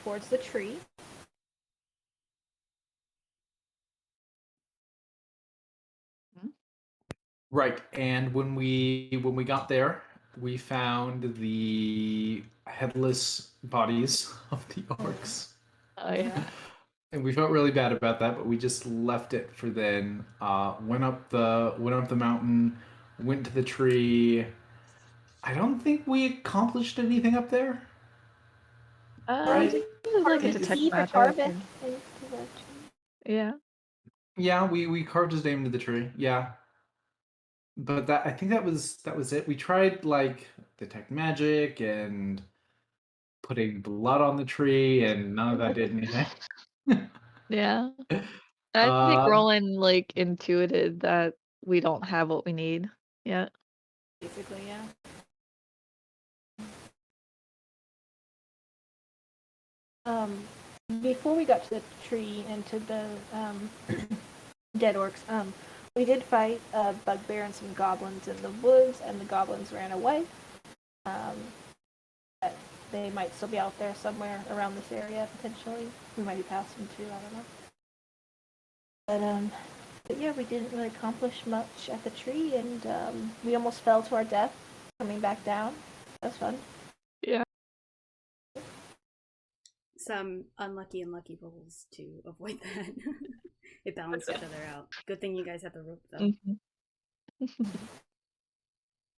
towards the tree. Right, and when we got there, we found the headless bodies of the orcs. Oh yeah. And we felt really bad about that, but we just left it for then. Went up the mountain, went to the tree. I don't think we accomplished anything up there. Right? It was like a It's- detect Key for magic. Tarvik and- into the tree. Yeah. Yeah, we carved his name into the tree. Yeah, but I think that was it. We tried like detect magic and putting blood on the tree, and none of that did anything. Yeah. I think Uh, Roland like intuited that we don't have what we need yet. Basically, yeah. Before we got to the tree and to the dead orcs, we did fight a bugbear and some goblins in the woods, and the goblins ran away. But they might still be out there somewhere around this area, potentially. We might be past them too, I don't know. But yeah, we didn't really accomplish much at the tree, and we almost fell to our death coming back down. That was fun. Yeah. Some unlucky rolls to avoid that. It balanced each other out. Good thing you guys had the rope though.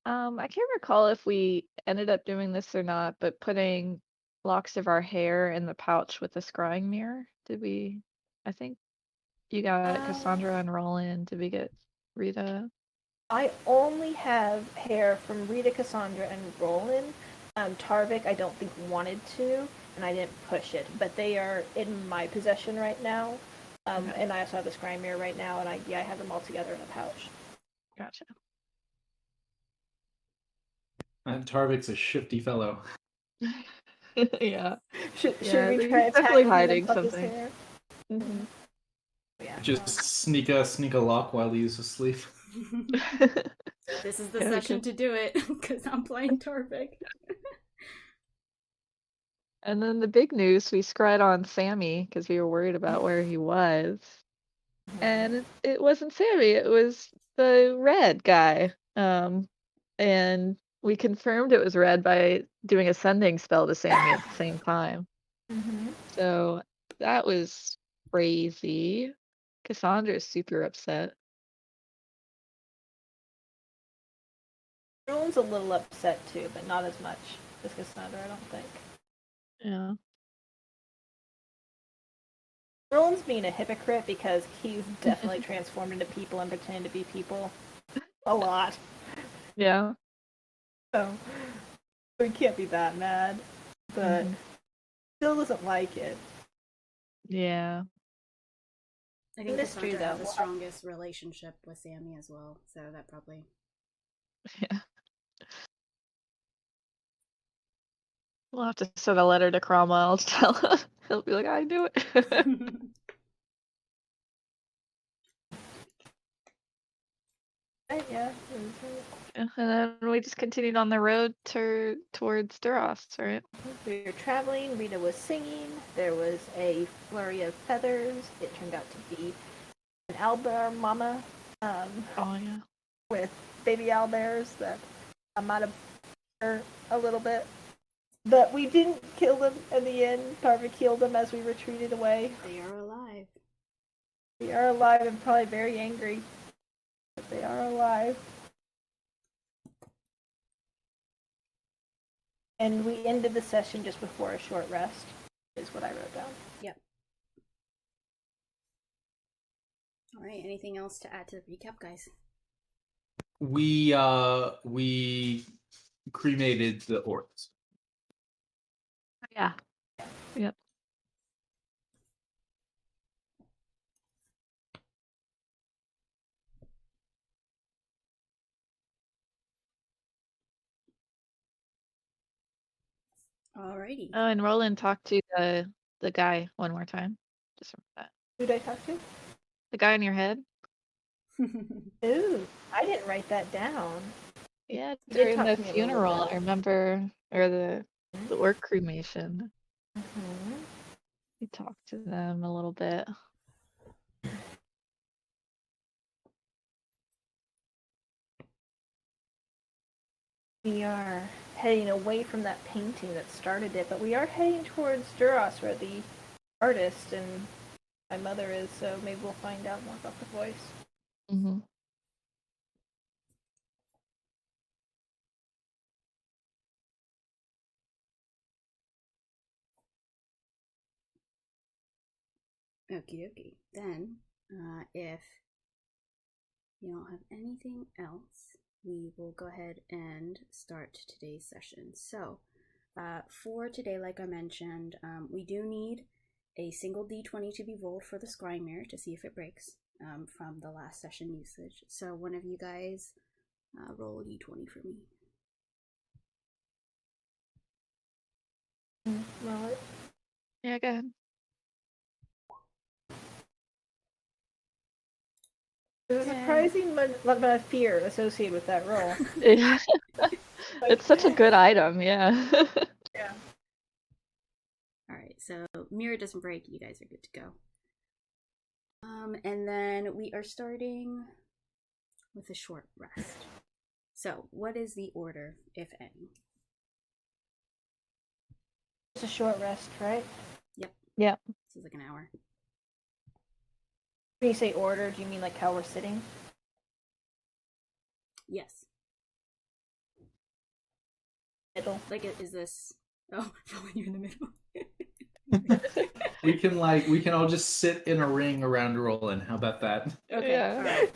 I can't recall if we ended up doing this or not, but putting locks of our hair in the pouch with the scrying mirror. Did we? I think you got Cassandra and Roland. Did we get Rita? I only have hair from Rita, Cassandra, and Rolen. Tarvik, I don't think wanted to, and I didn't push it, but they are in my possession right now. Okay. And I also have the scrying mirror right now, and I have them all together in a pouch. Gotcha. and Tarvik's a shifty fellow. Yeah. Should Yeah, we he's try definitely attacking him hiding and pluck his something. hair? Mhm. Yeah. Just sneak a lock while he's asleep. This is the Yeah, session to do it, because I'm playing Torvik. And then the big news, we scryed on Sammy because we were worried about where he was. And it wasn't Sammy, it was the red guy. And we confirmed it was red by doing a sending spell to Sammy at the same time. Mm-hmm. So that was crazy. Cassandra's super upset. Roland's a little upset too, but not as much as Cassandra, I don't think. Yeah. Roland's being a hypocrite because he's definitely transformed into people and pretending to be people a lot. Yeah. So we can't be that mad, but still doesn't like it. Yeah. I think That's true, Cassandra has though. the strongest relationship with Sammy as well, so that probably... Yeah. We'll have to send a letter to Cromwell to tell him. He'll be like, I knew it. Yeah. And then we just continued on the road towards Duras, right? We were traveling, Rita was singing, there was a flurry of feathers. It turned out to be an owlbear mama Oh yeah. with baby owlbears that I might have hurt a little bit. But we didn't kill them in the end. Tarvik killed them as we retreated away. They are alive. We are alive and probably very angry. But they are alive. And we ended the session just before a short rest, is what I wrote down. Yep. Alright, anything else to add to the recap, guys? We cremated the orcs. Yeah. Yep. Alrighty. Oh, and Roland talked to the guy one more time. Just remember that. Who did I talk to? The guy in your head? Ooh, I didn't write that down. Yeah, He did during talk the to me a little funeral, bit. I remember, or the orc cremation. Mm-hmm. We talked to them a little bit. We are heading away from that painting that started it, but we are heading towards Duras, where the artist and my mother is, so maybe we'll find out more about the voice. Mm-hmm. Okie dokie. Then, if you don't have anything else, we will go ahead and start today's session. So, for today, like I mentioned, we do need a single d20 to be rolled for the scrying mirror to see if it breaks from the last session usage. So, one of you guys roll a d20 for me. Well, Yeah, go ahead. there's a surprising amount of fear associated with that roll. Yeah. It's such a good item, yeah. Yeah. Alright, so mirror doesn't break, you guys are good to go. And then we are starting with a short rest. So, what is the order, if any? It's a short rest, right? Yep. This is like an hour. When you say order, do you mean like how we're sitting? Yes. Middle. Like, is this... Oh, when you're in the middle. We can all just sit in a ring around Rolen. How about that? Okay, Yeah.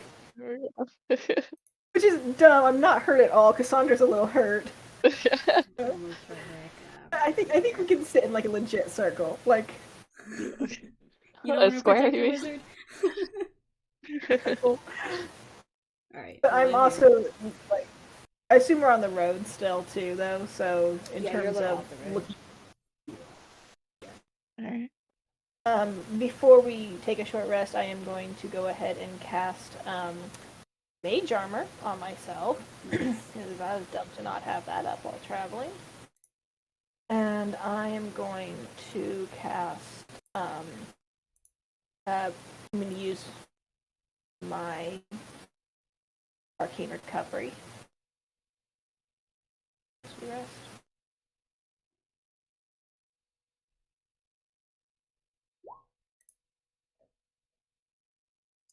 alright. Which is dumb. I'm not hurt at all. Cassandra's a little hurt. I think we can sit in like a legit circle. Like You A don't want to square, protect you your mean? wizard? Alright. but I'm also like I assume we're on the road still too though, so in Yeah, you're a terms little of off the road. looking Alright. before we take a short rest, I am going to go ahead and cast mage armor on myself because I was dumb to not have that up while traveling. And I am going to cast. I'm going to use my arcane recovery. Rest.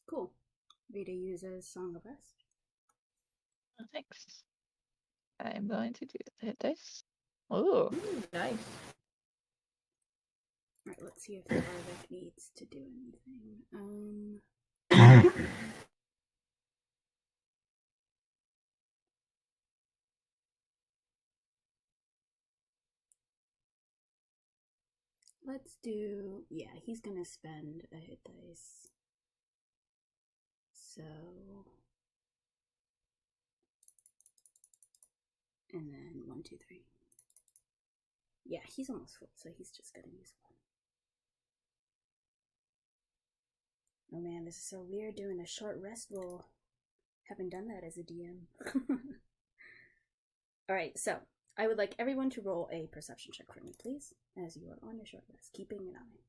Cool. Vita uses Song of Rest. Oh, thanks. I'm going to do the hit dice. Ooh. Nice. Alright, let's see if the Arvik needs to do anything. Let's do... Yeah, he's gonna spend a hit dice. So... And then 1, 2, 3. Yeah, he's almost full, so he's just gonna use one. Oh man, this is so weird doing a short rest roll. Haven't done that as a DM. Alright, so I would like everyone to roll a perception check for me, please, as you are on your short rest, keeping an eye.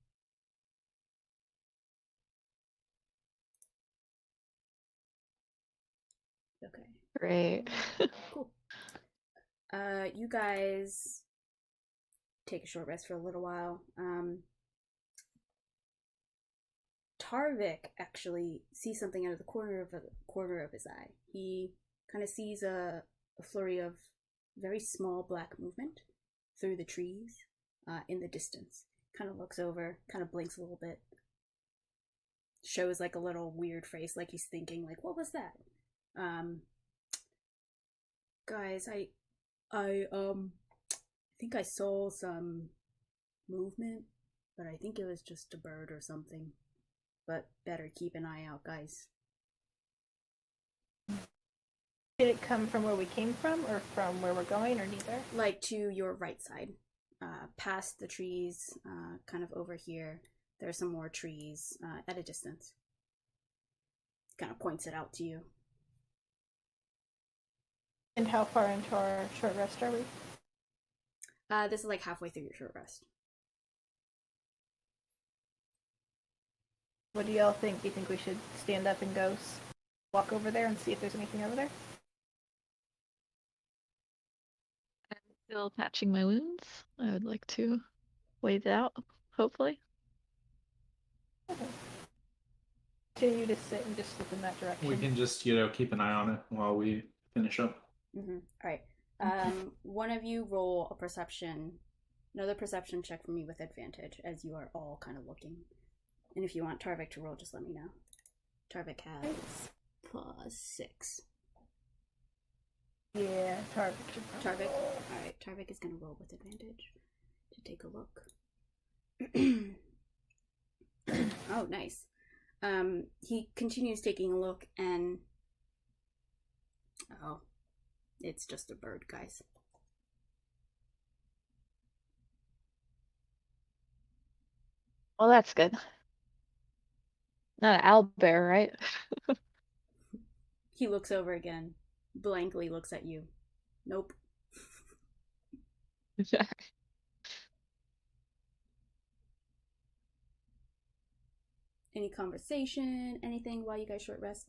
Okay. Great. Cool. You guys take a short rest for a little while. Tarvik actually sees something out of the corner of his eye. He kind of sees a flurry of very small black movement through the trees in the distance. Kind of looks over, kind of blinks a little bit, shows like a little weird face, like he's thinking, like, what was that? Guys, I think I saw some movement, but I think it was just a bird or something. But better keep an eye out, guys. Did it come from where we came from, or from where we're going, or neither? Like to your right side, past the trees, kind of over here. There are some more trees at a distance. Kind of points it out to you. And how far into our short rest are we? This is like halfway through your short rest. What do y'all think? Do you think we should stand up and go walk over there and see if there's anything over there? Still patching my wounds. I would like to wait it out, hopefully. Continue to sit and just look in that direction. We can just, keep an eye on it while we finish up. Mm-hmm. All right. One of you roll another perception check for me with advantage, as you are all kind of looking. And if you want Tarvik to roll, just let me know. Tarvik has +6. Yeah, Tarvik. Tarvik? Alright, Tarvik is going to roll with advantage to take a look. Oh, nice. He continues taking a look and... Oh, it's just a bird, guys. Well, that's good. Not an owlbear, right? He looks over again, blankly looks at you. Nope. Any conversation, anything while you guys short rest?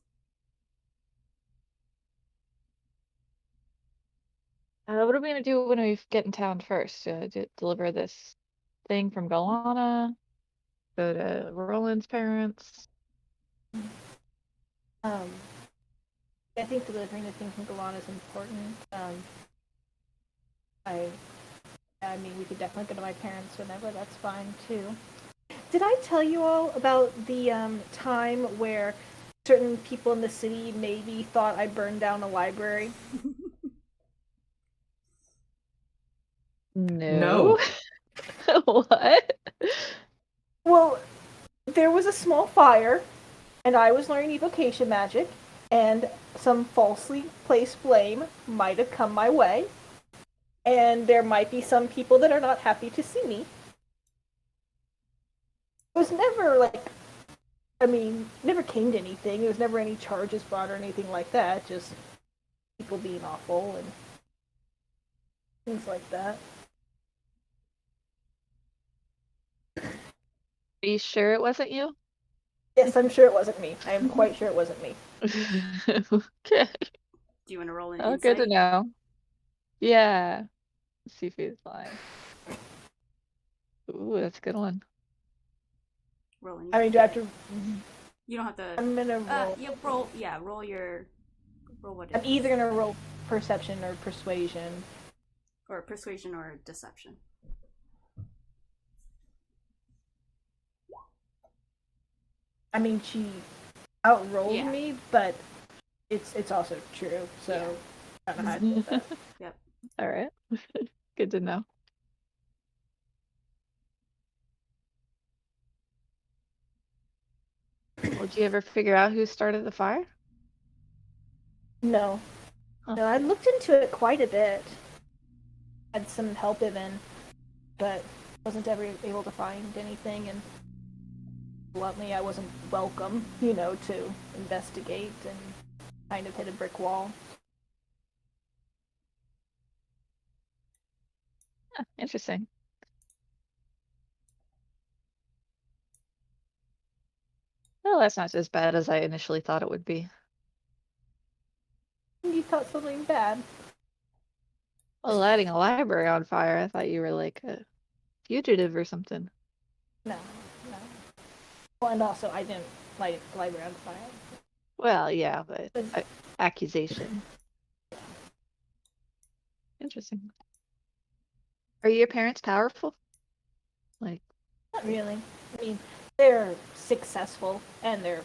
What are we gonna do when we get in town first? Deliver this thing from Galana? Go to Roland's parents? I think delivering the thing from Galan is important. I mean, we could definitely go to my parents whenever. That's fine too. Did I tell you all about the time where certain people in the city maybe thought I burned down a library? No. What? Well, there was a small fire, and I was learning evocation magic, and some falsely placed blame might have come my way, and there might be some people that are not happy to see me. It was never never came to anything. There was never any charges brought or anything like that, just people being awful and things like that. Are you sure it wasn't you? Yes, I'm sure it wasn't me. I am quite sure it wasn't me. Okay. Do you want to roll an Oh, insight? good to know. Yeah. Let's see if he's lying. Ooh, that's a good one. Roll an I mean, do I have to? You don't have to... I'm gonna roll. roll what it I'm is. either gonna roll perception or persuasion. Or persuasion or deception. I mean, she outrolled Yeah. me, but it's also true. So I don't know how to do that. Yep. All right. Good to know. Well, did you ever figure out who started the fire? No, Huh. no, I looked into it quite a bit. Had some help even, but wasn't ever able to find anything. And bluntly, I wasn't welcome, to investigate and kind of hit a brick wall. Huh, interesting. Well, that's not as bad as I initially thought it would be. You thought something bad. Well, lighting a library on fire, I thought you were like a fugitive or something. No. Well, and also, I didn't light the library on fire. Well, yeah, but accusation. Interesting. Are your parents powerful? Like, Not really. I mean, they're successful and they're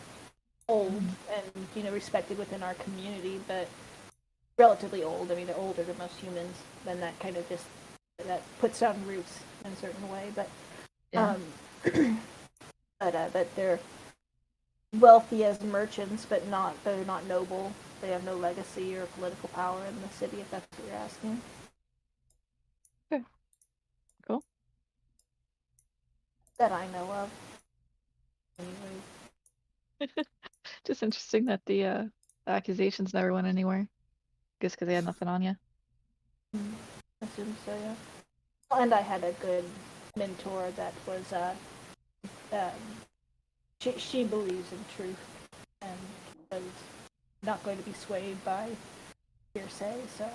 old and respected within our community, but relatively old. I mean, they're older than most humans, and that kind of just that puts down roots in a certain way. But yeah. but they're wealthy as merchants, but they're not noble. They have no legacy or political power in the city, if that's what you're asking. Okay. Cool. That I know of. Anyways. Just interesting that the accusations never went anywhere. Guess because they had nothing on you. I assume so, yeah. And I had a good mentor that was she believes in truth and is not going to be swayed by hearsay, so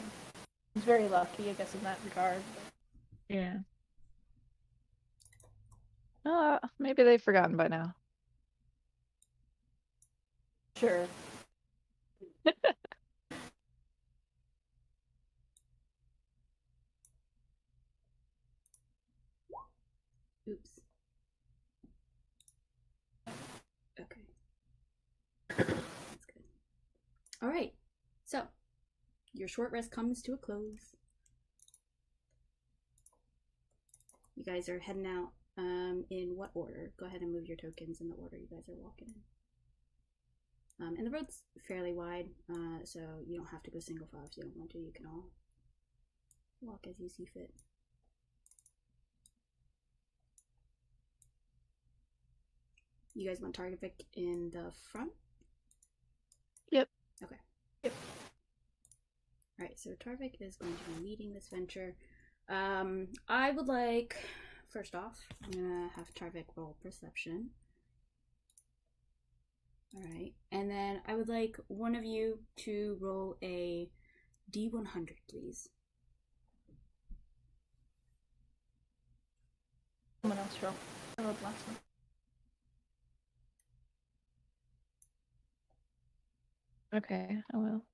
he's very lucky, I guess, in that regard. Yeah. Maybe they've forgotten by now. Sure. Oops. Okay. That's good. All right. So, your short rest comes to a close. You guys are heading out. In what order? Go ahead and move your tokens in the order you guys are walking in. And the road's fairly wide, so you don't have to go single file if you don't want to. You can all walk as you see fit. You guys want Targovic in the front? Yep. Okay. Yep. Alright, so Tarvik is going to be leading this venture. I would like, first off, I'm gonna have Tarvik roll perception. Alright, and then I would like one of you to roll a D100, please. Someone else roll. I rolled last one. Okay, I will.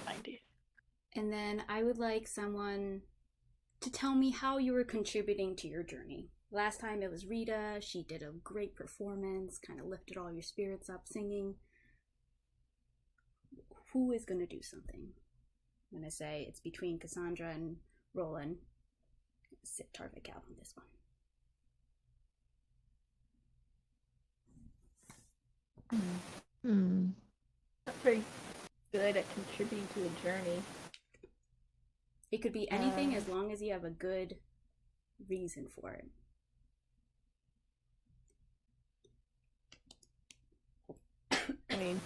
90. And then I would like someone to tell me how you were contributing to your journey. Last time it was Rita. She did a great performance, kind of lifted all your spirits up singing. Who is going to do something? I'm going to say it's between Cassandra and Rolen. Sit Tarvik out on this one. Not very good at contributing to the journey. It could be anything as long as you have a good reason for it. I mean,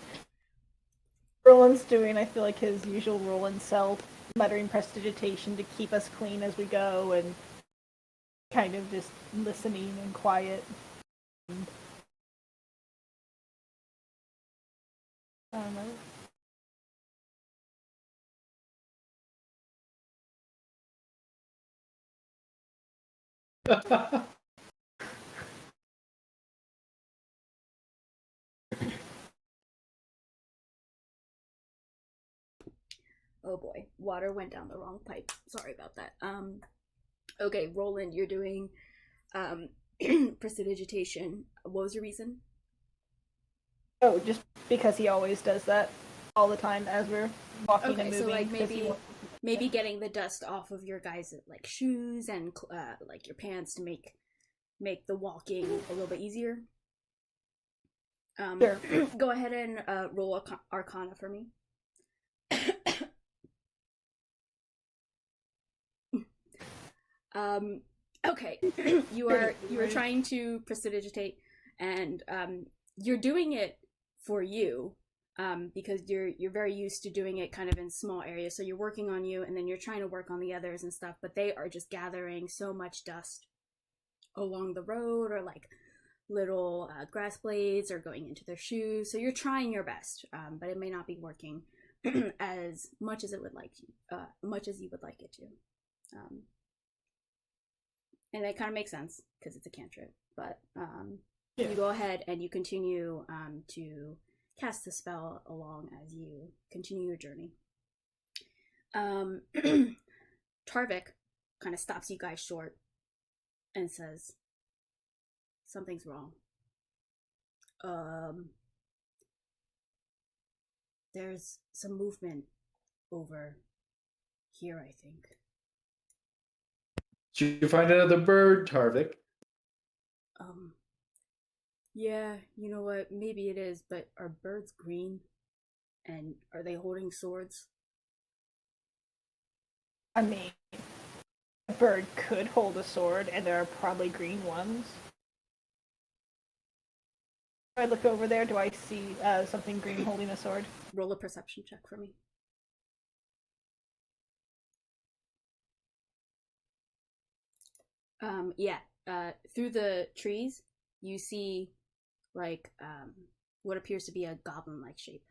Roland's doing, I feel like, his usual Roland self, muttering prestidigitation to keep us clean as we go, and kind of just listening and quiet. I don't know. Oh boy, water went down the wrong pipe. Sorry about that. Okay, Roland, you're doing prestidigitation. What was your reason? Oh, just because he always does that all the time as we're walking and Okay, moving. so like 'cause he maybe getting the dust off of your guys' like shoes and like your pants to make the walking a little bit easier. Sure. Go ahead and roll Arcana for me. Okay, you are trying to prestidigitate, and you're doing it for you, because you're very used to doing it kind of in small areas. So you're working on you, and then you're trying to work on the others and stuff. But they are just gathering so much dust along the road, or like little grass blades, or going into their shoes. So you're trying your best, but it may not be working as much as it would like, much as you would like it to. And that kind of makes sense because it's a cantrip. But you go ahead and you continue to cast the spell along as you continue your journey. Tarvik kind of stops you guys short and says, "Something's wrong. There's some movement over here, I think." Did you find another bird, Tarvik? Yeah, you know what? Maybe it is, but are birds green? And are they holding swords? I mean, a bird could hold a sword, and there are probably green ones. If I look over there, do I see something green holding a sword? Roll a perception check for me. Yeah. Through the trees, you see like what appears to be a goblin-like shape,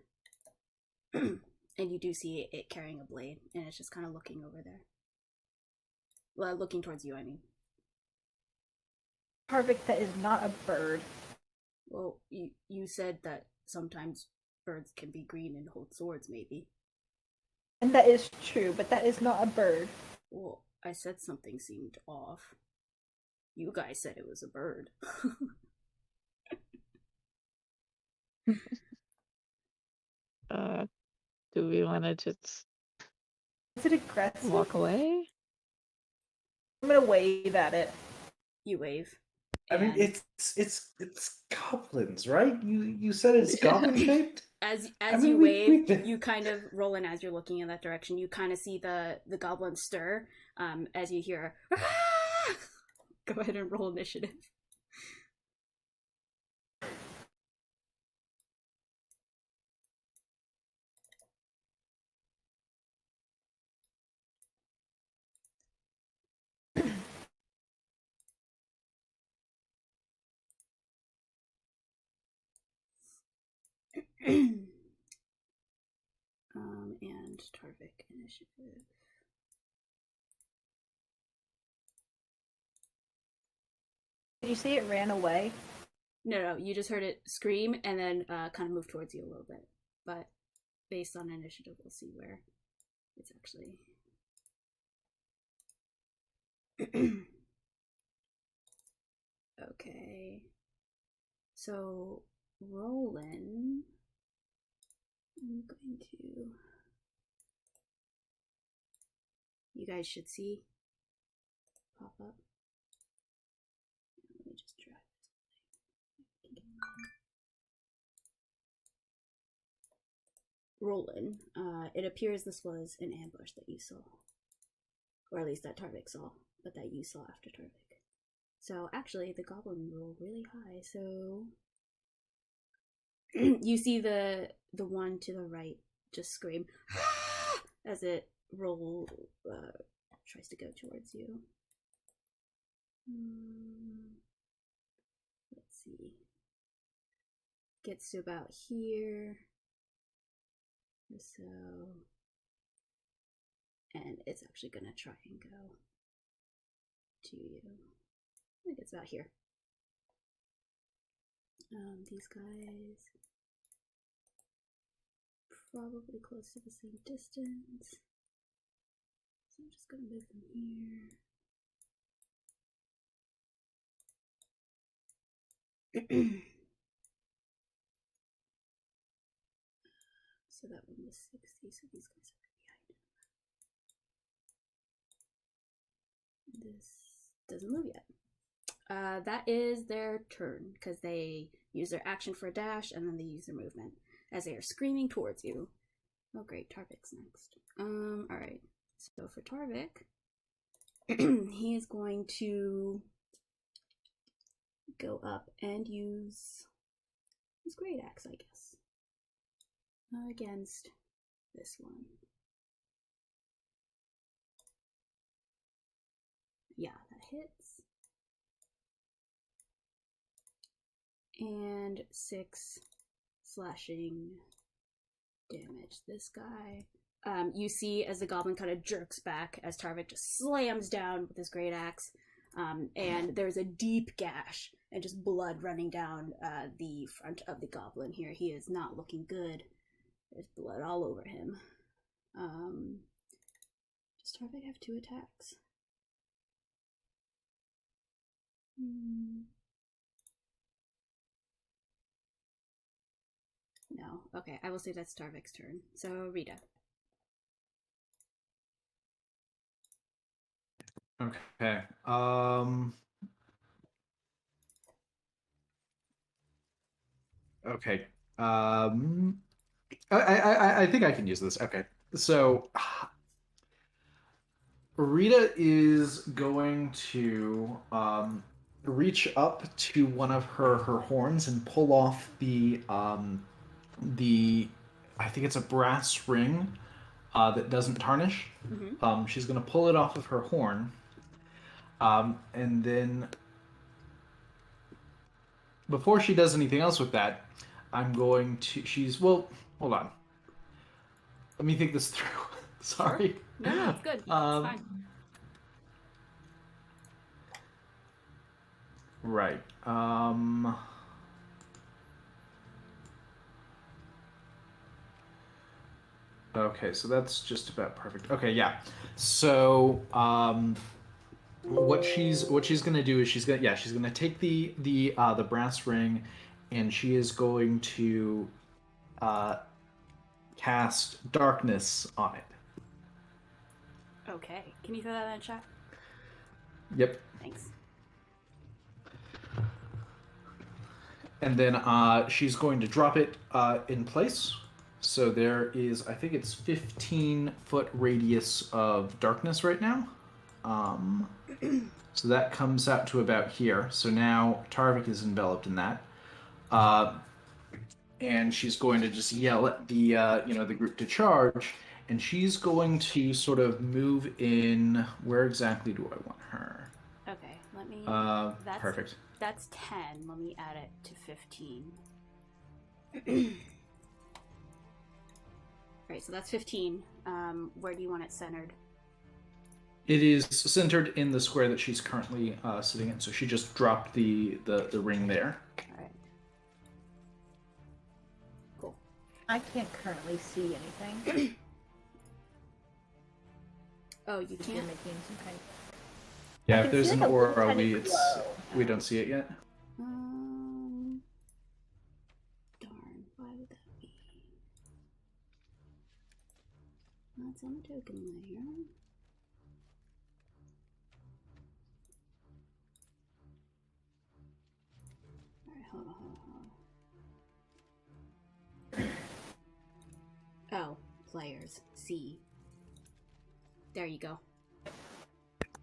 and you do see it carrying a blade, and it's just kind of looking over there. Well, looking towards you, I mean. Harvick, that is not a bird. Well, you said that sometimes birds can be green and hold swords, maybe. And that is true, but that is not a bird. Well, I said something seemed off. You guys said it was a bird. Do we want to just Is it aggressive? walk away? I'm gonna wave at it. You wave. I mean, and it's goblins, right? You said it's goblin shaped. As I mean, you we've wave, been- you kind of roll in as you're looking in that direction. You kind of see the goblin stir. As you hear, "Ah!" Go ahead and roll initiative. And Tarvik initiative. Did you see it ran away? No, you just heard it scream and then kind of move towards you a little bit. But based on initiative, we'll see where it's actually. Okay. So, Rolen. I'm going to. You guys should see pop up. Let me just drag this. Rolen. It appears this was an ambush that you saw. Or at least that Tarvik saw, but that you saw after Tarvik. So actually, the goblin rolled really high, so you see the one to the right just scream as it tries to go towards you. Let's see. Gets to about here. So, and it's actually gonna try and go to you. I think it's about here. These guys probably close to the same distance. So I'm just gonna move them here. So that one was 60, so these guys are behind. This doesn't move yet. That is their turn, because they use their action for a dash, and then they use their movement, as they are screaming towards you. Oh great, Tarvik's next. Alright. So for Tarvik, he is going to go up and use his great axe, I guess. Against this one. Yeah, that hits. And 6 slashing damage. This guy. You see as the goblin kind of jerks back as Tarvik just slams down with his great axe. And there's a deep gash and just blood running down the front of the goblin here. He is not looking good. There's blood all over him. Does Tarvik have 2 attacks? No. Okay, I will say that's Tarvik's turn. So, Rita. Okay. Okay. I think I can use this. Okay. So Rita is going to reach up to one of her horns and pull off the I think it's a brass ring that doesn't tarnish. Mm-hmm. She's going to pull it off of her horn. And then before she does anything else with that, I'm going to. Well, hold on. Let me think this through. Sorry. Sure. No, it's good. It's fine. Right. Okay, so that's just about perfect. Okay, yeah. So, what she's gonna do is she's gonna take the brass ring, and she is going to cast darkness on it. Okay. Can you throw that in chat? Yep. Thanks. And then she's going to drop it in place. So there is, I think it's 15-foot radius of darkness right now. So that comes out to about here. So now Tarvik is enveloped in that. And she's going to just yell at the the group to charge. And she's going to sort of move in. Where exactly do I want her? Okay, let me. Perfect. That's 10. Let me add it to 15. Right, so that's 15. Where do you want it centered? It is centered in the square that she's currently sitting in. So she just dropped the ring there. All right. Cool. I can't currently see anything. Oh, you You're can't? making some kind of... Yeah, I if can there's see an like a little aura, tiny we glow. don't see it yet. Darn, why would that be? That's on the token layer. Alright, hold on. Oh, players. C. There you go.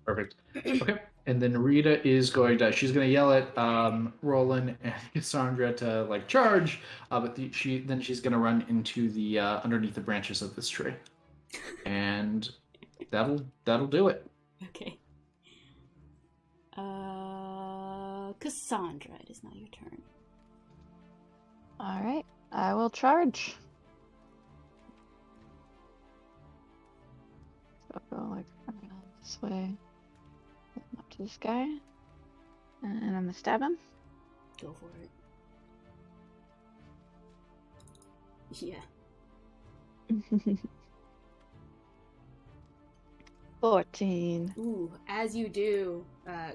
Perfect. Okay. And then Rita is she's going to yell at Rolen and Cassandra to like charge, but she's going to run into the underneath the branches of this tree, and that'll do it. Okay. Cassandra, it is now your turn. All right, I will charge. So I'll go like around this way, up to this guy, and I'm gonna stab him. Go for it. Yeah. 14. Ooh, as you do,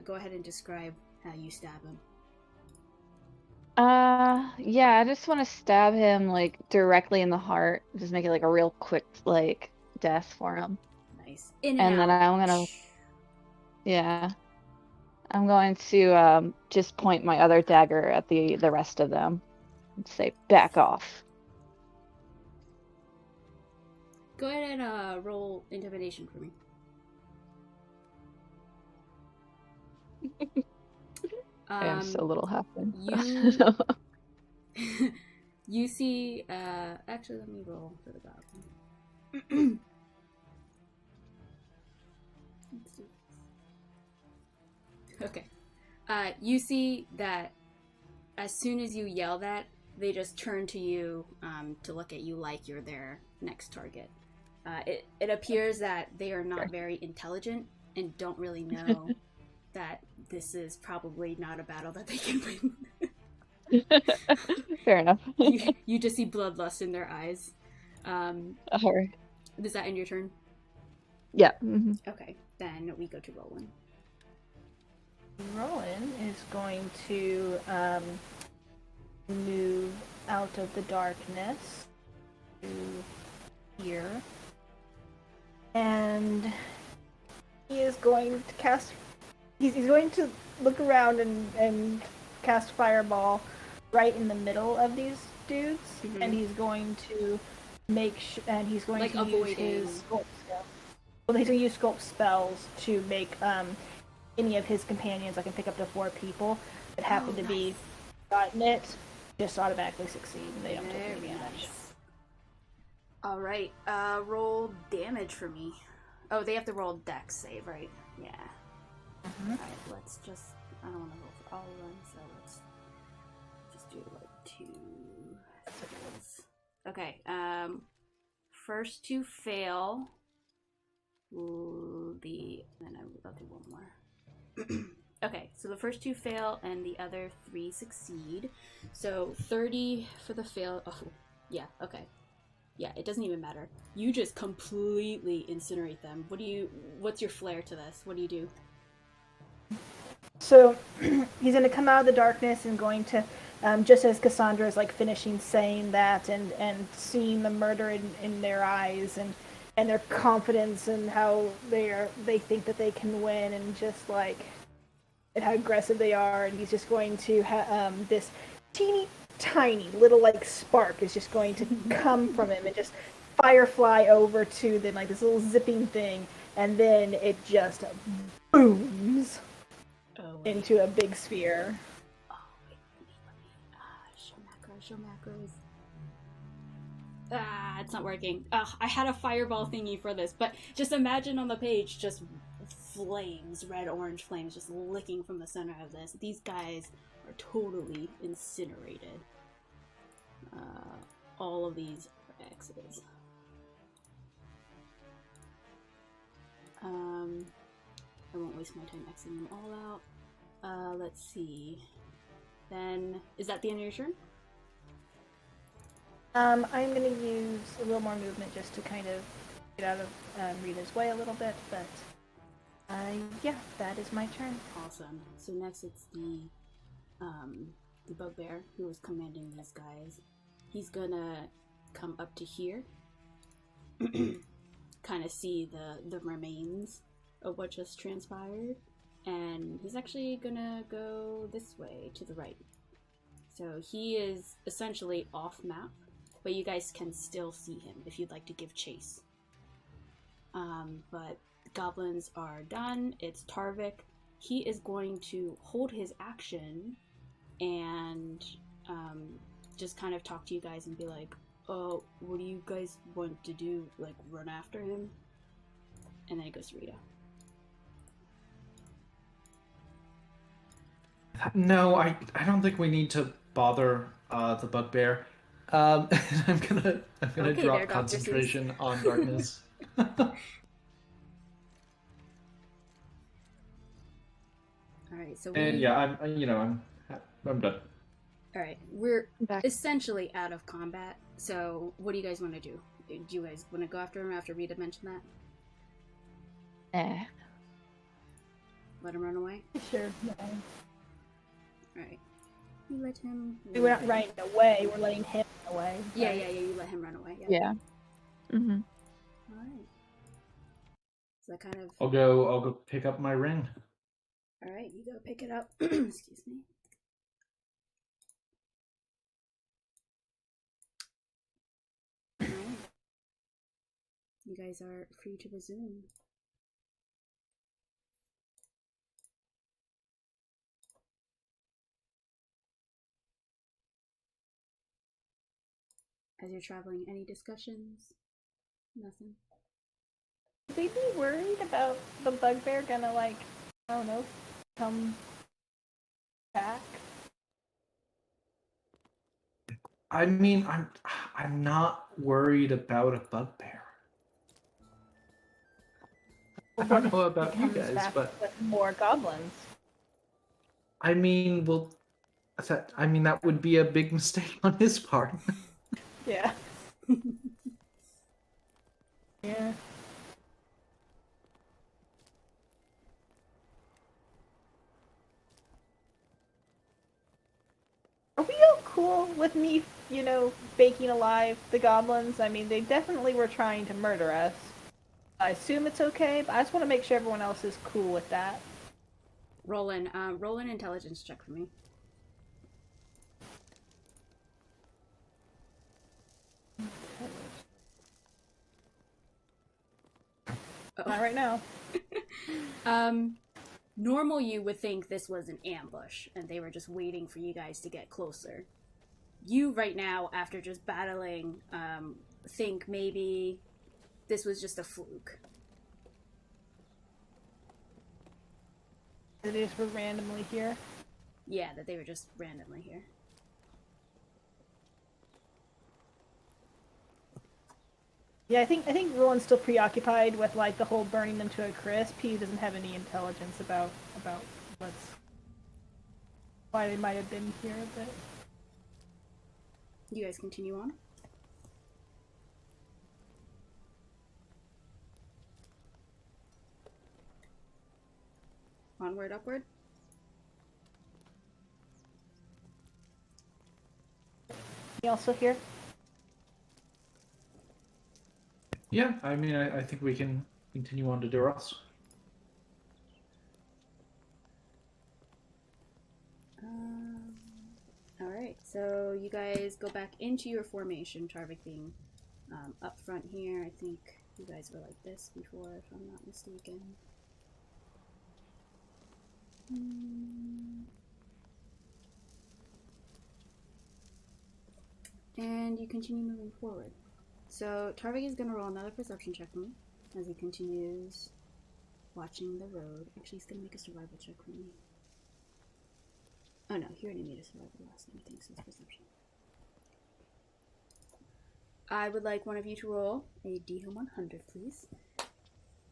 go ahead and describe how you stab him. Yeah, I just want to stab him like directly in the heart. Just make it like a real quick like death for him. Nice. In And then out. I'm gonna, yeah, I'm going to just point my other dagger at the rest of them and say, back off. Go ahead and roll intimidation for me. I am so little happen. You see, actually, let me roll for the goblin. Let's do this. Okay. You see that as soon as you yell that, they just turn to you to look at you like you're their next target. It appears that they are not very intelligent and don't really know that this is probably not a battle that they can win. Fair enough. You just see bloodlust in their eyes. All right. Does that end your turn? Yeah. Mm-hmm. Okay, then we go to Rolen. Rolen is going to move out of the darkness to here. And he is going to cast... He's going to look around and cast Fireball right in the middle of these dudes. Mm-hmm. And he's going to he's going like to use his sculpt spell. Well, he's going to use sculpt spells to make any of his companions, I can pick up to 4 people that happen to be gotten it, just automatically succeed and they don't take any damage. Alright, roll damage for me. Oh, they have to roll dex save, right? Yeah. Alright, let's just... I don't want to roll for all of them, so let's just do like 2 skills. Okay, first to fail will be... Then I'll do one more. Okay, so the first 2 fail and the other 3 succeed. So 30 for the fail. Oh, yeah, okay. Yeah, it doesn't even matter. You just completely incinerate them. What's your flair to this? What do you do? So he's going to come out of the darkness and going to, just as Cassandra is like finishing saying that and seeing the murder in their eyes and their confidence and how they think that they can win and just like and how aggressive they are, and he's just going to have this teeny tiny little like spark is just going to come from him and just firefly over to them like this little zipping thing, and then it just booms into a big sphere. Oh, wait, let me, show macros. Ah, it's not working. I had a fireball thingy for this, but just imagine on the page just flames, red-orange flames just licking from the center of this. These guys are totally incinerated. All of these are X's. I won't waste my time Xing them all out. Let's see. Then, is that the end of your turn? I'm going to use a little more movement just to kind of get out of Rita's way a little bit, but yeah, that is my turn. Awesome. So next it's the bugbear who was commanding these guys. He's gonna come up to here, kind of see the remains of what just transpired, and he's actually gonna go this way to the right. So he is essentially off map, but you guys can still see him if you'd like to give chase. But goblins are done. It's Tarvik. He is going to hold his action and just kind of talk to you guys and be like, oh, what do you guys want to do? Like, run after him? And then it goes to Rita. No, I don't think we need to bother the bugbear. I'm gonna Okay, drop there, Dr. concentration on darkness. Alright, so And yeah, I'm done. Alright, we're Back. essentially out of combat, so what do you guys want to do? Do you guys want to go after him after Rita mentioned that? Let him run away? Sure. Alright. You let him... We're not running away, we're letting him run away. Yeah, you let him run away. Yeah. Mm-hmm. Alright. So that kind of... I'll go pick up my ring. Alright, you go pick it up. Excuse me. Alright. You guys are free to resume. As you're traveling, any discussions? Nothing? Would they be worried about the bugbear gonna, like, I don't know, come back? I mean, I'm not worried about a bugbear. I don't know about you Comes guys, back but with more goblins. I mean, that would be a big mistake on his part. Yeah. Yeah. Are we all cool with me, baking alive the goblins? I mean, they definitely were trying to murder us. I assume it's okay, but I just want to make sure everyone else is cool with that. Rolen, roll an intelligence check for me. Not right now. Normal you would think this was an ambush and they were just waiting for you guys to get closer. You right now, after just battling, think maybe this was just a fluke. That they just were randomly here. Yeah, that they were just randomly here. Yeah, I think Roland's still preoccupied with like the whole burning them to a crisp. He doesn't have any intelligence about why they might have been here, but You guys continue on. Onward, upward. he also here. Yeah, I mean, I think we can continue on to Duras. Alright, so you guys go back into your formation, Tarvik being up front here. I think you guys were like this before, if I'm not mistaken. And you continue moving forward. So Tarvik is going to roll another perception check for me as he continues watching the road. Actually, he's going to make a survival check for me. Oh no, he already made a survival last time, I think, so it's perception. I would like one of you to roll a D100, please.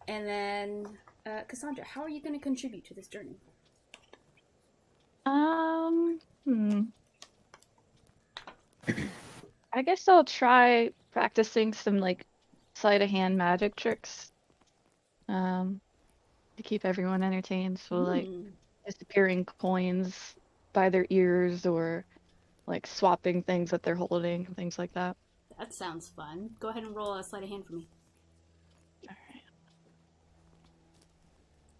And then, Cassandra, how are you going to contribute to this journey? I guess I'll try practicing some like sleight of hand magic tricks. To keep everyone entertained. So like disappearing coins by their ears or like swapping things that they're holding, things like that. That sounds fun. Go ahead and roll a sleight of hand for me. Alright.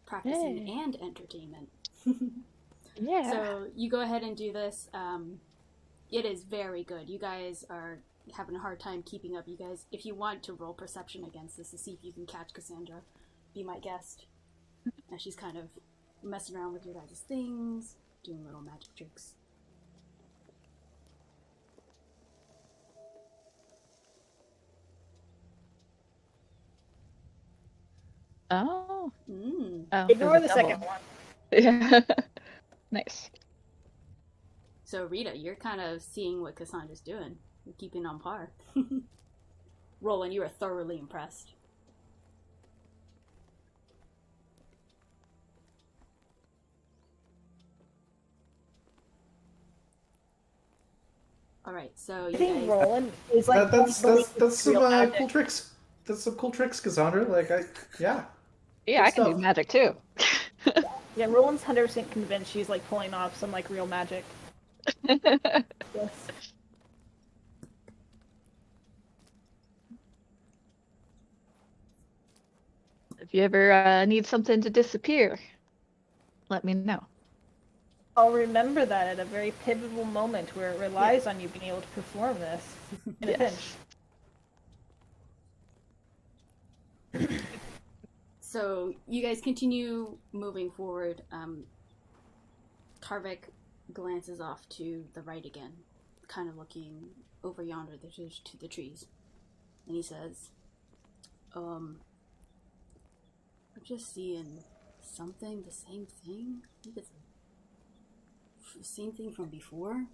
Practicing Yay. and entertainment. Yeah. So you go ahead and do this. It is very good. You guys are having a hard time keeping up. You guys, if you want to roll perception against this to see if you can catch Cassandra, be my guest. And she's kind of messing around with your guys' things, doing little magic tricks. Oh. Mm. Oh, Ignore there's the a double. second one. Yeah. Nice. So Rita, you're kind of seeing what Cassandra's doing. You're keeping on par. Roland, you are thoroughly impressed. Alright, so you I think guys... Roland is like That's unbelievably some real magic. cool tricks. That's some cool tricks, Cassandra. Yeah. Yeah, Good I can do stuff. magic too. Yeah, Roland's 100% convinced she's like pulling off some like real magic. Yes. If you ever need something to disappear, let me know. I'll remember that at a very pivotal moment where it relies on you being able to perform this in a pinch. So you guys continue moving forward. Tarvik glances off to the right again, kind of looking over yonder to the trees. And he says, I'm just seeing something, the same thing. I think it's the same thing from before.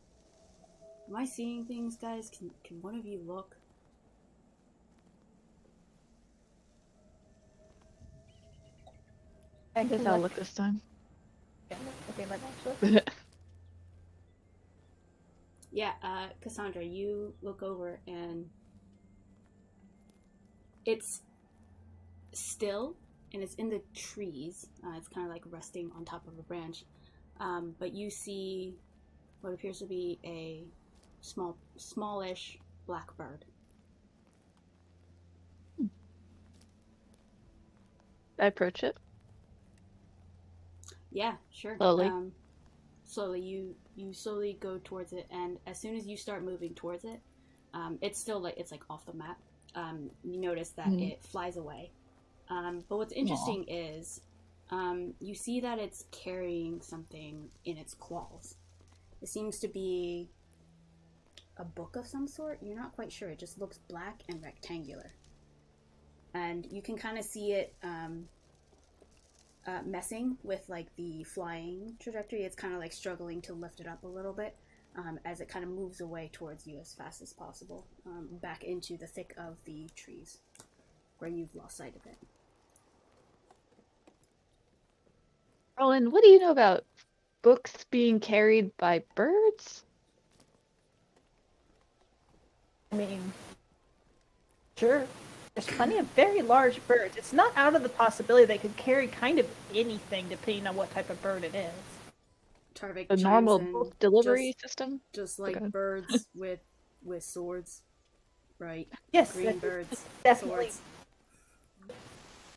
Am I seeing things, guys? Can one of you look? I guess I'll look this time. Okay, let me actually. Yeah, Cassandra, you look over and it's still and it's in the trees. It's kind of like resting on top of a branch. But you see what appears to be a smallish black bird. I approach it. Yeah, sure. Slowly. Slowly, you slowly go towards it, and as soon as you start moving towards it, it's still like it's like off the map. You notice that it flies away. But what's interesting is you see that it's carrying something in its claws. It seems to be a book of some sort. You're not quite sure. It just looks black and rectangular. And you can kind of see it messing with like the flying trajectory. It's kind of like struggling to lift it up a little bit as it kind of moves away towards you as fast as possible, back into the thick of the trees where you've lost sight of it. Roland, what do you know about books being carried by birds? I mean, sure. There's plenty of very large birds. It's not out of the possibility they could carry kind of anything depending on what type of bird it is. Tarvik A chimes normal in, book delivery system? just like Okay. birds with swords, right? Yes, Green that's birds, definitely.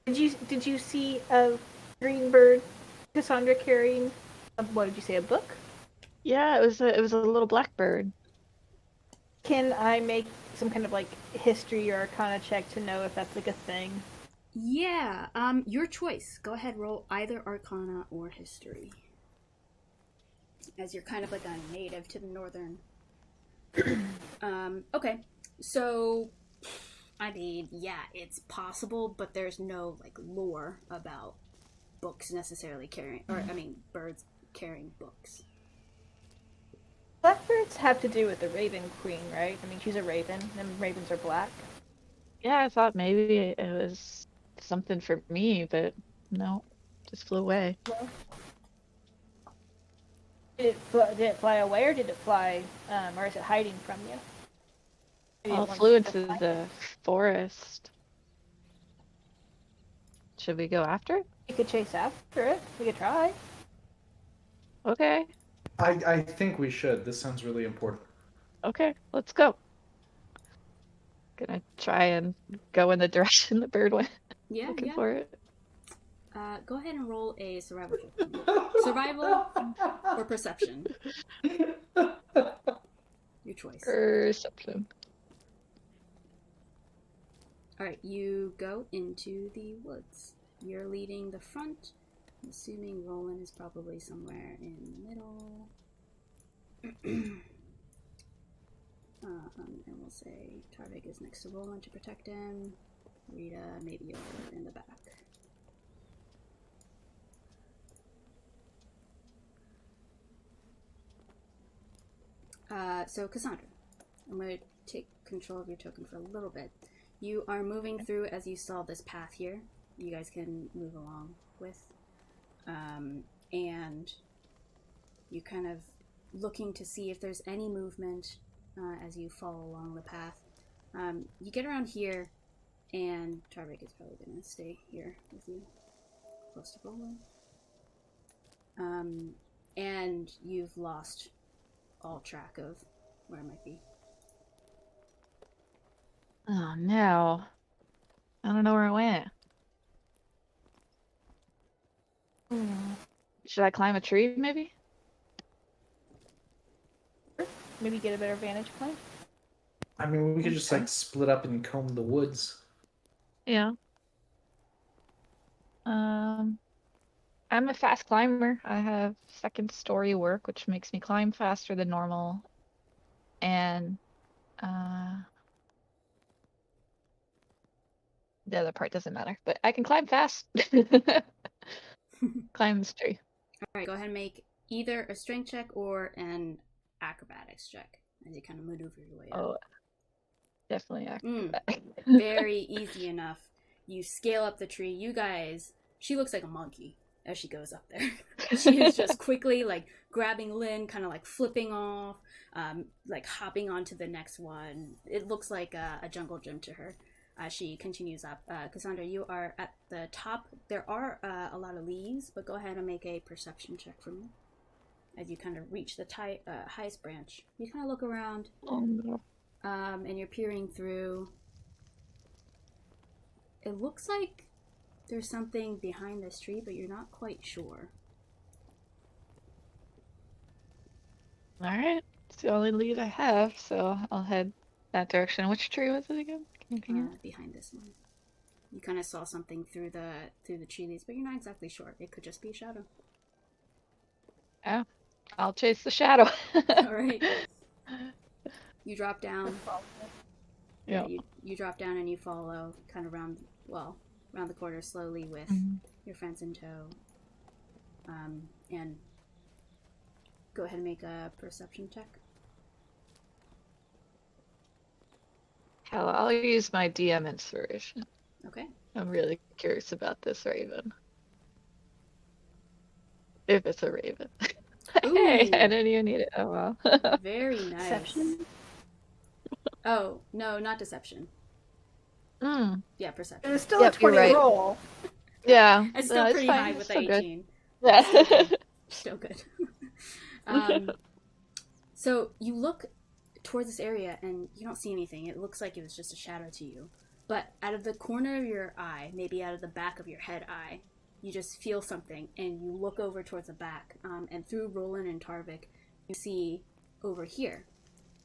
swords. Did you see a green bird, Cassandra, carrying what did you say, a book? Yeah, it was a little blackbird. Can I make some kind of like history or arcana check to know if that's like a thing? Yeah, your choice. Go ahead, roll either Arcana or History. As you're kind of like a native to the northern. Okay, so I mean, yeah, it's possible, but there's no like lore about books necessarily carrying, or I mean, birds carrying books. Blackbirds have to do with the Raven Queen, right? I mean, she's a raven, and ravens are black. Yeah, I thought maybe it was something for me, but no, just flew away. Well, did it fly away, or did it fly, or is it hiding from you? Maybe Well, it it wants flew to into fly. the forest. Should we go after it? You could chase after it. We could try. Okay, I think we should. This sounds really important. okay, let's go. Gonna try and go in the direction the bird went, Yeah, looking yeah. for it. Go ahead and roll a survival check for me. Survival or perception? Your choice. Perception. Alright, you go into the woods. You're leading the front. I'm assuming Rolen is probably somewhere in the middle. And we'll say Tarvik is next to Rolen to protect him. Rita, maybe over in the back. So Cassandra, I'm going to take control of your token for a little bit. You are moving through as you saw this path here. You guys can move along with. And you kind of looking to see if there's any movement as you follow along the path. You get around here, and Tarvik is probably going to stay here with you, close to Rolen. And you've lost all track of where it might be. Oh no. I don't know where it went. Should I climb a tree, maybe? Maybe get a better vantage point. I mean, we could just Okay. like split up and comb the woods. Yeah. I'm a fast climber. I have second story work, which makes me climb faster than normal. And the other part doesn't matter, but I can climb fast. Climb this tree. Alright, go ahead and make either a strength check or an acrobatics check as you kind of maneuver your way up. Oh, definitely acrobatic. Very easy enough. You scale up the tree. You guys, she looks like a monkey as she goes up there. She is just quickly like grabbing Lynn, kind of like flipping off, like hopping onto the next one. It looks like a jungle gym to her. She continues up. Cassandra, you are at the top. There are a lot of leaves, but go ahead and make a perception check for me. As you kind of reach the highest branch, you kind of look around, Oh no. and you're peering through. It looks like there's something behind this tree, but you're not quite sure. Alright. It's the only lead I have, so I'll head that direction. Which tree was it again? Can you ping it? Behind this one, you kind of saw something through the tree leaves, but you're not exactly sure. It could just be a shadow. Oh, I'll chase the shadow. All right. You drop down. Yeah. You drop down and you follow kind of around. Well, around the corner slowly with Mhm. your friends in tow. And go ahead and make a perception check. Hell, I'll use my DM inspiration. Okay. I'm really curious about this raven. If it's a raven. Hey, I Ooh. didn't even need it. Oh well. Very nice. Deception? Oh, no, not deception. Mm. Yeah, It perception. was still a Yep, you're 20 right. roll. Yeah, It's no, still it's pretty fine. high It's with the still good. 18. Yeah. Still good. Still good. So you look towards this area and you don't see anything. It looks like it was just a shadow to you. But out of the corner of your eye, maybe out of the back of your head eye, you just feel something and you look over towards the back. And through Rolen and Tarvik, you see over here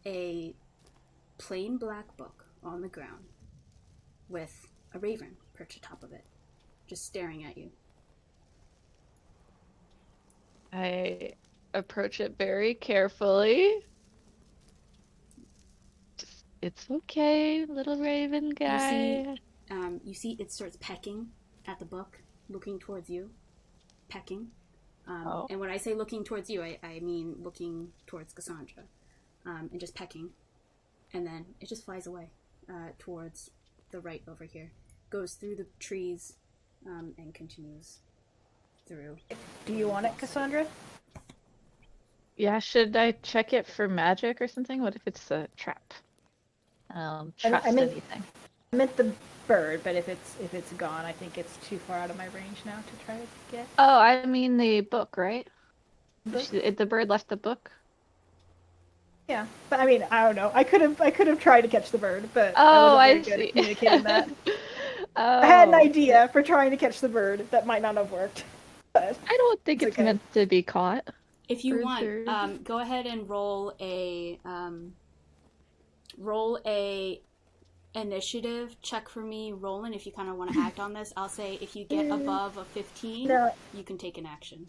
a plain black book on the ground with a raven perched atop of it, just staring at you. I approach it very carefully. Just, it's okay, little raven guy. You see it starts pecking at the book, looking towards you, pecking. Oh. And when I say looking towards you, I mean looking towards Cassandra, and just pecking. And then it just flies away towards the right over here. Goes through the trees and continues through. Do you want it, Cassandra? Yeah, should I check it for magic or something? What if it's a trap? I don't trust I mean- anything. I meant the bird, but if it's gone, I think it's too far out of my range now to try to get. Oh, I mean the book, right? Book? The bird left the book? Yeah, but I mean, I don't know. I could have tried to catch the bird, but Oh, I I wasn't very good see. at communicating that. Oh. I had an idea for trying to catch the bird that might not have worked. But I don't think It's it's okay. meant to be caught. If you Birds are- want, go ahead and roll a initiative check for me, Roland. If you kind of want to act on this, I'll say if you get above a 15, no, you can take an action.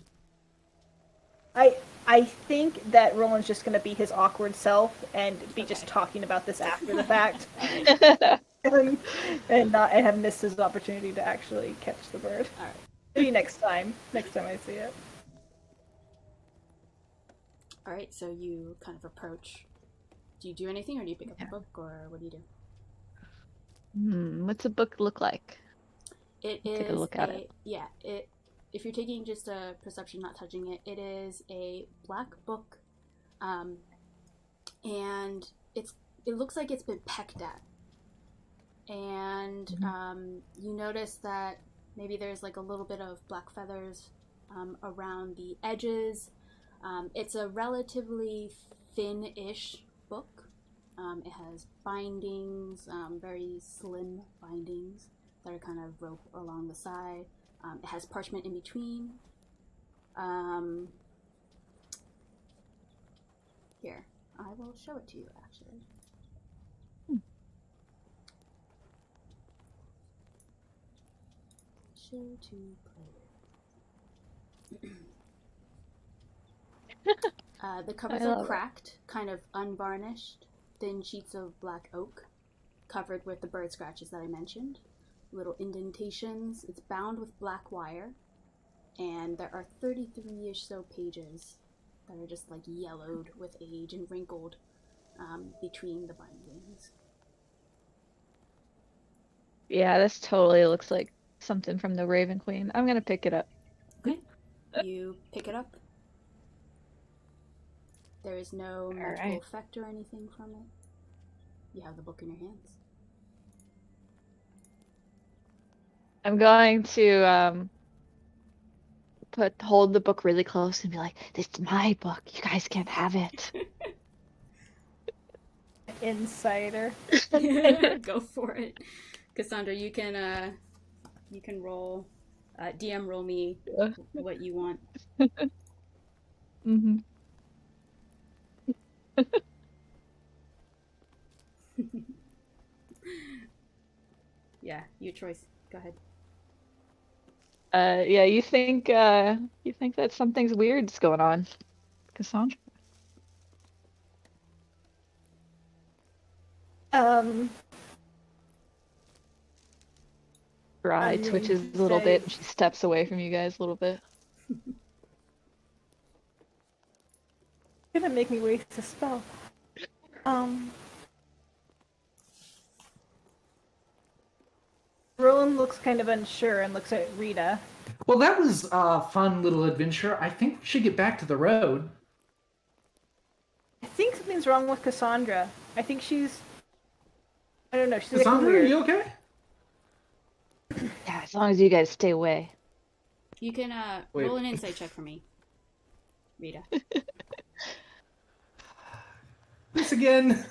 I think that Roland's just gonna be his awkward self and be just talking about this after the fact, and have missed his opportunity to actually catch the bird. All right. Maybe next time I see it. All right. So you kind of approach. Do you do anything, or do you pick up the book, or what do you do? What's a book look like? It Take is a look at it. Yeah. If you're taking just a perception, not touching it, it is a black book, and it looks like it's been pecked at, and you notice that maybe there's like a little bit of black feathers around the edges. It's a relatively thin-ish book. It has bindings, very slim bindings that are kind of rope along the side. It has parchment in between. Here, I will show it to you, actually. Show to player. The covers I are love it. cracked, kind of unvarnished, thin sheets of black oak, covered with the bird scratches that I mentioned. Little indentations. It's bound with black wire, and there are 33-ish so pages that are just like yellowed with age and wrinkled between the bindings. Yeah, this totally looks like something from the Raven Queen. I'm gonna pick it up. Okay. You pick it up. There is no magical right. effect or anything from it. You have the book in your hands. I'm going to hold the book really close and be like, "This is my book. You guys can't have it." Insider. Go for it. Cassandra, you can roll DM roll me what you want. Mm-hmm. Yeah, your choice. Go ahead. Yeah, you think that something's weird's going on, Cassandra? Rai I'm going twitches to a little say- bit and she steps away from you guys a little bit. Gonna make me waste a spell. Roland looks kind of unsure and looks at Rita. Well, that was a fun little adventure. I think we should get back to the road. I think something's wrong with Cassandra. I think she's... I don't know, she's acting Cassandra, are weird. you okay? Yeah, as long as you guys stay away. You can Wait. roll an insight check for me, Rita. This again.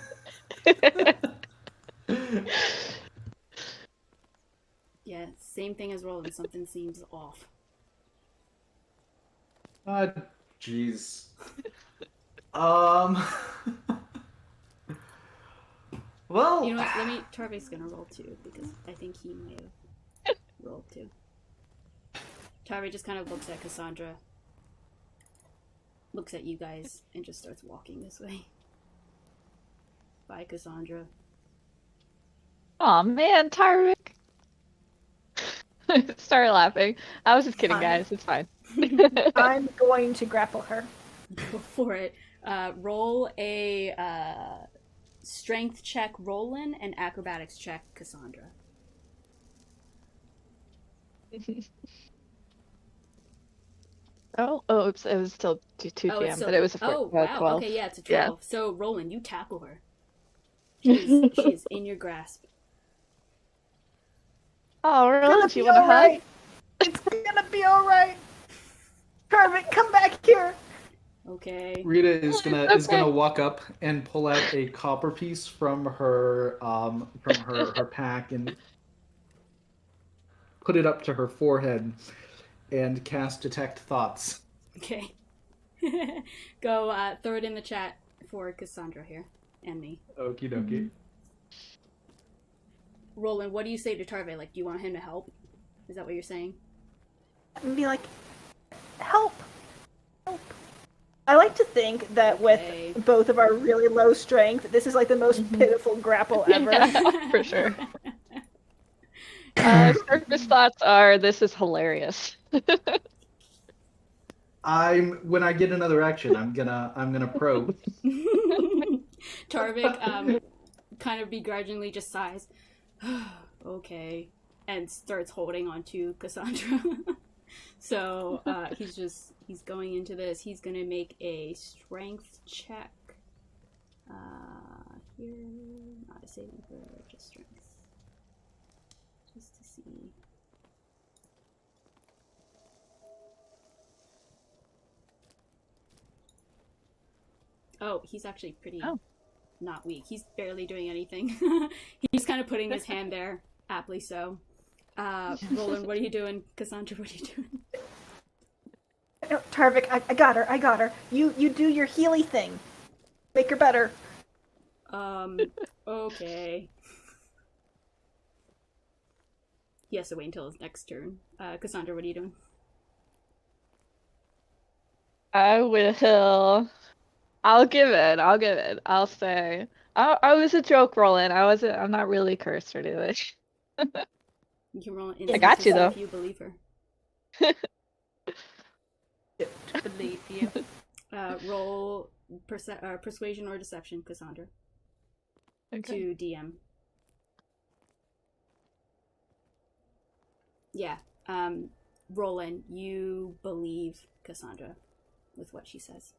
Yeah, same thing as Rolen. Something seems off. Jeez. Um. Well. You know what? Tarve's gonna roll too because I think he may have rolled too. Tarve just kind of looks at Cassandra, looks at you guys, and just starts walking this way. Bye, Cassandra. Aw, man, Tarvik. Started laughing. I was just kidding, Fine. guys. It's fine. I'm going to grapple her. Go for it. Roll a strength check, Rolen, and acrobatics check, Cassandra. Oops, it was still 2 p.m., but it was a wow. 12. Okay, yeah, it's a 12. Yeah. So, Rolen, you tackle her. She's in your grasp. Oh, Roland, do you want to hug? Alright. It's gonna be alright. Carvin, come back here. Okay. Rita is gonna Okay. walk up and pull out a copper piece from her her pack and put it up to her forehead and cast Detect Thoughts. Okay. Go throw it in the chat for Cassandra here and me. Okie dokie. Roland, what do you say to Tarve? Like, do you want him to help? Is that what you're saying? And be like, help. Help. I like to think that Okay. with both of our really low strength, this is like the most pitiful grapple ever. Yeah, for sure. Surface thoughts are, this is hilarious. When I get another action, I'm gonna probe. Tarvik kind of begrudgingly just sighs. Okay. And starts holding on to Cassandra. So he's going into this. He's gonna make a strength check. Here, not a saving throw, just strength. Just to see. Oh, he's actually pretty not weak. He's barely doing anything. He's kind of putting his hand there, aptly so. Roland, what are you doing? Cassandra, what are you doing? No, Tarvik, I got her. You do your Healy thing. Make her better. Okay. He has to wait until his next turn. Cassandra, what are you doing? I will. I'll give it. I'll say. I was a joke, Roland. I'm not really cursed or anything. You can roll an I got insight you, check though. if you believe her. Don't believe you. Roll persuasion or deception, Cassandra, Okay. to DM. Yeah. Roland, you believe Cassandra with what she says.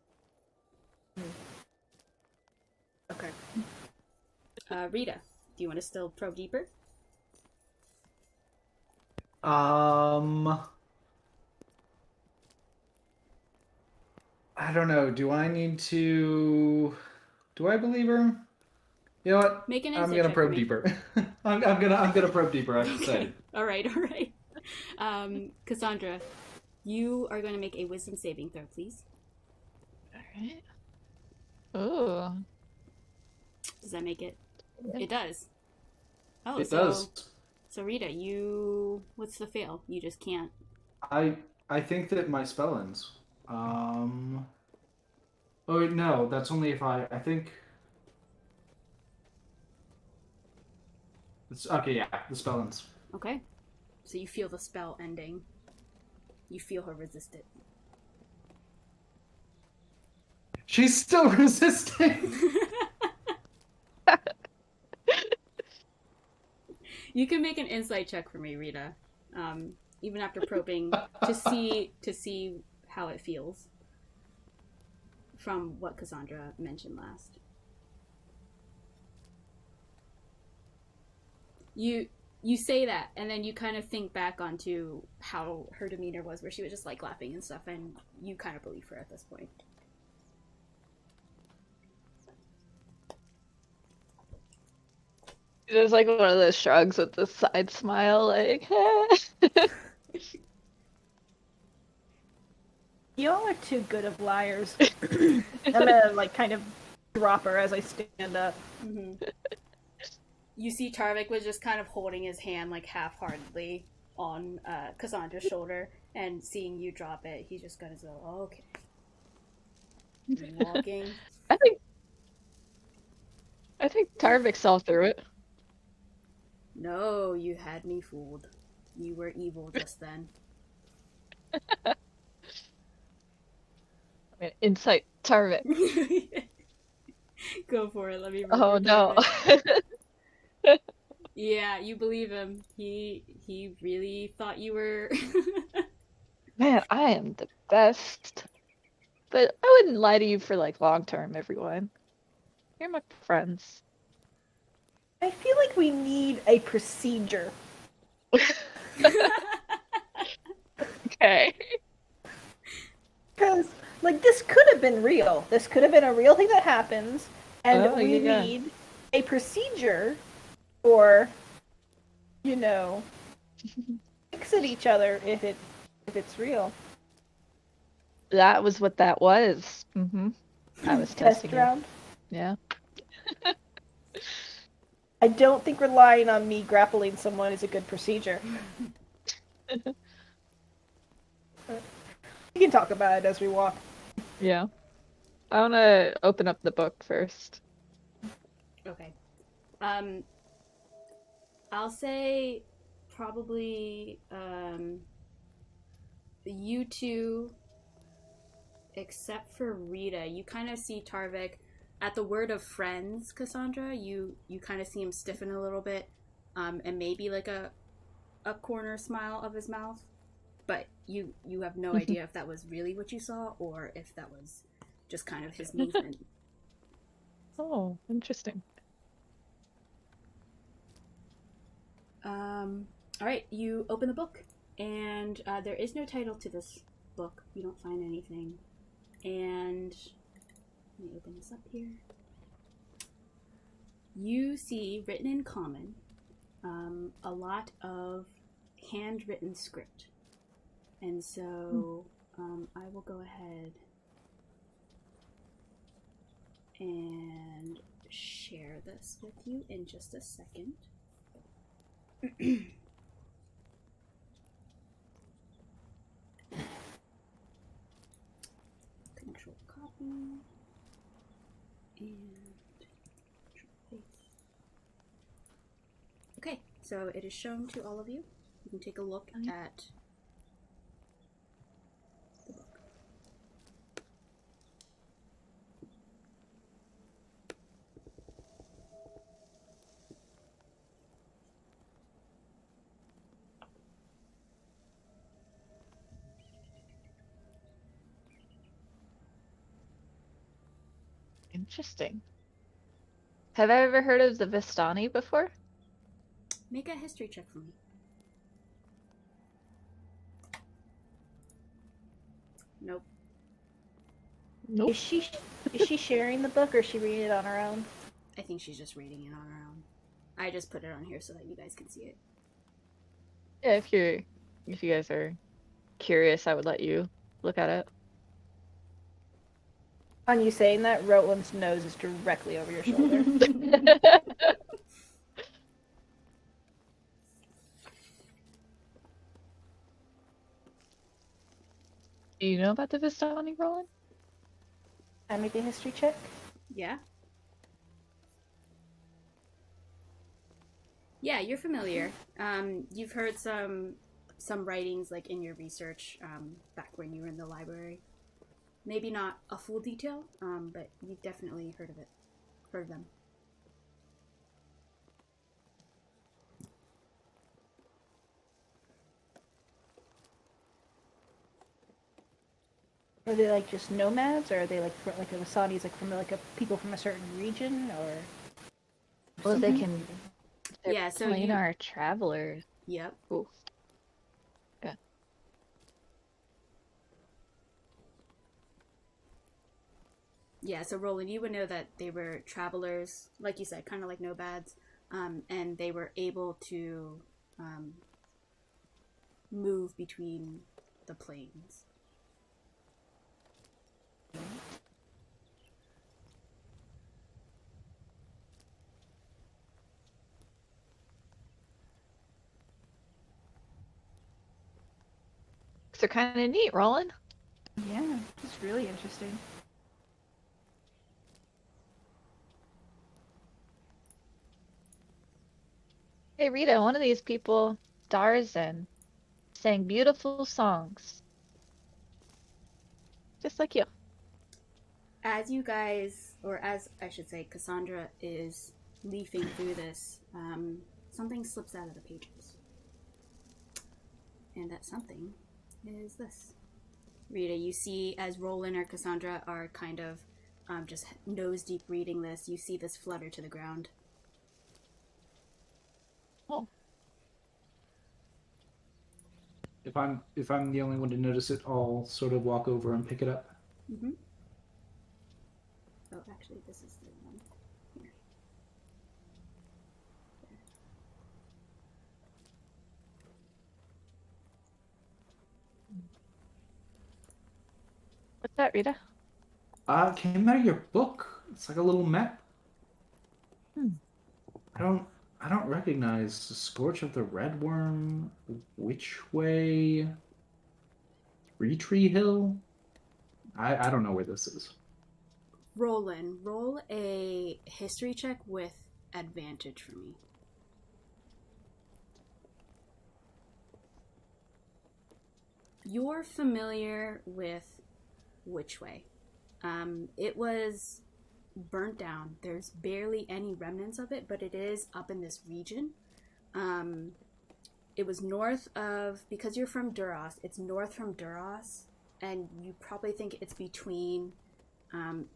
Okay. Rita, do you want to still probe deeper? I don't know. Do I believe her? You know what? Make an I'm insight gonna check for probe me. deeper. I'm gonna probe deeper. I'm Okay. excited. All right. Cassandra, you are going to make a wisdom saving throw, please. Alright. Ooh. Does that make it? It does. Oh, It does. So Rita, what's the fail? You just can't. I think that my spell ends. Oh wait, no, that's only if I think. It's okay. Yeah, the spell ends. Okay. So you feel the spell ending. You feel her resist it. She's still resisting. You can make an insight check for me, Rita. Even after probing to see how it feels from what Cassandra mentioned last. You say that, and then you kind of think back onto how her demeanor was, where she was just like laughing and stuff, and you kind of believe her at this point. There's like one of those shrugs with the side smile, like, Y'all are too good of liars. I'm gonna like kind of drop her as I stand up. Mm-hmm. You see Tarvik was just kind of holding his hand like half-heartedly on Cassandra's shoulder, and seeing you drop it, he's just gonna go, oh, okay. Walking. I think Tarvik saw through it. No, you had me fooled. You were evil just then. I mean, insight Tarvik. Go for it. Let me. Oh no. Yeah, you believe him. He really thought you were. Man, I am the best. But I wouldn't lie to you for like long term, everyone. You're my friends. I feel like we need a procedure. Okay. Because, like, this could have been real. This could have been a real thing that happens, and Oh, we yeah. need a procedure for, you know, fix at each other if it's real. That was what that was. Mm-hmm. I was Test testing you. round. Yeah. I don't think relying on me grappling someone is a good procedure. We can talk about it as we walk. Yeah. I want to open up the book first. Okay. I'll say probably you two, except for Rita, you kind of see Tarvik at the word of friends, Cassandra. You kind of see him stiffen a little bit, and maybe like a corner smile of his mouth, but you have no idea if that was really what you saw or if that was just kind of his movement. Oh, interesting. All right, you open the book, and there is no title to this book. You don't find anything. And let me open this up here. You see, written in common, a lot of handwritten script. And so I will go ahead and share this with you in just a second. Control copy and control paste. Okay, so it is shown to all of you. You can take a look at the book. Interesting. Have I ever heard of the Vistani before? Make a history check for me. Nope. Nope. Is she sharing the book or is she reading it on her own? I think she's just reading it on her own. I just put it on here so that you guys can see it. Yeah, if you guys are curious, I would let you look at it. On you saying that, Roland's nose is directly over your shoulder. Do you know about the Vistani, Rolen? I make a history check. Yeah? Yeah, you're familiar. You've heard some writings like in your research back when you were in the library. Maybe not a full detail, but you've definitely heard of it. Heard of them. Are they like just nomads, or are they like like the Wasanis, like from like a people from a certain region, or? Well, they something? can. They're Yeah, so planar travelers. Yep. Ooh. Yeah. Yeah, so Roland, you would know that they were travelers, like you said, kind of like nomads, and they were able to move between the planes. They're kind of neat, Roland. Yeah, it's really interesting. Hey, Rita, one of these people, Darzan, sang beautiful songs. Just like you. As you guys, or as I should say, Cassandra is leafing through this, something slips out of the pages. And that something is this. Rita, you see as Roland or Cassandra are kind of just nose deep reading this, you see this flutter to the ground. Oh. If I'm the only one to notice it, I'll sort of walk over and pick it up. Mm-hmm. Oh, actually, this is the one. Here. What's that, Rita? It came out of your book. It's like a little map. Hmm. I don't recognize the Scorch of the Red Worm, Wytchway, Tree Hill. I don't know where this is. Roland, roll a history check with advantage for me. You're familiar with Wytchway. It was burnt down. There's barely any remnants of it, but it is up in this region. It was north of, because you're from Duras, it's north from Duras, and you probably think it's between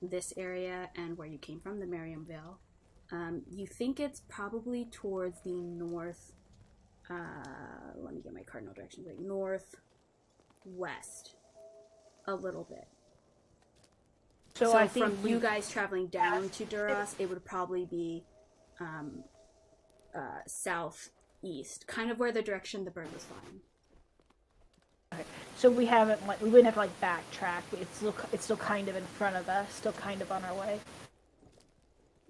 this area and where you came from, the Merriam Vale. You think it's probably towards the north, let me get my cardinal directions right, northwest a little bit. So I think from you guys traveling down to Duras, it would probably be southeast, kind of where the direction the bird was flying. Okay. So we wouldn't have to like backtrack. It's still kind of in front of us, still kind of on our way.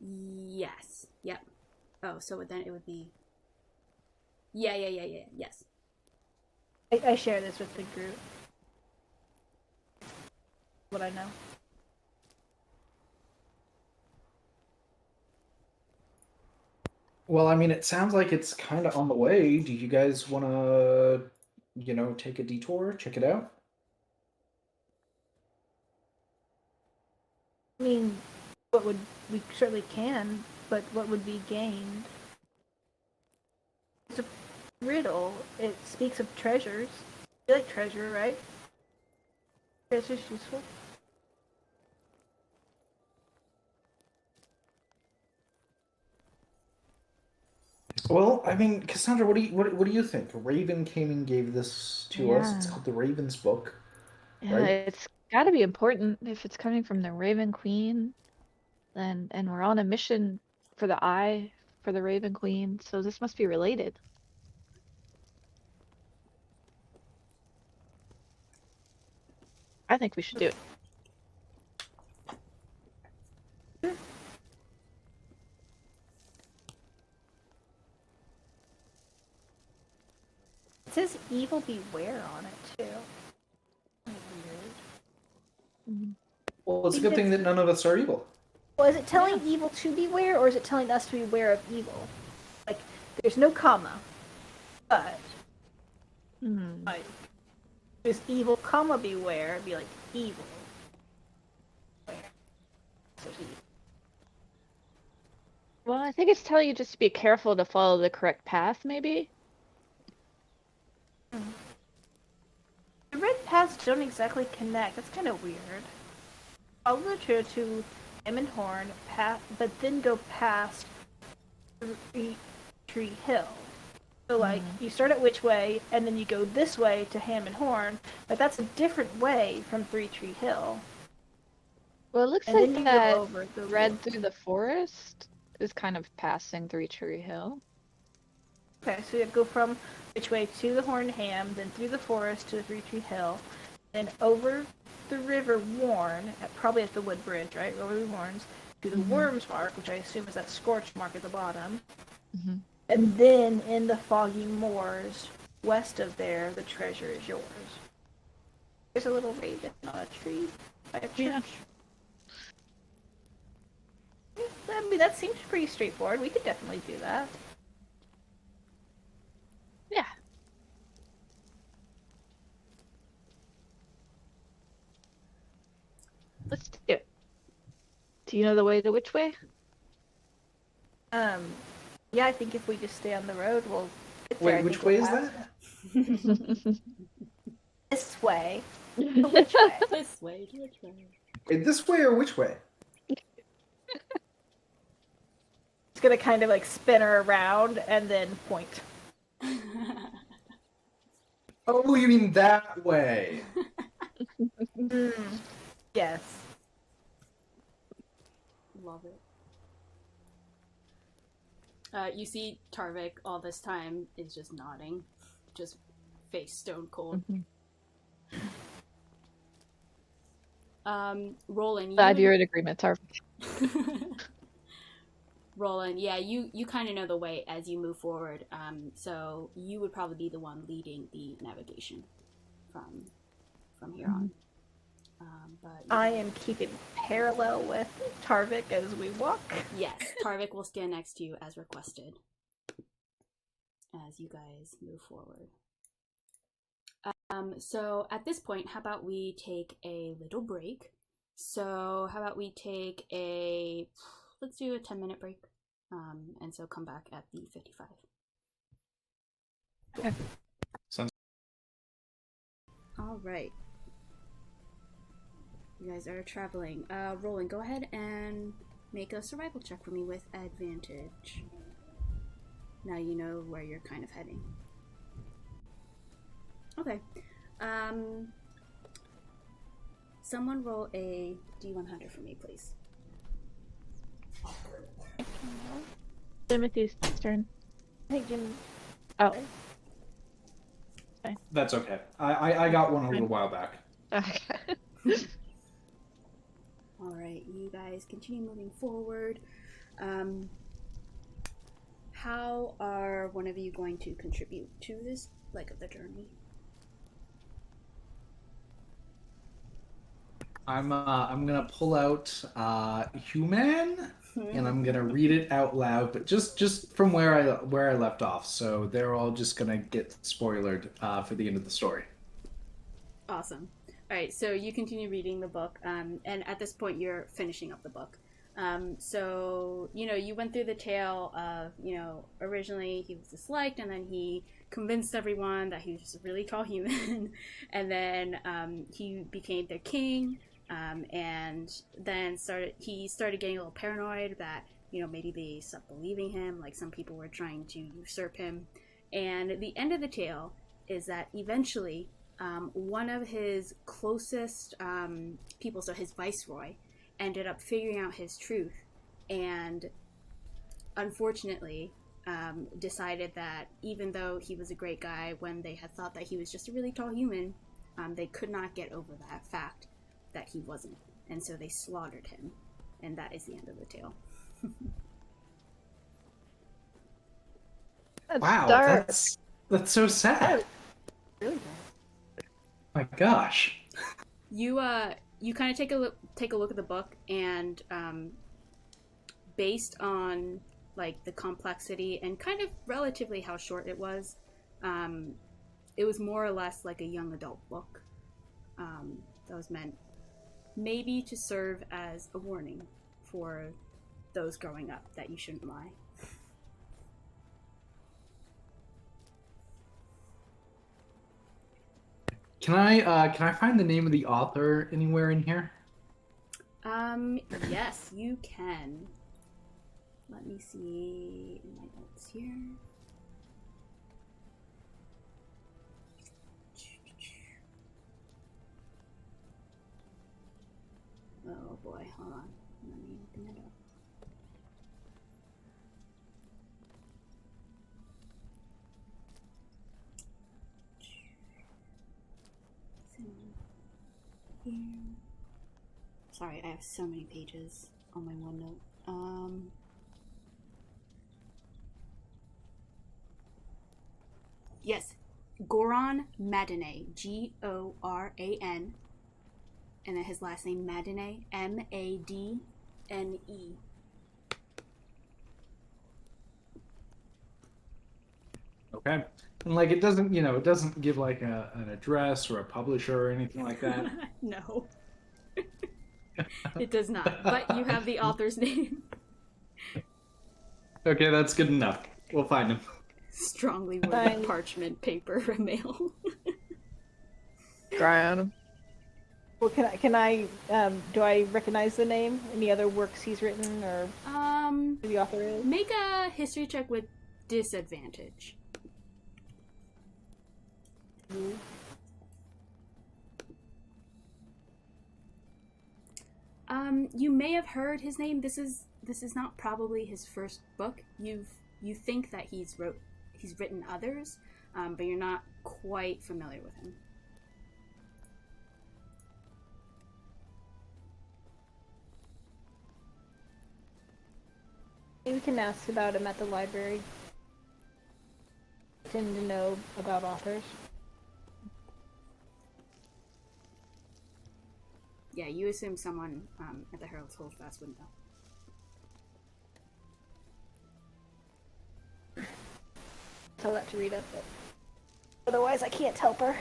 Yes. Yep. Oh, so then it would be. Yeah. Yes. I share this with the group. What I know. Well, I mean, it sounds like it's kind of on the way. Do you guys want to, take a detour, check it out? I mean, we certainly can, but what would be gained? It's a riddle. It speaks of treasures. You like treasure, right? Treasure's useful. Well, I mean, Cassandra, what do you think? Raven came and gave this to us. It's Yeah. called the Raven's Book. Yeah, Right? it's got to be important if it's coming from the Raven Queen. And we're on a mission for the eye for the Raven Queen, so this must be related. I think we should do it. It says evil beware on it too. Weird. Mhm. Well, it's a good thing that none of us are evil. Well, is it telling evil to beware, or is it telling us to beware of evil? Like, there's no comma, but Hmm. like there's evil, comma beware. It'd be like evil. Where? So evil. Well, I think it's telling you just to be careful to follow the correct path, maybe? The red paths don't exactly connect. That's kind of weird. Follow the trail to Hammond Horn, but then go past Three Tree Hill. So, like, you start at Wytchway, and then you go this way to Hammond Horn, but that's a different way from Three Tree Hill. Well, it looks And like then you go that over the red through the forest is kind of passing Three Tree Hill. Okay, so you go from Wytchway to the Horned Ham, then through the forest to the Three Tree Hill, then over the river Warren, probably at the Wood Bridge, right? Over the Warrens, to the Worms Mark, which I assume is that scorch mark at the bottom. Mhm. And then in the Foggy Moors, west of there, the treasure is yours. There's a little raven on a tree by a church. Yeah. I mean, that seems pretty straightforward. We could definitely do that. Yeah. Let's do it. Do you know the way to which way? Yeah, I think if we just stay on the road, we'll get there. Wait, I which think way we'll is pass that? This way. To which way? This way, which way? Wait, this way or which way? It's gonna kind of like spin her around and then point. Oh, you mean that way? Yes. Love it. You see Tarvik all this time is just nodding, just face stone cold. Rolen, Glad you're in agreement, Tarv. Rolen, yeah, you kind of know the way as you move forward. So you would probably be the one leading the navigation from here on. But I am keeping parallel with Tarvik as we walk. yes, Tarvik will stand next to you as requested as you guys move forward. So at this point, how about we take a little break? So how about we take let's do a 10-minute break. And so come back at the 55. Okay. Sounds. All right. You guys are traveling. Rolen, go ahead and make a survival check for me with advantage. Now you know where you're kind of heading. Okay. Someone roll a D100 for me, please. Timothy's turn. I think Jim. Oh. That's okay. I got one a little while back. Okay. All right, you guys continue moving forward. How are one of you going to contribute to this leg of the journey? I'm gonna pull out human and I'm gonna read it out loud, but just from where I left off. So they're all just gonna get spoilered for the end of the story. Awesome. All right, so you continue reading the book, and at this point you're finishing up the book. So, you went through the tale of, originally he was disliked, and then he convinced everyone that he was just a really tall human, and then he became their king, and then he started getting a little paranoid that, maybe they stopped believing him, like some people were trying to usurp him. And the end of the tale is that eventually one of his closest people, so his viceroy, ended up figuring out his truth and unfortunately decided that even though he was a great guy, when they had thought that he was just a really tall human, they could not get over that fact that he wasn't, and so they slaughtered him, and that is the end of the tale. That's Wow, dark. that's so sad. Really good. My gosh. You kind of take a look at the book, and based on like the complexity and kind of relatively how short it was. It was more or less like a young adult book that was meant maybe to serve as a warning for those growing up that you shouldn't lie. Can I find the name of the author anywhere in here? Yes, you can. Let me see in my notes here. Oh boy, hold on. Let me open it up. Here. Sorry, I have so many pages on my OneNote. Yes, Goran Madene, Goran, and then his last name Madene, Madne. Okay. And like it doesn't, it doesn't give like an address or a publisher or anything like that. No, it does not. But you have the author's name. Okay, that's good enough. We'll find him. Strongly Fine. worded parchment paper mail. Dry on him. Well, do I recognize the name? Any other works he's written or who the author is? Make a history check with disadvantage. You may have heard his name. This is not probably his first book. You think that he's written others, but you're not quite familiar with him. We can ask about him at the library. I tend to know about authors. Yeah, you assume someone at the Herald's Holdfast would know. Tell that to Rita, but otherwise I can't help her.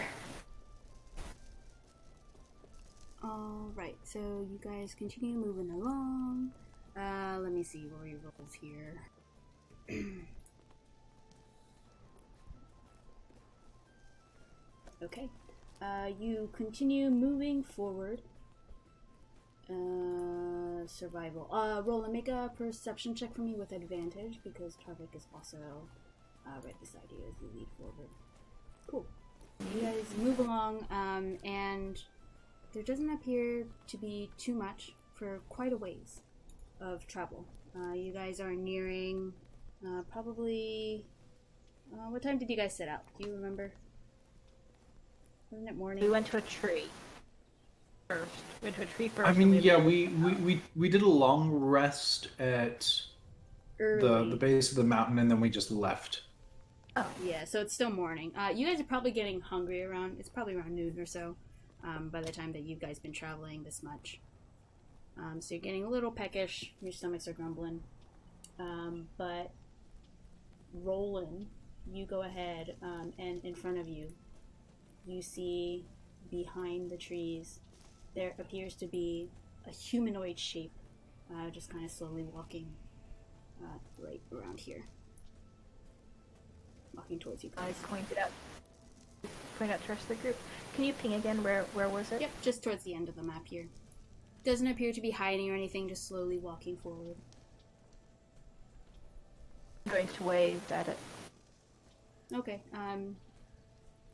Alright, so you guys continue moving along. Let me see where he rolls here. Okay. You continue moving forward. Survival. Rolen, make a perception check for me with advantage because Tarvik is also right beside you as you lead forward. Cool. You guys move along, and there doesn't appear to be too much for quite a ways of travel. You guys are nearing probably... what time did you guys set out? Do you remember? Wasn't it morning? We went to a tree first. We went to a tree first. I mean, and yeah, we did a long rest at Early. the base of the mountain, and then we just left. Oh. Yeah, so it's still morning. You guys are probably getting hungry it's probably around noon or so by the time that you guys been traveling this much. So you're getting a little peckish, your stomachs are grumbling. But Rolen, you go ahead, and in front of you, you see behind the trees, there appears to be a humanoid shape, just kind of slowly walking right around here. Walking towards you guys. I point out to the rest of the group. Can you ping again? Where was it? Yep, just towards the end of the map here. Doesn't appear to be hiding or anything, just slowly walking forward. I'm going to wave at it. Okay.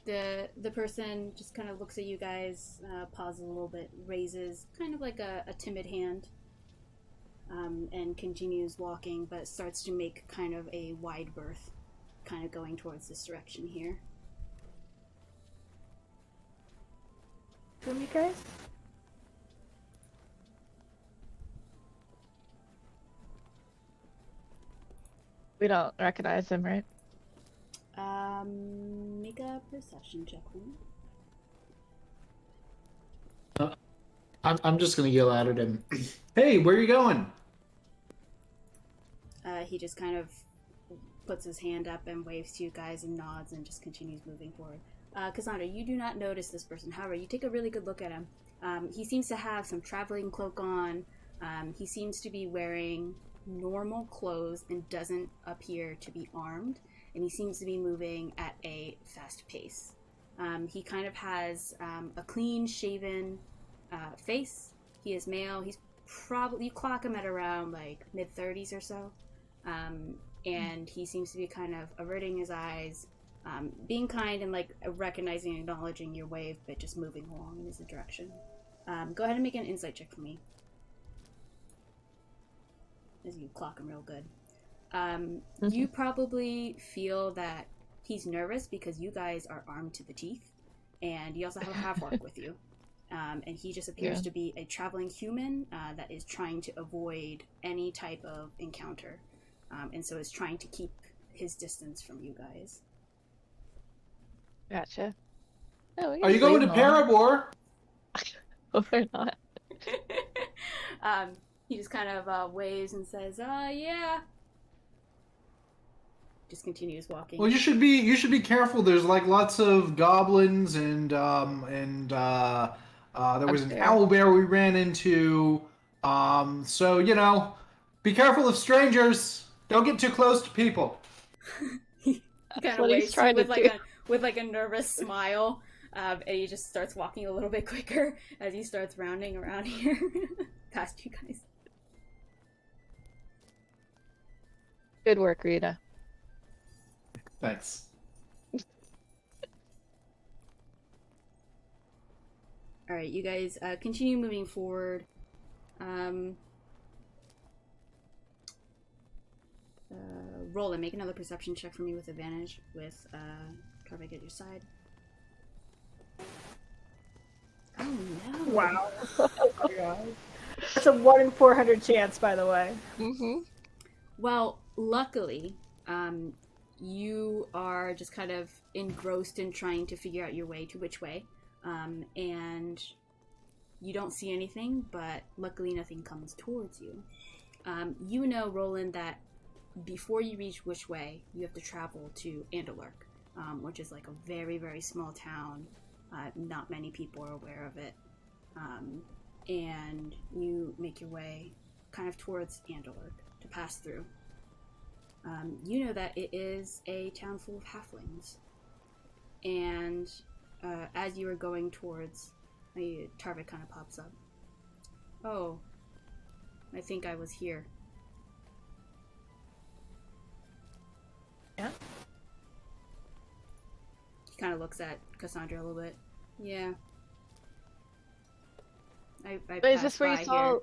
The person just kind of looks at you guys, pauses a little bit, raises kind of like a timid hand, and continues walking, but starts to make kind of a wide berth, kind of going towards this direction here. From you guys? We don't recognize him, right? Make a perception check for me. I'm just gonna yell out at him. Hey, where are you going? he just kind of puts his hand up and waves to you guys and nods and just continues moving forward. Cassandra, you do not notice this person. However, you take a really good look at him. He seems to have some traveling cloak on. He seems to be wearing normal clothes and doesn't appear to be armed. And he seems to be moving at a fast pace. He kind of has a clean-shaven face. He is male. He's probably, you clock him at around like mid-30s or so. And he seems to be kind of averting his eyes, being kind and like recognizing and acknowledging your wave, but just moving along in his direction. Go ahead and make an insight check for me. As you clock him real good. You probably feel that he's nervous because you guys are armed to the teeth, and you also have a half-orc with you. And he just appears to be a traveling human that is trying to avoid any type of encounter. And so is trying to keep his distance from you guys. Gotcha. Oh, Are you going to Parabor? Oh, we're not. He just kind of waves and says, yeah. Just continues walking. Well, you should be careful. There's like lots of goblins and there was an owl bear we ran into. So you know, be careful of strangers. Don't get too close to people. He kind of waves with like a nervous smile, and he just starts walking a little bit quicker as he starts rounding around here past you guys. Good work, Rita. Thanks. All right, you guys continue moving forward. Rolen, make another perception check for me with advantage with Tarvik at your side. Oh no! Wow. Oh my god. That's a 1 in 400 chance, by the way. Mm-hmm. Well, luckily, you are just kind of engrossed in trying to figure out your way to Wytchway, and you don't see anything, but luckily nothing comes towards you. You know, Rolen, that before you reach Wytchway, you have to travel to Andalurk, which is like a very, very small town. Not many people are aware of it. And you make your way kind of towards Andalurk to pass through. You know that it is a town full of halflings. And as you are going towards, Tarvik kind of pops up. Oh, I think I was here. Yeah? He kind of looks at Cassandra a little bit. Yeah. I Is this where you saw? here.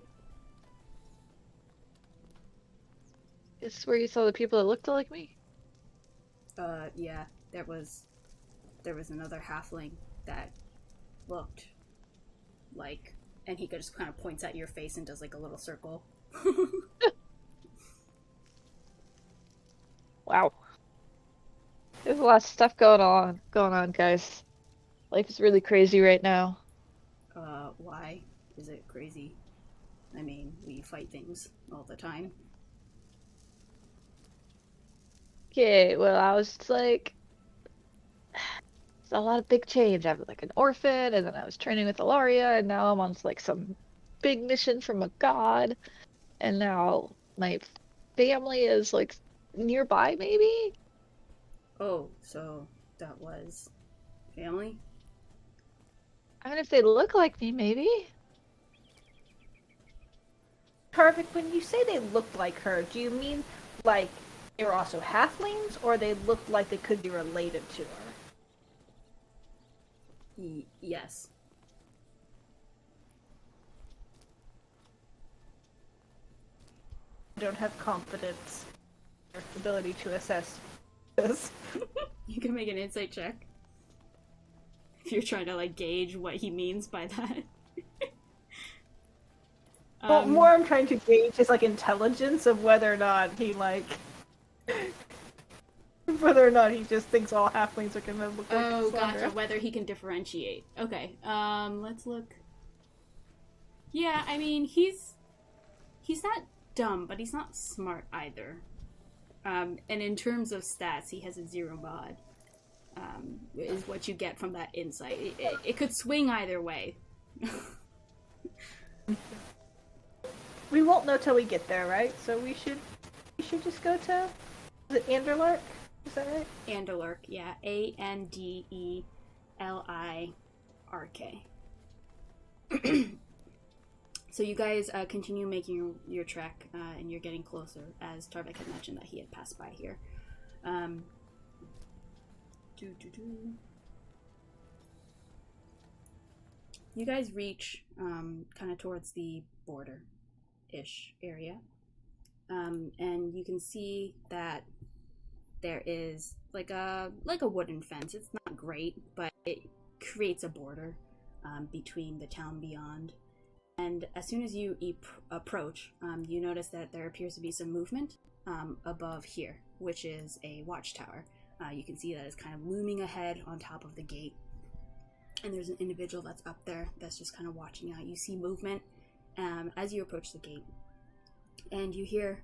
Is this where you saw the people that looked like me? Yeah. There was another halfling that looked like, and he just kind of points at your face and does like a little circle. Wow. There's a lot of stuff going on, guys. Life is really crazy right now. Why is it crazy? I mean, we fight things all the time. Okay, well, I was just like, it's a lot of big change. I was like an orphan, and then I was training with Ilaria, and now I'm on like some big mission from a god, and now my family is like nearby, maybe? Oh, so that was family? I mean, if they look like me, maybe? Tarvik, when you say they looked like her, do you mean like they were also halflings, or they looked like they could be related to her? Yes. I don't have confidence in your ability to assess this. You can make an insight check. If you're trying to like gauge what he means by that. Well, more I'm trying to gauge is like intelligence of whether or not he like whether or not he just thinks all halflings are gonna look like Oh, Cassandra. gotcha. Whether he can differentiate. Okay. Let's look. Yeah, I mean, he's not dumb, but he's not smart either. And in terms of stats, he has a 0 mod. Is what you get from that insight. It could swing either way. We won't know till we get there, right? So we should just go to, is it Anderlark? Is that right? Anderlark, yeah. Anderlirk. So you guys continue making your trek, and you're getting closer, as Tarvik had mentioned that he had passed by here. You guys reach kind of towards the border-ish area, and you can see that there is like a wooden fence. It's not great, but it creates a border between the town beyond. And as soon as you approach, you notice that there appears to be some movement above here, which is a watchtower. You can see that it's kind of looming ahead on top of the gate. And there's an individual that's up there that's just kind of watching out. You see movement as you approach the gate. And you hear...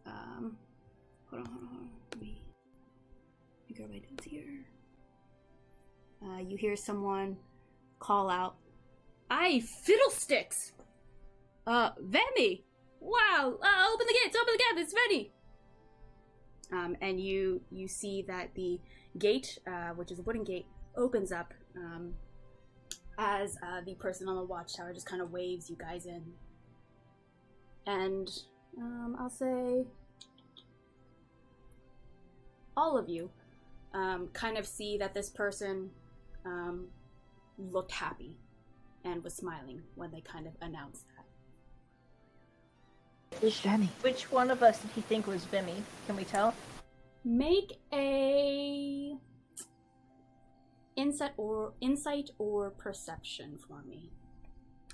Hold on. Let me grab my notes here. You hear someone call out, "Aye, fiddlesticks! Vemmy! Wow! Open the gates! It's Vemmy!" And you see that the gate, which is a wooden gate, opens up as the person on the watchtower just kind of waves you guys in. And I'll say all of you kind of see that this person looked happy and was smiling when they kind of announced that. Who's Vemmy? Which one of us did he think was Vemmy? Can we tell? Make a insight or perception for me,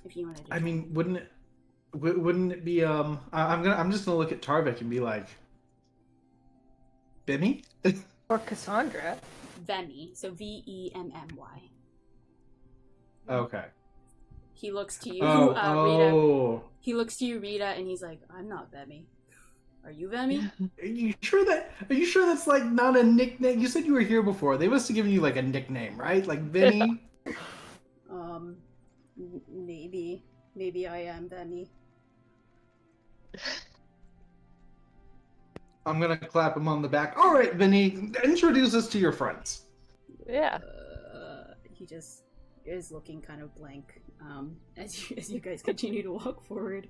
if you want to do I that. mean, wouldn't it be I'm just gonna look at Tarvik and be like, Vemmy? Or Cassandra? Vemmy, so Vemmy. Okay. He looks to you, Oh. Rita. He looks to you, Rita, and he's like, "I'm not Vemmy. Are you Vemmy?" Are you sure that's like not a nickname? You said you were here before. They must have given you like a nickname, right? Like Vemmy? Maybe I am Vemmy. I'm gonna clap him on the back. All right, Vinny, introduce us to your friends. Yeah. He just is looking kind of blank as you guys continue to walk forward.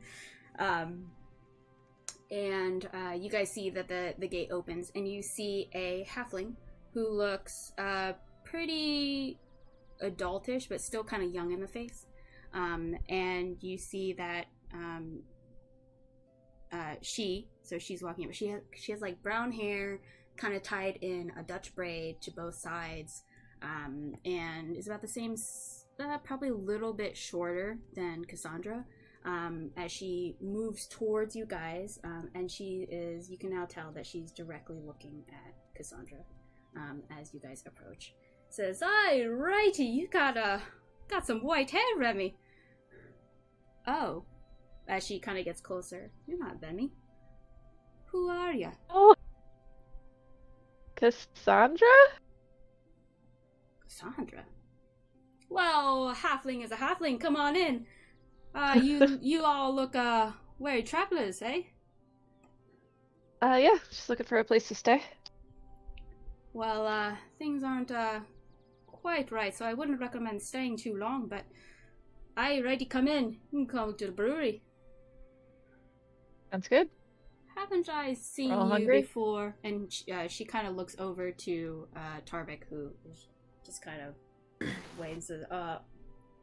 And you guys see that the gate opens, and you see a halfling who looks pretty adultish, but still kind of young in the face. And you see that she's walking up. She has like brown hair, kind of tied in a Dutch braid to both sides, and is about the same, probably a little bit shorter than Cassandra. As she moves towards you guys, and you can now tell that she's directly looking at Cassandra as you guys approach. Says, "Aye, righty, you got some white hair, Remy." Oh, as she kind of gets closer. "You're not Vemmy. Who are ya?" Oh. Cassandra? Cassandra? Well, halfling is a halfling. Come on in. You all look very travelers, eh? Yeah, just looking for a place to stay. Well, things aren't quite right, so I wouldn't recommend staying too long, but aye, ready, come in. You can come to the brewery. Sounds good. Haven't I seen We're all you hungry? before? And she kind of looks over to Tarvik, who is just kind of waves and says,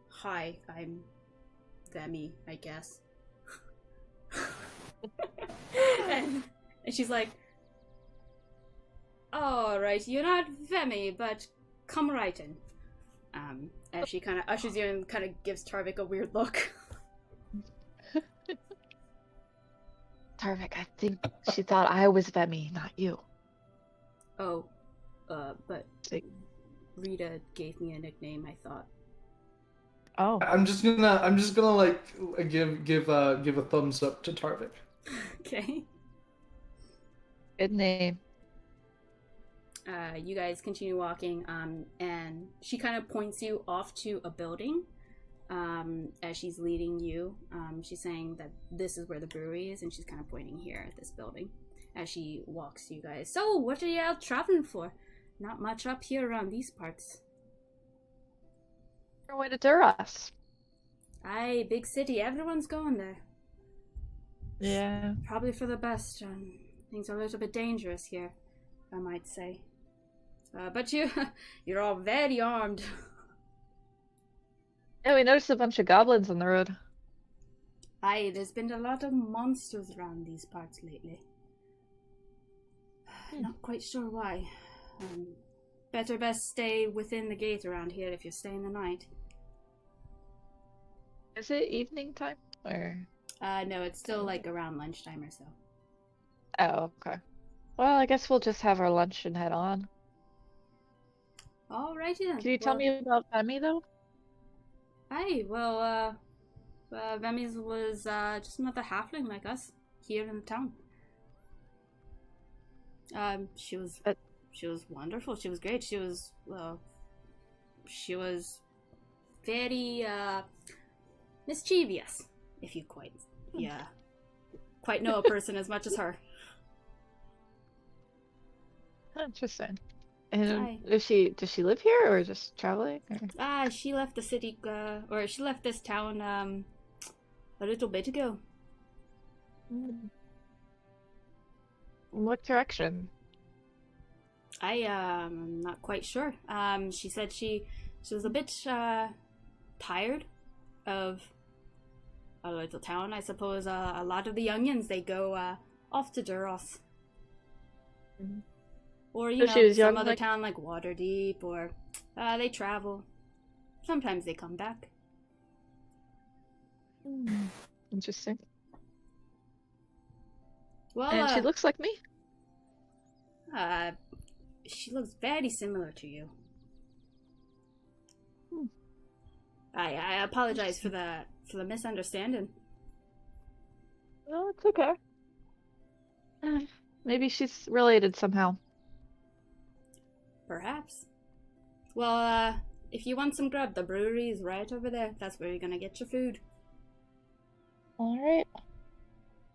"Hi, I'm Vemmy, I guess." and she's like, "All right, you're not Vemmy, but come right in." As she kind of ushers you and kind of gives Tarvik a weird look. Tarvik, I think she thought I was Vemmy, not you. Oh, but Sick. Rita gave me a nickname, I thought. Oh. I'm just gonna like give a thumbs up to Tarvik. Okay. Good name. You guys continue walking, and she kind of points you off to a building. As she's leading you, she's saying that this is where the brewery is, and she's kind of pointing here at this building as she walks you guys. So, what are you out traveling for? Not much up here around these parts. We're way to Duras. Aye, big city. Everyone's going there. Yeah. Probably for the best. Things are a little bit dangerous here, I might say. But you're all very armed. Yeah, we noticed a bunch of goblins on the road. Aye, there's been a lot of monsters around these parts lately. Not quite sure why. Better best stay within the gate around here if you're staying the night. Is it evening time? Or... No, it's still like around lunchtime or so. Oh, okay. Well, I guess we'll just have our lunch and head on. Alrighty then. Can you tell me about Vemmy, though? Aye, well, Vemmy's was just another halfling like us here in the town. She was wonderful. She was great. She was very mischievous, if you quite know a person as much as her. Interesting. And Aye. does she live here or just traveling? Or... She left the city, or she left this town a little bit ago. What direction? I'm not quite sure. She said she was a bit tired of a little town. I suppose a lot of the youngins, they go off to Duras. Mm-hmm. Or, So she was some young, other like... town like Waterdeep, or they travel. Sometimes they come back. Interesting. Well, And she looks like me? she looks very similar to you. I apologize for the misunderstanding. Well, it's okay. Maybe she's related somehow. Perhaps. Well, if you want some grub, the brewery is right over there. That's where you're gonna get your food. Alright.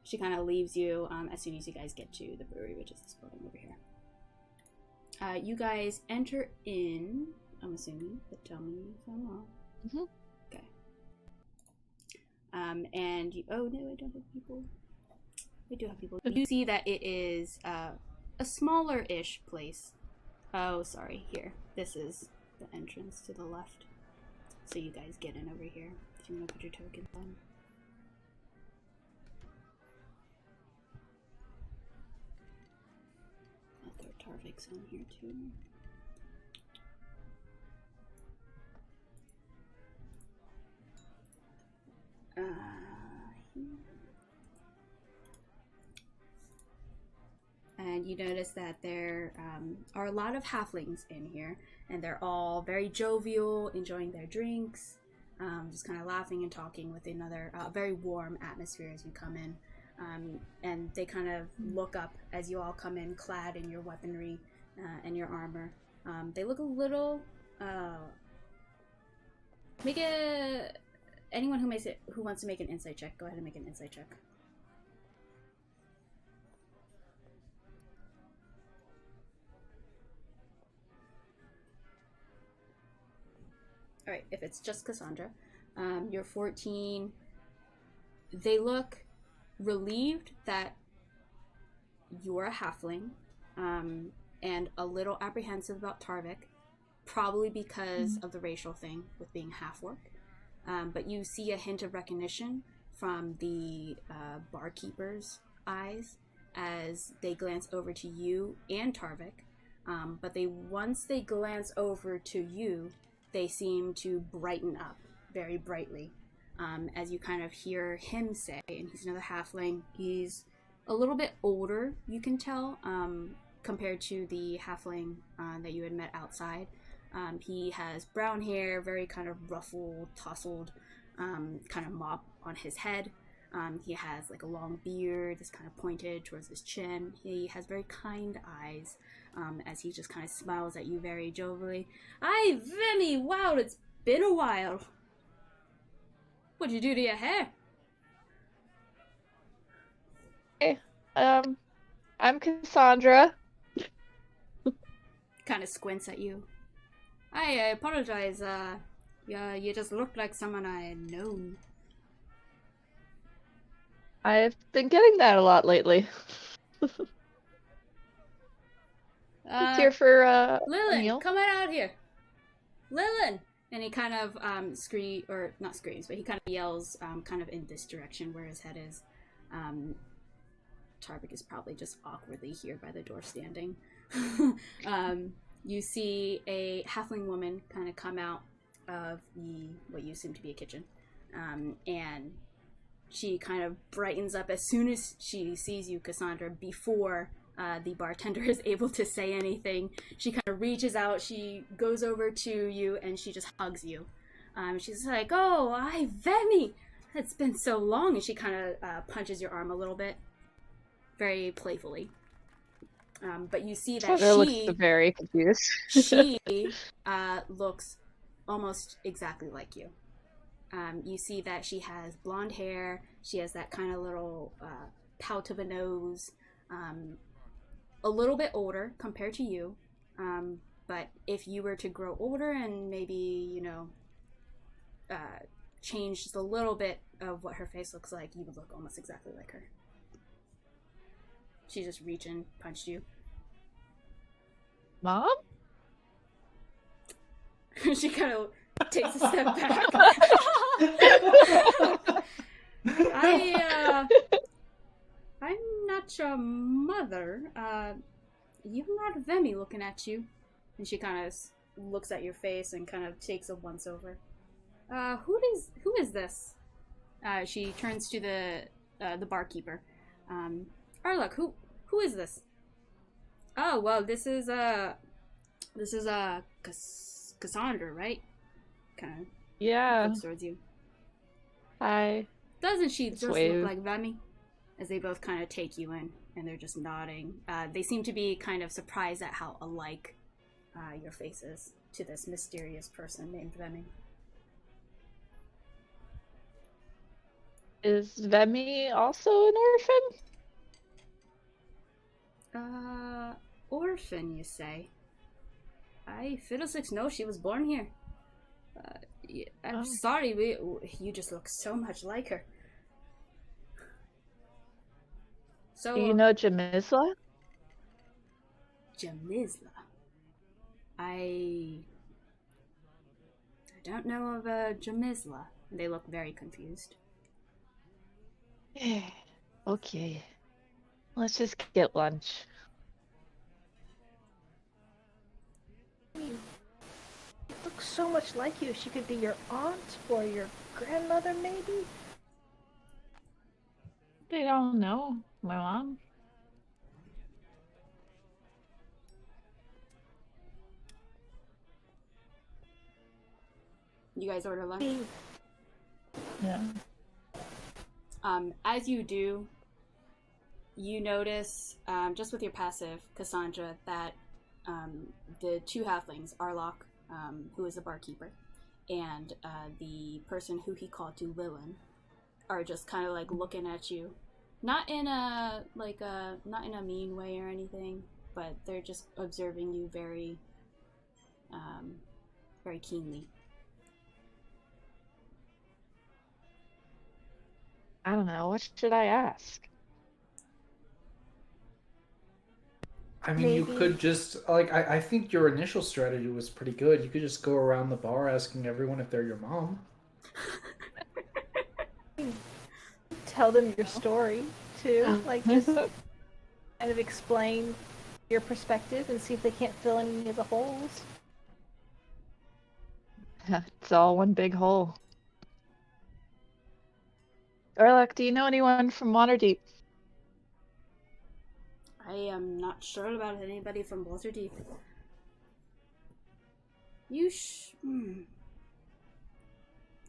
She kind of leaves you as soon as you guys get to the brewery, which is this building over here. You guys enter in, I'm assuming, but tell me if I'm wrong. Mm-hmm. Okay. And you, oh no, I don't have people. I do have people. You see that it is a smaller-ish place. Oh, sorry, here. This is the entrance to the left. So you guys get in over here. If you want to put your tokens on. I'll throw Tarvik's on here too. And you notice that there are a lot of halflings in here, and they're all very jovial, enjoying their drinks, just kind of laughing and talking with another very warm atmosphere as you come in. And they kind of look up as you all come in, clad in your weaponry and your armor. They look a little. Anyone who wants to make an insight check, go ahead and make an insight check. Alright, if it's just Cassandra, you're 14. They look relieved that you're a halfling, and a little apprehensive about Tarvik, probably because of the racial thing with being half-orc. But you see a hint of recognition from the barkeeper's eyes as they glance over to you and Tarvik. But once they glance over to you, they seem to brighten up very brightly, as you kind of hear him say, and he's another halfling. He's a little bit older, you can tell, compared to the halfling that you had met outside. He has brown hair, very kind of ruffled, tousled, kind of mop on his head. He has like a long beard that's kind of pointed towards his chin. He has very kind eyes as he just kind of smiles at you very jovially. Hi, Vemmy! Wow, it's been a while. What'd you do to your hair? Hey, I'm Cassandra. Kind of squints at you. I apologize. Yeah, you just looked like someone I had known. I've been getting that a lot lately. Just here for a Lilin, meal. come on out here. Lilin! And he kind of not screams, but he kind of yells kind of in this direction where his head is. Tarvik is probably just awkwardly here by the door standing. You see a halfling woman kind of come out of what you assume to be a kitchen. And she kind of brightens up as soon as she sees you, Cassandra, before the bartender is able to say anything. She kind of reaches out, she goes over to you, and she just hugs you. She's like, "Oh, hi, Vemmy! It's been so long," and she kind of punches your arm a little bit, very playfully. But you see that She looks very confused. she looks almost exactly like you. You see that she has blonde hair, she has that kind of little pout of a nose, a little bit older compared to you, but if you were to grow older and maybe, you know, change just a little bit of what her face looks like, you would look almost exactly like her. She just reached and punched you. Mom? She kind of takes a step back. I'm not your mother. You're not Vemmy looking at you. And she kind of looks at your face and kind of takes a once over. Who is this? She turns to the barkeeper. Arlok, who is this? Oh, well, this is Cassandra, right? Kind of Yeah. looks towards you. Hi. Doesn't she Just just wave. look like Vemmy? As they both kind of take you in, and they're just nodding. They seem to be kind of surprised at how alike your face is to this mysterious person named Vemmy. Is Vemmy also an orphan? Orphan, you say? Fiddlesticks know she was born here. I'm sorry, you just look so much like her. So, Do you know Jamizla? Jamizla. I don't know of a Jamizla. They look very confused. Okay. Let's just get lunch. She looks so much like you. She could be your aunt or your grandmother, maybe? They don't know. My mom? You guys order lunch? Yeah. As you do, you notice, just with your passive, Cassandra, that the two halflings, Arlok, who is the barkeeper, and the person who he called to Lilin, are just kind of like looking at you, not in a mean way or anything, but they're just observing you very, very keenly. I don't know. What should I ask? I mean, you Maybe. could just, like, I think your initial strategy was pretty good. You could just go around the bar asking everyone if they're your mom. Tell them your story, too. Like, just kind of explain your perspective and see if they can't fill any of the holes. It's all one big hole. Arlok, do you know anyone from Waterdeep? I am not sure about anybody from Waterdeep. Do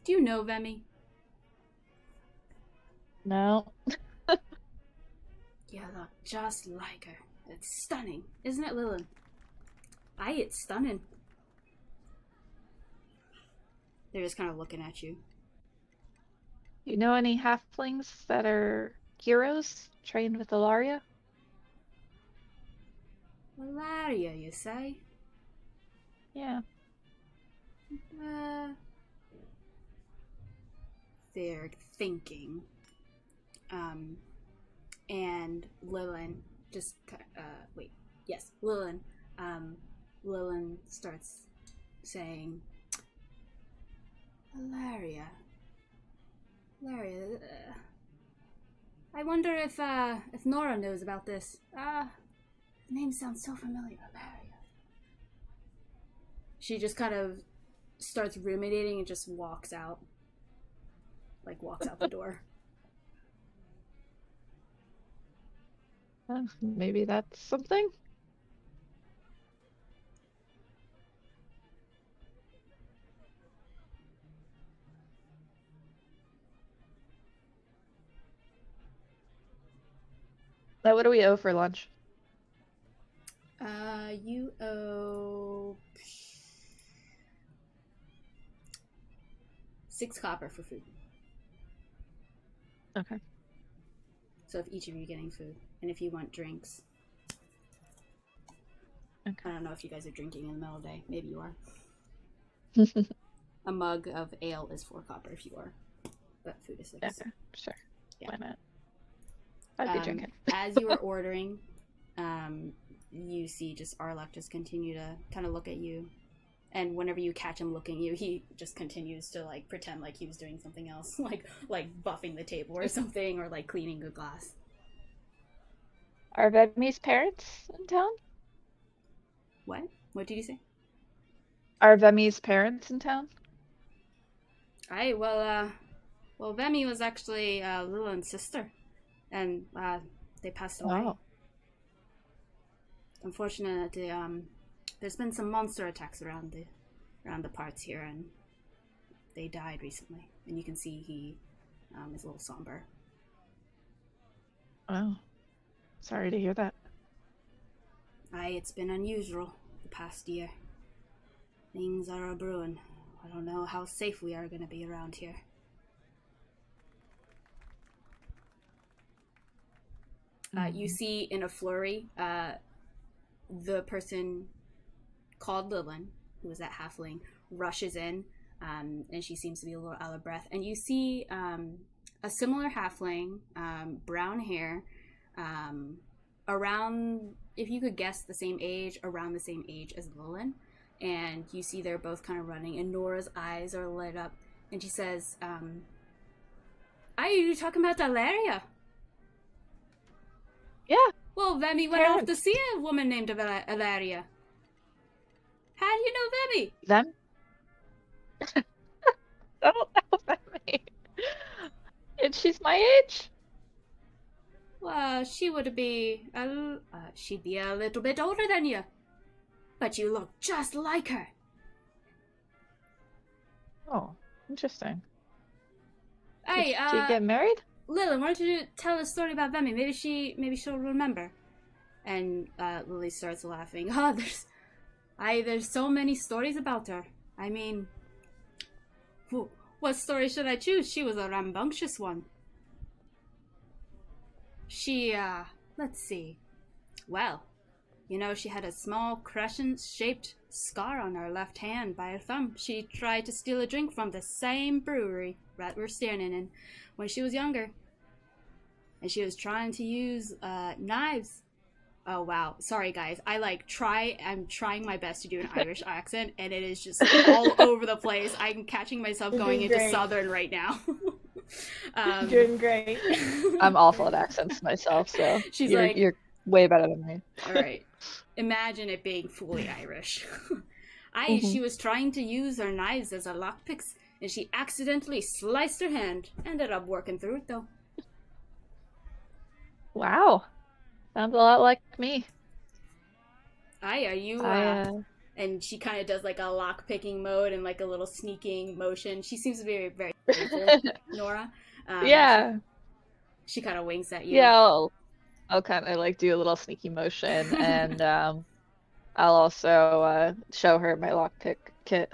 you know Vemmy? No. You look just like her. It's stunning, isn't it, Lilin? Aye, it's stunning. They're just kind of looking at you. You know any halflings that are heroes trained with Ilaria? Valeria, you say? Yeah. They're thinking. And Lilin just, wait, yes, Lilin. Lilin starts saying, Valeria, I wonder if Nora knows about this. The name sounds so familiar, Valeria. She just kind of starts ruminating and just walks out. Like, walks out the door. Maybe that's something? Now, what do we owe for lunch? You owe 6 copper for food. Okay. So if each of you are getting food, and if you want drinks, Okay. I don't know if you guys are drinking in the middle of the day. Maybe you are. A mug of ale is 4 copper if you are, but food is 6. Okay, sure. Yeah. Why not? I'd be drinking. As you are ordering, you see just Arlek just continue to kind of look at you, and whenever you catch him looking at you, he just continues to like pretend like he was doing something else, like buffing the table or something, or like cleaning a glass. Are Vemmy's parents in town? What? What did you say? Are Vemmy's parents in town? Well, Vemmy was actually Lilin's sister, and they passed away. Oh. Unfortunately, there's been some monster attacks around the parts here, and they died recently. And you can see he is a little somber. Oh. Sorry to hear that. Aye, it's been unusual the past year. Things are a-brewing. I don't know how safe we are going to be around here. You see in a flurry, the person called Lilin, who was that halfling, rushes in, and she seems to be a little out of breath. And you see a similar halfling, brown hair, around, if you could guess the same age, around the same age as Lilin. And you see they're both kind of running, and Nora's eyes are lit up, and she says, are you talking about Ilaria? Yeah. Well, Vemmy went off to see a woman named Ilaria. How do you know Vemmy? Them? I don't know Vemmy. And she's my age? Well, she would be she'd be a little bit older than you. But you look just like her. Oh, interesting. Hey, Did she get married? Lilin, why don't you tell a story about Vemmy? Maybe she'll remember. And Lily starts laughing. Oh, there's so many stories about her. I mean, what story should I choose? She was a rambunctious one. She, let's see. Well, you know, she had a small crescent-shaped scar on her left hand by her thumb. She tried to steal a drink from the same brewery that we're standing in when she was younger. And she was trying to use knives. Oh, wow. Sorry, guys. I'm trying my best to do an Irish accent, and it is just all over the place. I'm catching myself going into Southern right now. Doing great. I'm awful at accents myself, so She's you're way better than me. All right. Imagine it being fully Irish. She was trying to use her knives as a lockpicks, and she accidentally sliced her hand. Ended up working through it, though. Wow. Sounds a lot like me. Are you, and she kind of does like a lock-picking mode and like a little sneaking motion. She seems to be very, very careful, Nora. Yeah. She kind of winks at you. Yeah, I'll kind of like do a little sneaky motion, and I'll also show her my lockpick kit.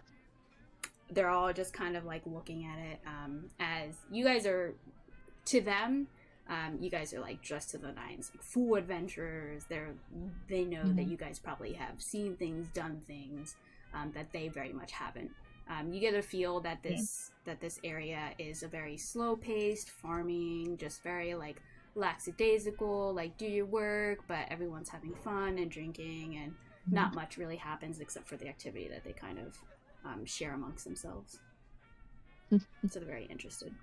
They're all just kind of like looking at it as you guys are, to them, you guys are like dressed to the nines, like full adventurers. They know that you guys probably have seen things, done things that they very much haven't. You get a feel that this area is a very slow-paced farming, just very like lackadaisical, like do your work, but everyone's having fun and drinking, and not much really happens except for the activity that they kind of share amongst themselves. So they're very interested.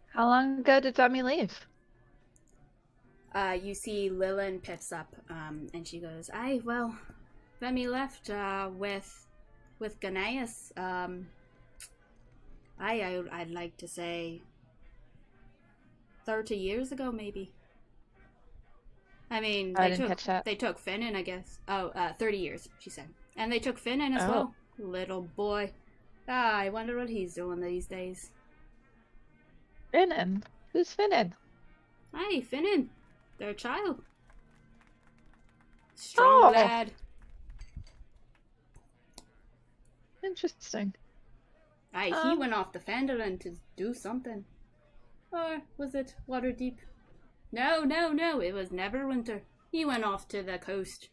How long ago did Vemmy leave? You see Lillian picks up, and she goes, "Aye, well, Vemmy left with Ganaeus. I'd like to say 30 years ago, maybe. I mean, I didn't catch that. they took Finn in, I guess. 30 years, she said. And they took Finn in as Oh. well. Little boy. I wonder what he's doing these days. Finnan? Who's Finnan? Aye, Finnan. Their child. Strong Oh. lad. Interesting. Aye, he went off the Fenderland to do something. Or was it Waterdeep? No, it was Neverwinter. He went off to the coast.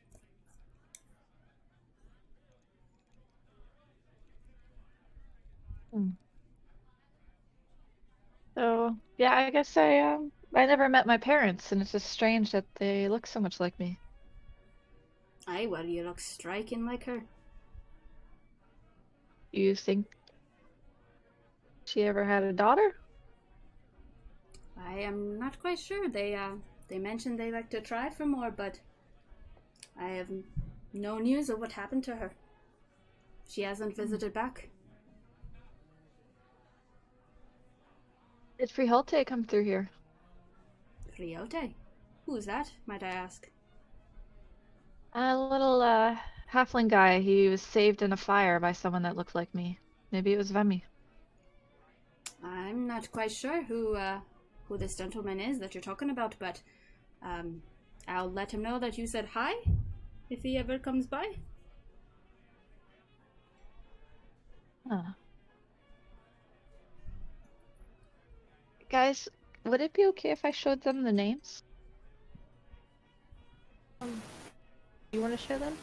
So yeah, I guess I never met my parents, and it's just strange that they look so much like me. Aye, well, you look striking like her. You think she ever had a daughter? I am not quite sure. They mentioned they like to try for more, but I have no news of what happened to her. She hasn't visited back. Did Friholte come through here? Friote? Who's that, might I ask? A little halfling guy. He was saved in a fire by someone that looked like me. Maybe it was Vemmy. I'm not quite sure who this gentleman is that you're talking about, but I'll let him know that you said hi if he ever comes by. Huh. Guys, would it be okay if I showed them the names? You want to show them?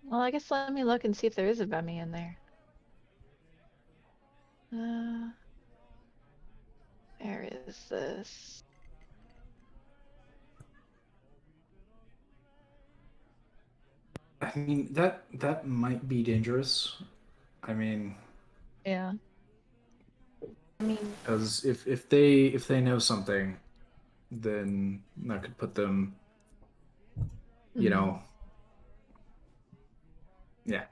Well, I guess let me look and see if there is a Vemmy in there. Where is this? I mean, that might be dangerous. I mean, Yeah. I mean, because if they know something, then that could put them, you know, yeah.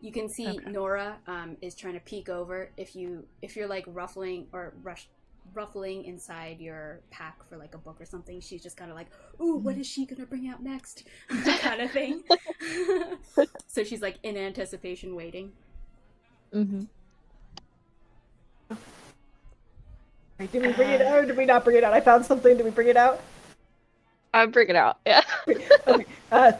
You can see Okay. Nora is trying to peek over if you're like ruffling inside your pack for like a book or something. She's just kind of like, ooh, what is she gonna bring out next? Kind of thing. So she's like in anticipation, waiting. Mm-hmm. did we bring it out or did we not bring it out? I found something. Did we bring it out? I'll bring it out. Yeah. Okay.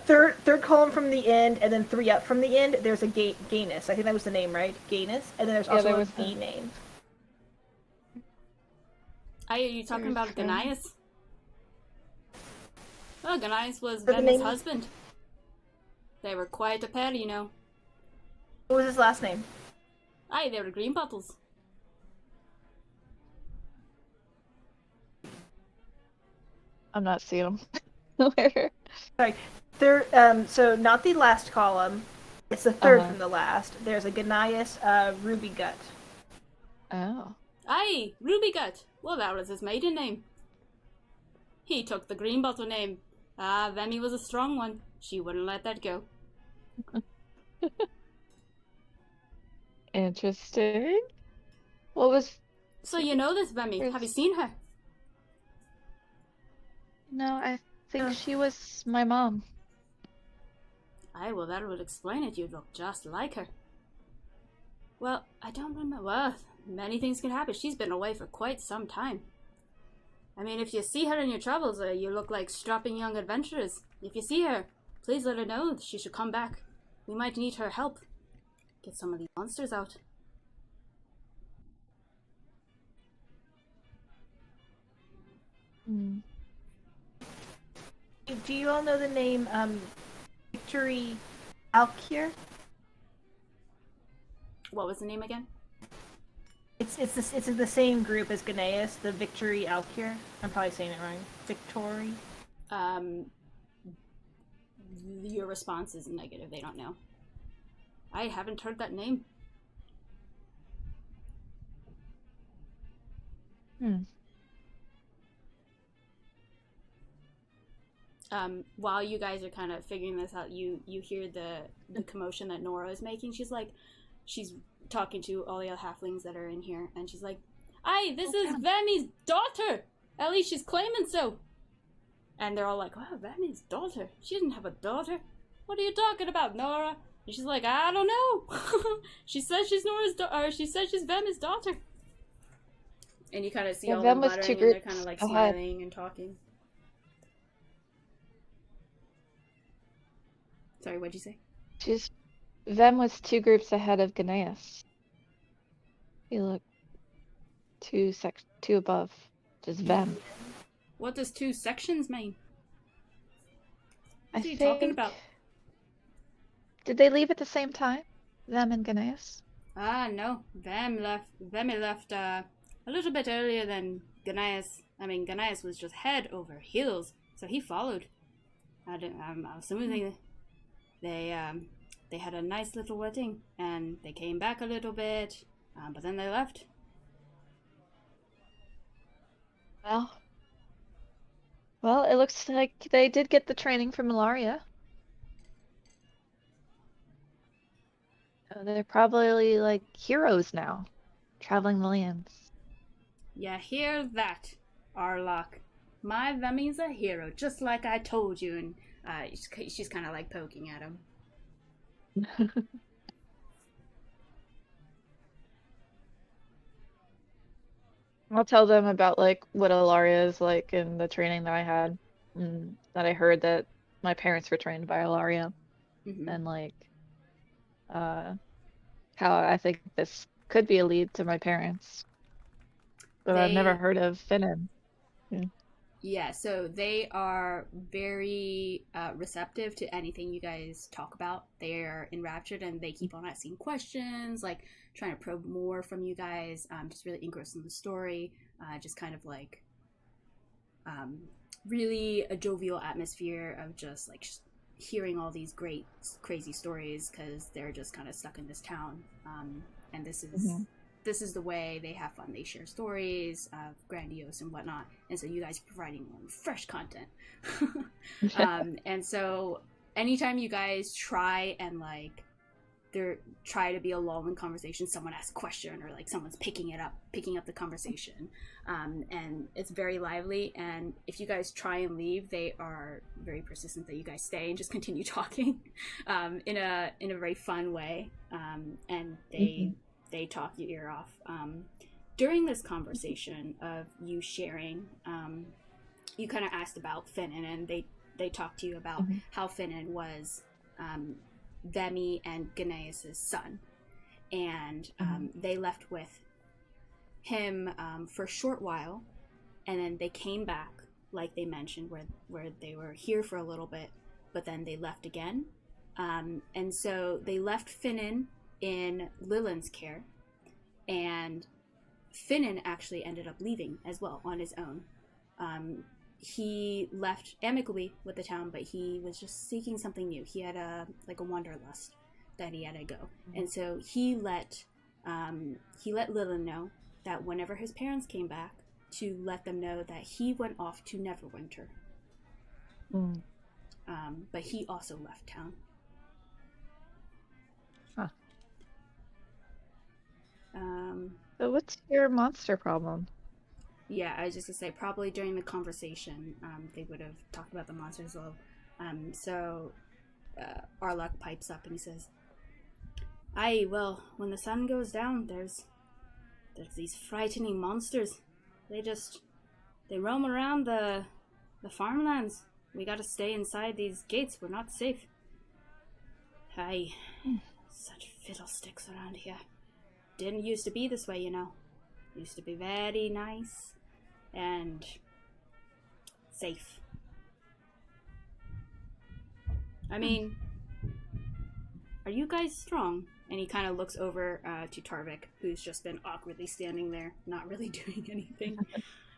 Third column from the end, and then 3 up from the end. There's a Gainus. I think that was the name, right? Gainus, and then there's Yeah, also there a was B name. Are you talking about There's Ganaeus? Oh, Ganaeus was the Vemmy's name- husband. They were quite a pair, you know. What was his last name? Aye, they were green bottles. I'm not seeing them. Where? Sorry. Third. So not the last column. It's the 3rd from the last. There's a Gainus, Ruby Gut. Oh. Aye, Ruby Gut. Well, that was his maiden name. He took the green bottle name. Vemmy was a strong one. She wouldn't let that go. Interesting. What was... So you know this Vemmy. Have you seen her? No, I think she was my mom. Aye, well, that would explain it. You look just like her. Well, I don't remember. Well, many things can happen. She's been away for quite some time. I mean, if you see her in your travels, you look like strapping young adventurers. If you see her, please let her know she should come back. We might need her help. Get some of these monsters out. Hmm. Do you all know the name Victory Alcure? What was the name again? It's in the same group as Gnaeus, the Victory Alcure. I'm probably saying it wrong. Victory. Your response is negative. They don't know. I haven't heard that name. While you guys are kind of figuring this out, you hear the commotion that Nora is making. She's talking to all the other halflings that are in here, and she's like, "Aye, this is Vemmy's daughter! At least she's claiming so." And they're all like, "Wow, Vemmy's daughter? She didn't have a daughter. What are you talking about, Nora?" And she's like, "I don't know." She says she's she says she's Vemmy's daughter. And you kind of see all them muttering, and they're kind of like smiling and talking. Sorry, what'd you say? Vem was 2 groups ahead of Gnaeus. You look 2 above. Just Vem. What does 2 sections mean? What are you think... talking about? Did they leave at the same time? Vem and Gnaeus? No. Vemmy left a little bit earlier than Gnaeus. I mean, Gnaeus was just head over heels, so he followed. I'm assuming they had a nice little wedding, and they came back a little bit, but then they left. Well, it looks like they did get the training from Ilaria. They're probably like heroes now, traveling the lands. Yeah, hear that, Arlock. My Vemmy's a hero, just like I told you, and she's kind of like poking at him. I'll tell them about like what Ilaria is like and the training that I had, and that I heard that my parents were trained by Ilaria, and like how I think this could be a lead to my parents, but I've never heard of Finnan. Yeah, so they are very receptive to anything you guys talk about. They're enraptured, and they keep on asking questions, like trying to probe more from you guys, just really engrossed in the story, just kind of like really a jovial atmosphere of just like hearing all these great, crazy stories, because they're just kind of stuck in this town, and this is the way they have fun. They share stories, grandiose and whatnot, and so you guys are providing fresh content. And so anytime you guys try and like try to be a lull in conversation, someone asks a question, or like someone's picking up the conversation, and it's very lively. And if you guys try and leave, they are very persistent that you guys stay and just continue talking, in a very fun way, and they talk your ear off. During this conversation of you sharing, you kind of asked about Finnan, and they talked to you about how Finnan was Vemmy and Gnaeus' son, and they left with him for a short while, and then they came back, like they mentioned, where they were here for a little bit, but then they left again, and so they left Finnan in Lillian's care, and Finnan actually ended up leaving as well on his own. He left amicably with the town, but he was just seeking something new. He had a wanderlust that he had to go, and so he let Lillian know that whenever his parents came back, to let them know that he went off to Neverwinter. But he also left town. So what's your monster problem? Yeah, I was just gonna say, probably during the conversation, they would have talked about the monsters as well. So Arlock pipes up and he says, Aye, well, when the sun goes down, there's these frightening monsters. They roam around the farmlands. We gotta stay inside these gates. We're not safe. Aye, such fiddlesticks around here. Didn't used to be this way, you know. Used to be very nice and safe. I mean, are you guys strong? And he kind of looks over to Tarvik, who's just been awkwardly standing there, not really doing anything.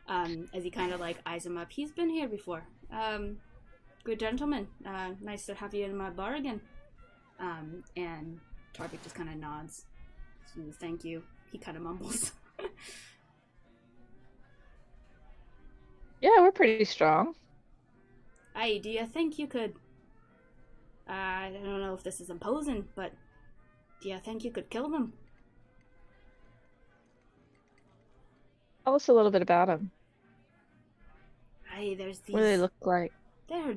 As he kind of like eyes him up. He's been here before. Good gentleman. Nice to have you in my bar again. And Tarvik just kind of nods. So, thank you. He kind of mumbles. Yeah, we're pretty strong. Aye, do you think you could... I don't know if this is imposing, but do you think you could kill them? Tell us a little bit about them. Aye, there's these... What do they look like? They're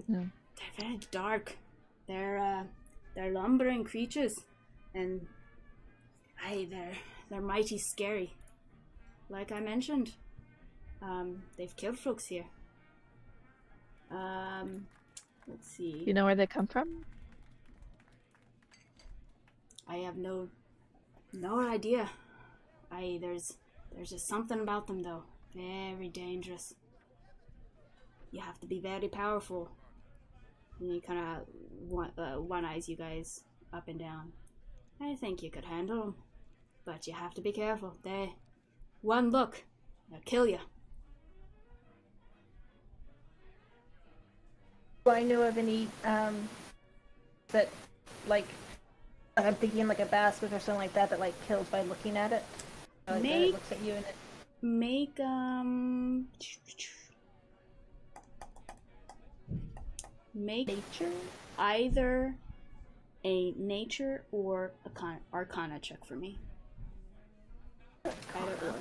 very dark. They're lumbering creatures, and aye, they're mighty scary. Like I mentioned, they've killed folks here. Let's see. You know where they come from? I have no idea. Aye, there's just something about them though. Very dangerous. You have to be very powerful. And he kind of one-eyes you guys up and down. I think you could handle them, but you have to be careful. One look, they'll kill you. Do I know of any, that, like, I'm thinking like a basket or something like that like kills by looking at it? Like that it looks at you and it... Make, Make Nature? either a nature or a arcana check for me. Either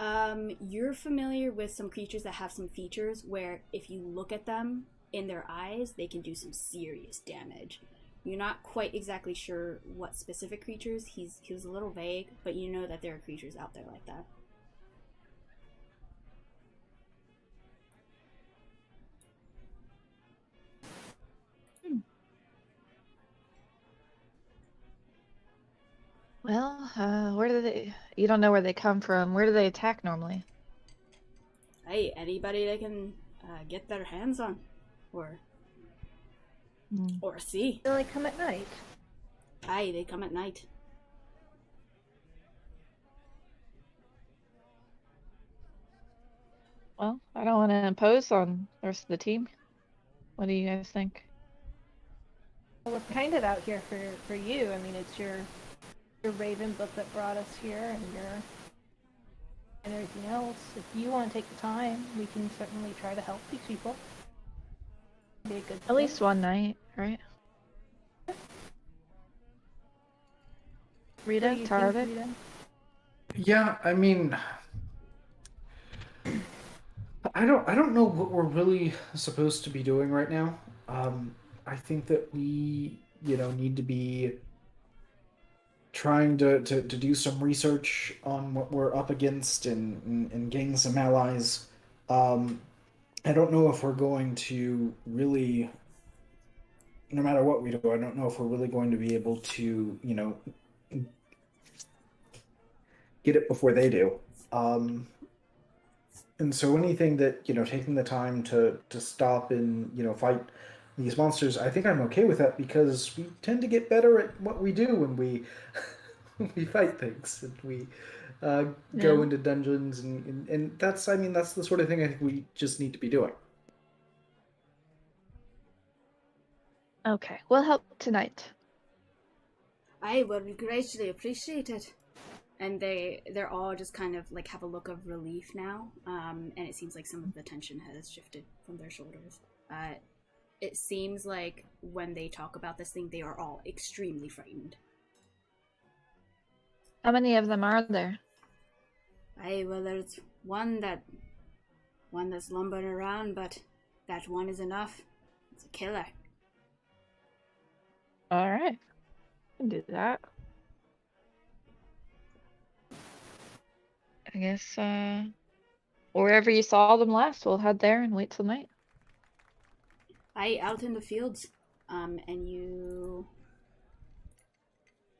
or. You're familiar with some creatures that have some features where if you look at them in their eyes, they can do some serious damage. You're not quite exactly sure what specific creatures. He was a little vague, but you know that there are creatures out there like that. Well, where do they... You don't know where they come from. Where do they attack normally? Hey, anybody they can get their hands on, or see. They only come at night. Aye, they come at night. Well, I don't want to impose on the rest of the team. What do you guys think? Well, we're kind of out here for you. I mean, it's your Raven book that brought us here, and everything else. If you want to take the time, we can certainly try to help these people. Be a good At least one night, right? Rita, What do you think, Tarvik? Rita? Yeah, I mean, I don't know what we're really supposed to be doing right now. I think that we, need to be trying to do some research on what we're up against and getting some allies. I don't know if we're going to really, no matter what we do, I don't know if we're really going to be able to, get it before they do. And so anything that, taking the time to stop and, fight these monsters, I think I'm okay with that because we tend to get better at what we do when we we fight things and we go into dungeons and that's the sort of thing I think we just need to be doing. Okay, we'll help tonight. I would greatly appreciate it. And they're all just kind of like have a look of relief now, and it seems like some of the tension has shifted from their shoulders. It seems like when they talk about this thing, they are all extremely frightened. How many of them are there? Well, there's one that's lumbering around, but that one is enough. It's a killer. All right. Can do that. I guess wherever you saw them last, we'll head there and wait till night. Out in the fields, and you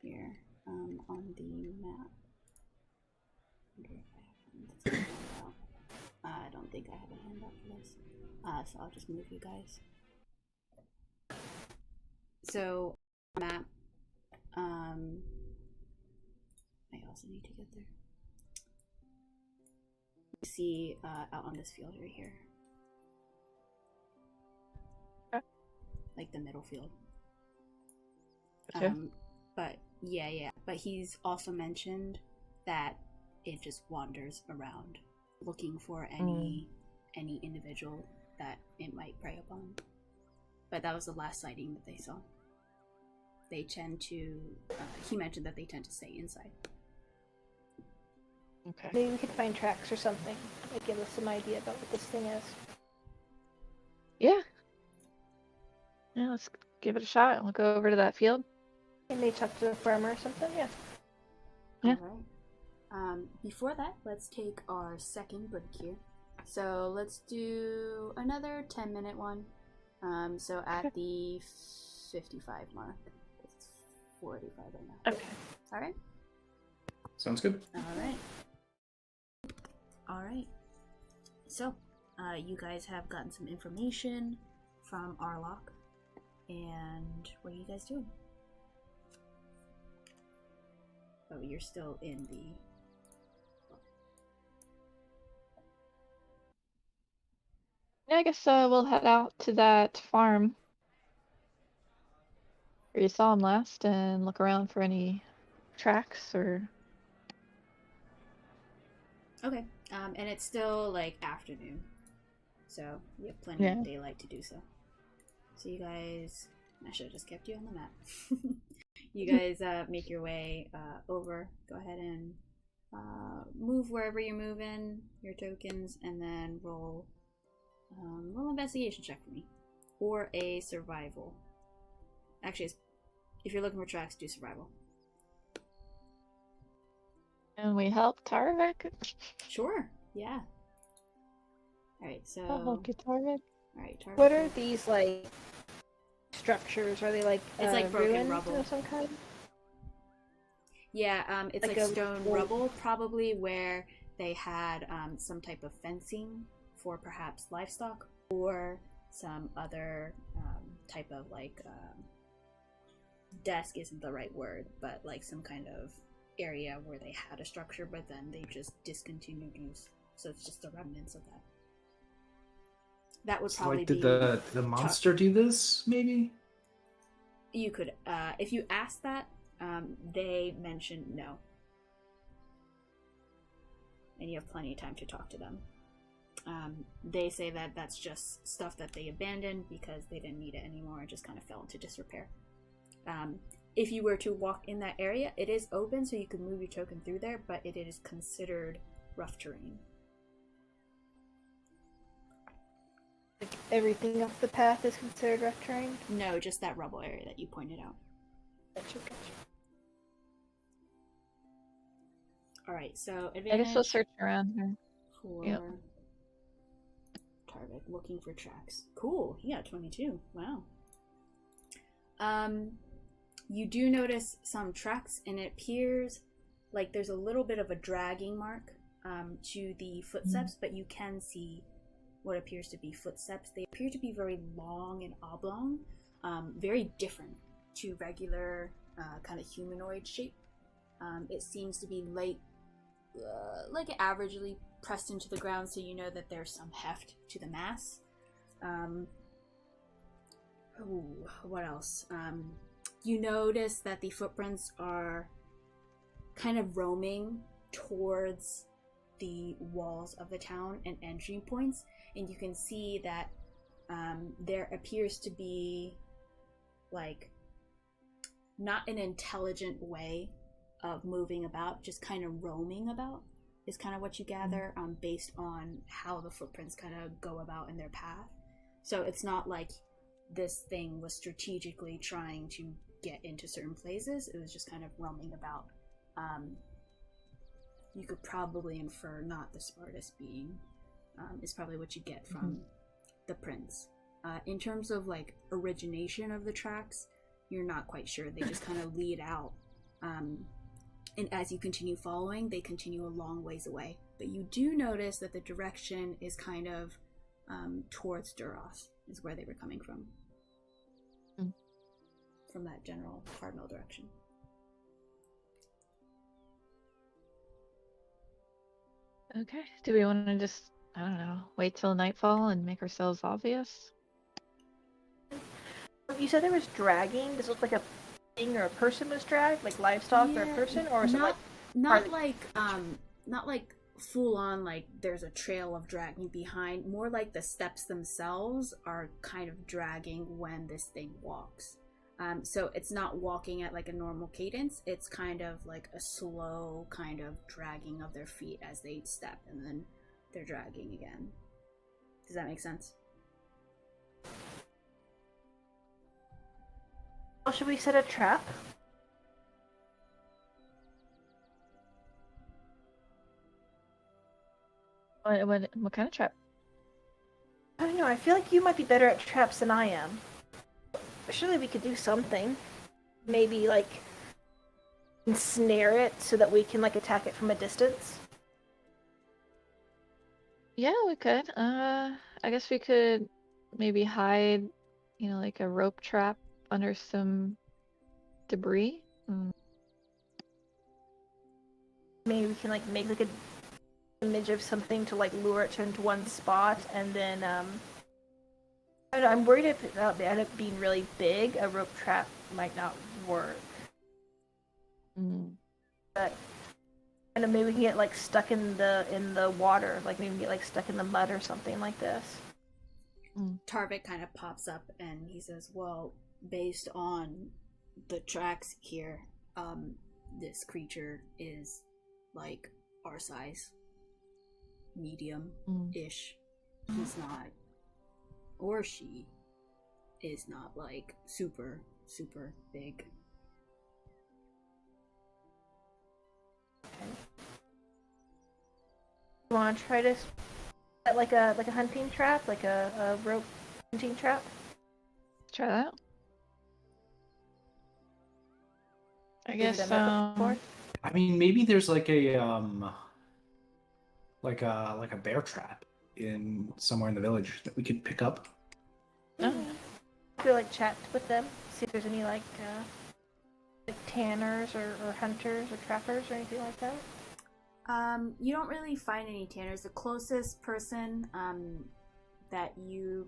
here on the map. I don't think I have a handout for this, so I'll just move you guys. So map. I also need to get there. You see, out on this field right here. Okay. Like the middle field. Gotcha. But yeah. But he's also mentioned that it just wanders around looking for any individual that it might prey upon. But that was the last sighting that they saw. They tend to, he mentioned that they tend to stay inside. Okay. Maybe we could find tracks or something that give us some idea about what this thing is. Yeah. Yeah, let's give it a shot and we'll go over to that field. And maybe talk to the farmer or something, yeah. Yeah. Alright. Before that, let's take our second break here. So let's do another 10-minute one. So at the 55 mark. It's 45 right now. Okay. Alright? Sounds good. Alright. So, you guys have gotten some information from Arlock. And what are you guys doing? Oh, you're still in the... Yeah, I guess we'll head out to that farm where you saw him last and look around for any tracks or... Okay. And it's still, like, afternoon. So, you have plenty of daylight to do so. So you guys... I should have just kept you on the map. You guys make your way over. Go ahead and move wherever you're moving, your tokens, and then roll investigation check for me. Or a survival. Actually, if you're looking for tracks, do survival. And we help Tarvik? Sure, yeah. Alright, so... I'll help you, Tarvik. Alright, Tarvik. What are these, like, structures? Are they, like, It's like broken ruins rubble. of some kind? Yeah, it's like a stone rubble, probably where they had some type of fencing for perhaps livestock or some other type of like desk isn't the right word, but like some kind of area where they had a structure, but then they just discontinued use. So it's just the remnants of that. That would probably Did be. the monster do this? Maybe. You could, if you ask that. They mentioned no. And you have plenty of time to talk to them. They say that that's just stuff that they abandoned because they didn't need it anymore and just kind of fell into disrepair. If you were to walk in that area, it is open so you can move your token through there, but it is considered rough terrain. Like, everything off the path is considered rough terrain? No, just that rubble area that you pointed out. Gotcha. Alright, so advantage. I guess we'll search around here. For Yep. Tarvik, looking for tracks. Cool, he got 22. Wow. You do notice some tracks, and it appears like there's a little bit of a dragging mark to the footsteps, but you can see what appears to be footsteps. They appear to be very long and oblong, very different to regular kind of humanoid shape. It seems to be like averagely pressed into the ground, so you know that there's some heft to the mass. What else? You notice that the footprints are kind of roaming towards the walls of the town and entry points, and you can see that there appears to be like not an intelligent way of moving about, just kind of roaming about is kind of what you gather based on how the footprints kind of go about in their path. So it's not like this thing was strategically trying to get into certain places. It was just kind of roaming about. You could probably infer not the smartest being is probably what you get from the prince. In terms of like origination of the tracks, you're not quite sure. They just kind of lead out, and as you continue following, they continue a long ways away. But you do notice that the direction is kind of towards Duras, is where they were coming from. From that general cardinal direction. Okay. Do we want to just, I don't know, wait till nightfall and make ourselves obvious? You said there was dragging. Does it look like a thing or a person was dragged, like livestock or a person, or is it like not like full on like there's a trail of dragging behind? More like the steps themselves are kind of dragging when this thing walks. So it's not walking at like a normal cadence. It's kind of like a slow kind of dragging of their feet as they step, and then they're dragging again. Does that make sense? Well, should we set a trap? What kind of trap? I don't know. I feel like you might be better at traps than I am. Surely we could do something. Maybe like ensnare it so that we can like attack it from a distance. Yeah, we could. I guess we could maybe hide, like a rope trap under some debris. Maybe we can like make like an image of something to like lure it into one spot, and then I don't know, I'm worried if they end up being really big, a rope trap might not work. But I don't know, maybe we can get like stuck in the water, like maybe we can get like stuck in the mud or something like this. Tarvik kind of pops up and he says, well, based on the tracks here, this creature is like our size, medium-ish. He's not, or she is not like super big. You want to try to set like a hunting trap, like a rope hunting trap? Try that. I Maybe guess. that might work. I mean, maybe there's like a bear trap in somewhere in the village that we could pick up. Oh. Could like chat with them, see if there's any like tanners or hunters or trappers or anything like that. You don't really find any tanners. The closest person that you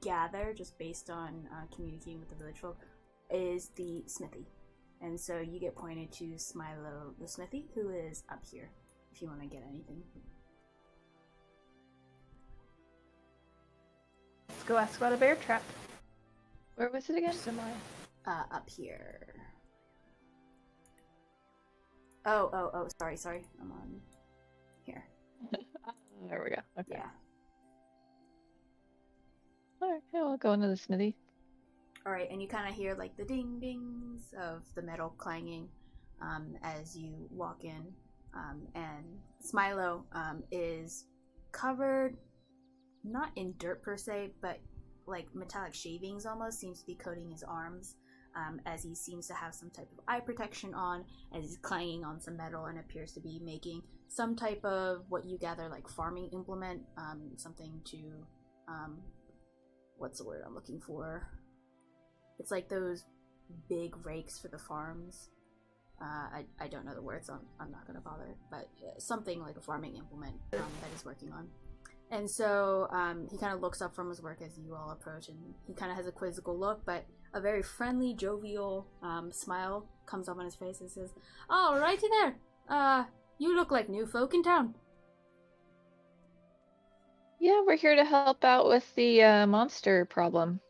gather, just based on communicating with the village folk, is the smithy. And so you get pointed to Smilo the smithy, who is up here, if you want to get anything. Let's go ask about a bear trap. Where was it again? Similar. Up here. Oh, sorry. I'm on here. There we go. Okay. Yeah. Alright, yeah, we'll go into the smithy. Alright, and you kind of hear like the ding dings of the metal clanging as you walk in. And Smilo is covered, not in dirt per se, but like metallic shavings almost seems to be coating his arms. As he seems to have some type of eye protection on, as he's clanging on some metal and appears to be making some type of what you gather like farming implement, something to, what's the word I'm looking for? It's like those big rakes for the farms. I don't know the words, so I'm not going to bother, but something like a farming implement that he's working on. And so he kind of looks up from his work as you all approach, and he kind of has a quizzical look, but a very friendly, jovial smile comes up on his face and says, "Oh, righty there. You look like new folk in town." Yeah, we're here to help out with the monster problem.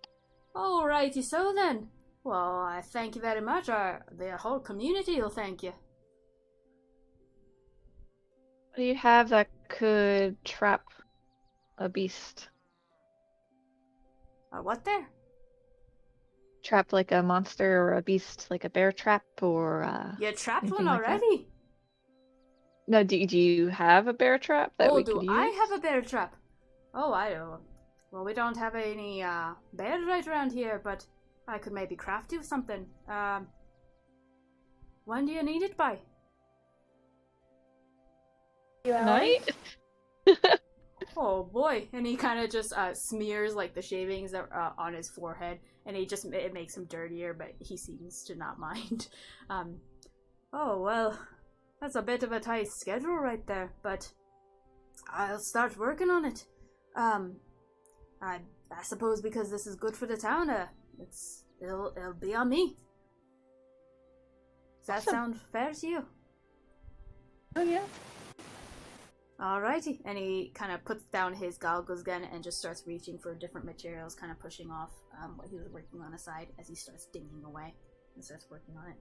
"Oh, righty so then. Well, I thank you very much. The whole community will thank you." What do you have that could trap a beast? What there? trap like a monster or a beast, like a bear trap or You trapped anything one like that? already? No, do you have a bear trap that Oh, we do could I use? have a bear trap? Oh, I don't. Well, we don't have any bears right around here, but I could maybe craft you something. When do you need it by? Few hours? Night? Oh boy! And he kind of just smears like the shavings that on his forehead, and it makes him dirtier, but he seems to not mind. Oh well, that's a bit of a tight schedule right there, but I'll start working on it. I suppose because this is good for the town, it'll be on me. Does that Awesome. sound fair to you? Oh yeah. Alrighty. And he kind of puts down his goggles again and just starts reaching for different materials, kind of pushing off what he was working on aside as he starts dinging away and starts working on it.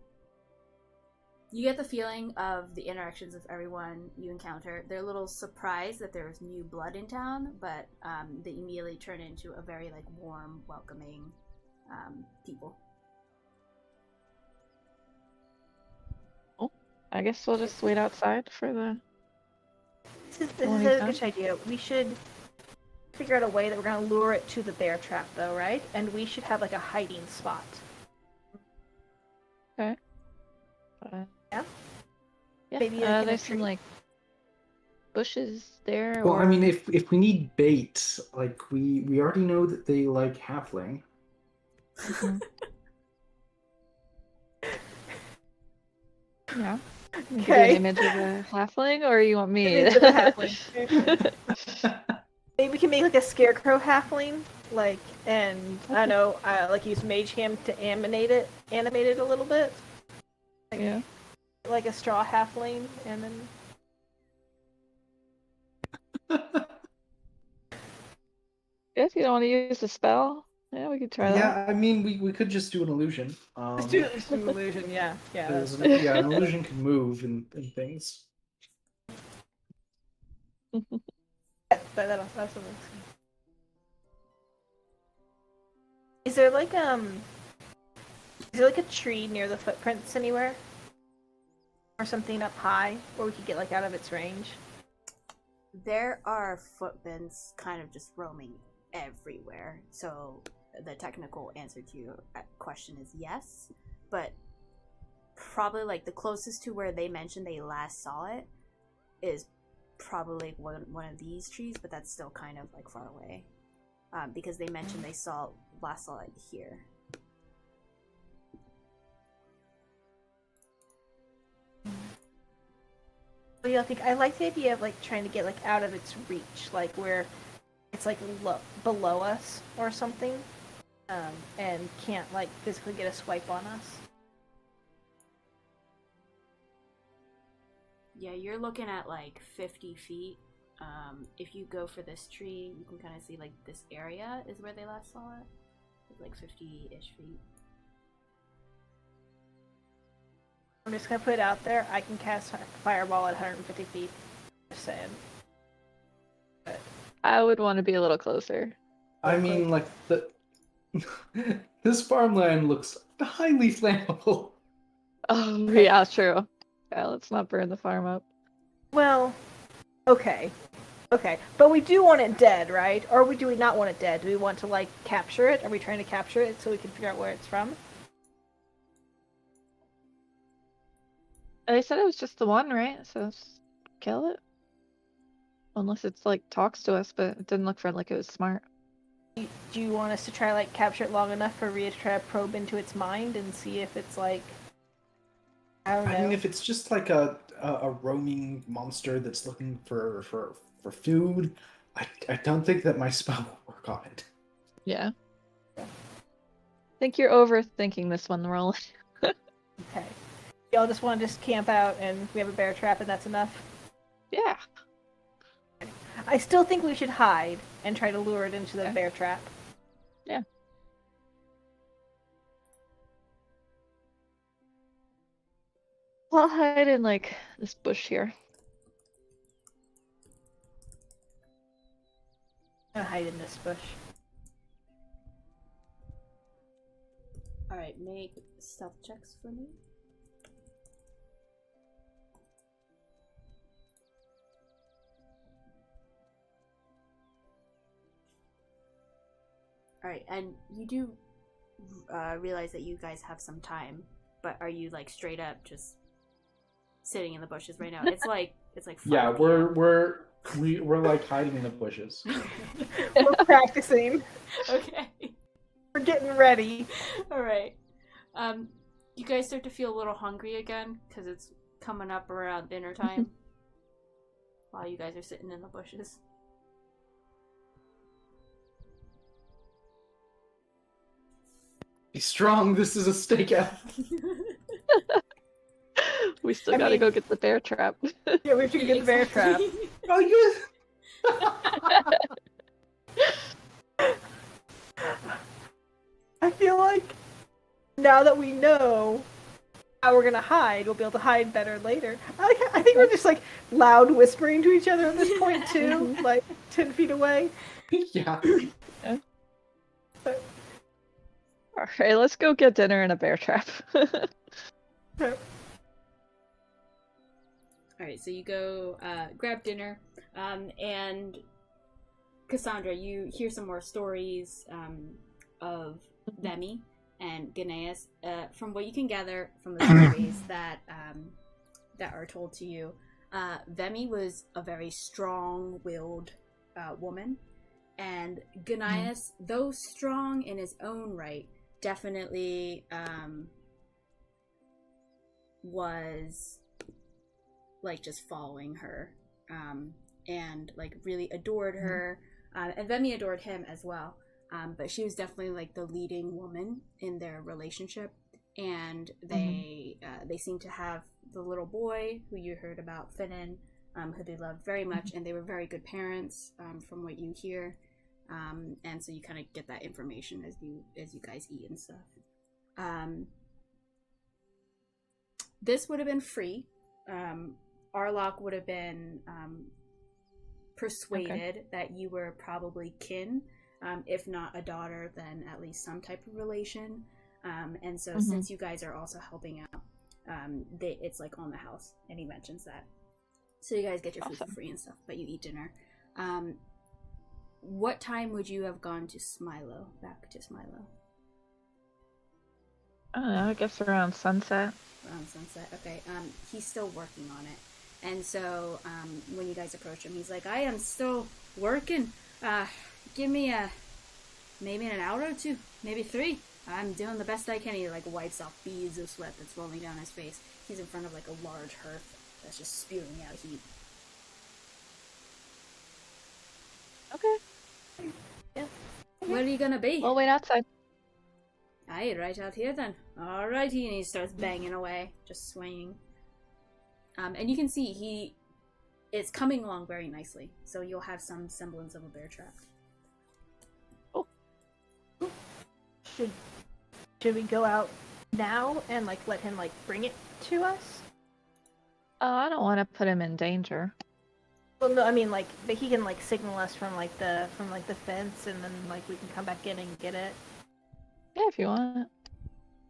You get the feeling of the interactions of everyone you encounter. They're a little surprised that there's new blood in town, but they immediately turn into a very like warm, welcoming people. Oh, I guess we'll just wait outside for the. This is Well, a he's good idea. We should figure out a way that we're gonna lure it to the bear trap, though, right? And we should have like a hiding spot. Okay. Yeah. Yeah. Maybe, like, in a there's some tree? like bushes there. Well, or... I mean, if we need bait, like we already know that they like halfling. Mhm. Yeah. You can do Okay. an image of a halfling, or you want me? Image of a halfling. Maybe we can make like a scarecrow halfling, like, and I don't know, like use mage hand to animate it a little bit, Yeah. like a straw halfling, and then Guess you don't want to use a spell. Yeah, we could try that. Yeah, I mean, we could just do an illusion. let's do illusion. Yeah, yeah. Because That's... an illusion can move and things. That's what is there like a tree near the footprints anywhere, or something up high where we could get like out of its range? There are footprints kind of just roaming everywhere. So the technical answer to your question is yes, but probably like the closest to where they mentioned they last saw it is probably one of these trees, but that's still kind of like far away, because they mentioned they last saw it here. Well, yeah, I like the idea of like trying to get like out of its reach, like where it's like below us or something, and can't like physically get a swipe on us. Yeah, you're looking at like 50 feet. If you go for this tree, you can kind of see like this area is where they last saw it. It's like 50-ish feet. I'm just gonna put it out there. I can cast fireball at 150 feet. Just saying. But I would want to be a little closer. I mean, like this farmland looks highly flammable. Oh, yeah, true. Yeah, let's not burn the farm up. well, okay, but we do want it dead, right? Or do we not want it dead? Do we want to like capture it? Are we trying to capture it so we can figure out where it's from? They said it was just the one, right? So let's kill it. Unless it's like talks to us, but it didn't look like it was smart. Do you want us to try like capture it long enough for Rhea to try to probe into its mind and see if it's like, I don't know. I mean, if it's just like a roaming monster that's looking for food, I don't think that my spell will work on it. Yeah. I think you're overthinking this one, Rolen. Okay. Y'all just want to just camp out and we have a bear trap and that's enough? Yeah. I still think we should hide and try to lure it into the Okay. bear trap. Yeah. I'll hide in like this bush here. I'm gonna hide in this bush. Alright, make stealth checks for me. Alright, and you do realize that you guys have some time, but are you like straight up just sitting in the bushes right now? It's like 5 Yeah, p.m. we're like hiding in the bushes. We're practicing. Okay. We're getting ready. Alright. You guys start to feel a little hungry again, because it's coming up around dinner time. While you guys are sitting in the bushes. Be strong, this is a stakeout. We still gotta go get the bear trap. Yeah, we have to get the bear trap. Oh, you. I feel like now that we know how we're gonna hide, we'll be able to hide better later. I think we're just like loud whispering to each other at this point too, like 10 feet away. Yeah. Alright, let's go get dinner and a bear trap. Alright, so you go grab dinner, and Cassandra, you hear some more stories of Vemmy and Ganaeus. From what you can gather from the stories that are told to you, Vemmy was a very strong-willed woman, and Ganaeus, though strong in his own right, definitely was like just following her and like really adored her, and Vemmy adored him as well, but she was definitely like the leading woman in their relationship, and they seemed to have the little boy who you heard about, Finnan, who they loved very much, and they were very good parents, from what you hear, and so you kind of get that information as you guys eat and stuff. This would have been free. Arlock would have been persuaded that you were probably kin, if not a daughter, then at least some type of relation. And so since you guys are also helping out, it's like on the house, and he mentions that. So you guys get your food for free and stuff, but you eat dinner. What time would you have gone to Smilo, back to Smilo? I don't know, I guess around sunset. Around sunset, okay. He's still working on it. And so, when you guys approach him, he's like, I am still working. Give me maybe an hour or two, maybe 3. I'm doing the best I can. He like wipes off beads of sweat that's rolling down his face. He's in front of like a large hearth that's just spewing out heat. Okay. Yeah. Where are you gonna be? We'll wait outside. Aye, right out here then. Alrighty, and he starts banging away, just swinging. And you can see it's coming along very nicely, so you'll have some semblance of a bear trap. Oh. Should we go out now and like let him like bring it to us? Oh, I don't want to put him in danger. Well, no, I mean like but he can like signal us from the fence, and then like we can come back in and get it. Yeah, if you want.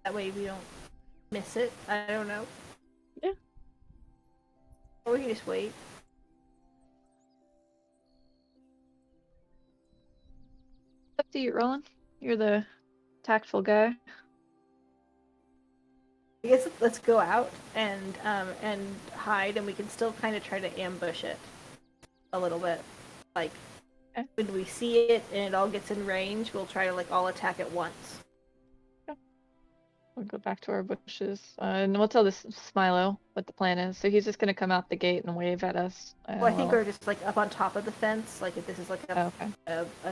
That way we don't miss it. I don't know. Yeah. Or we can just wait. Up to you, Rolen. You're the tactful guy. I guess let's go out and hide, and we can still kind of try to ambush it a little bit. Like when we see it and it all gets in range, we'll try to like all attack at once. We'll go back to our bushes, and we'll tell this Smilo what the plan is. So he's just gonna come out the gate and wave at us. Well, I think we're just like up on top of the fence. Like if this is like a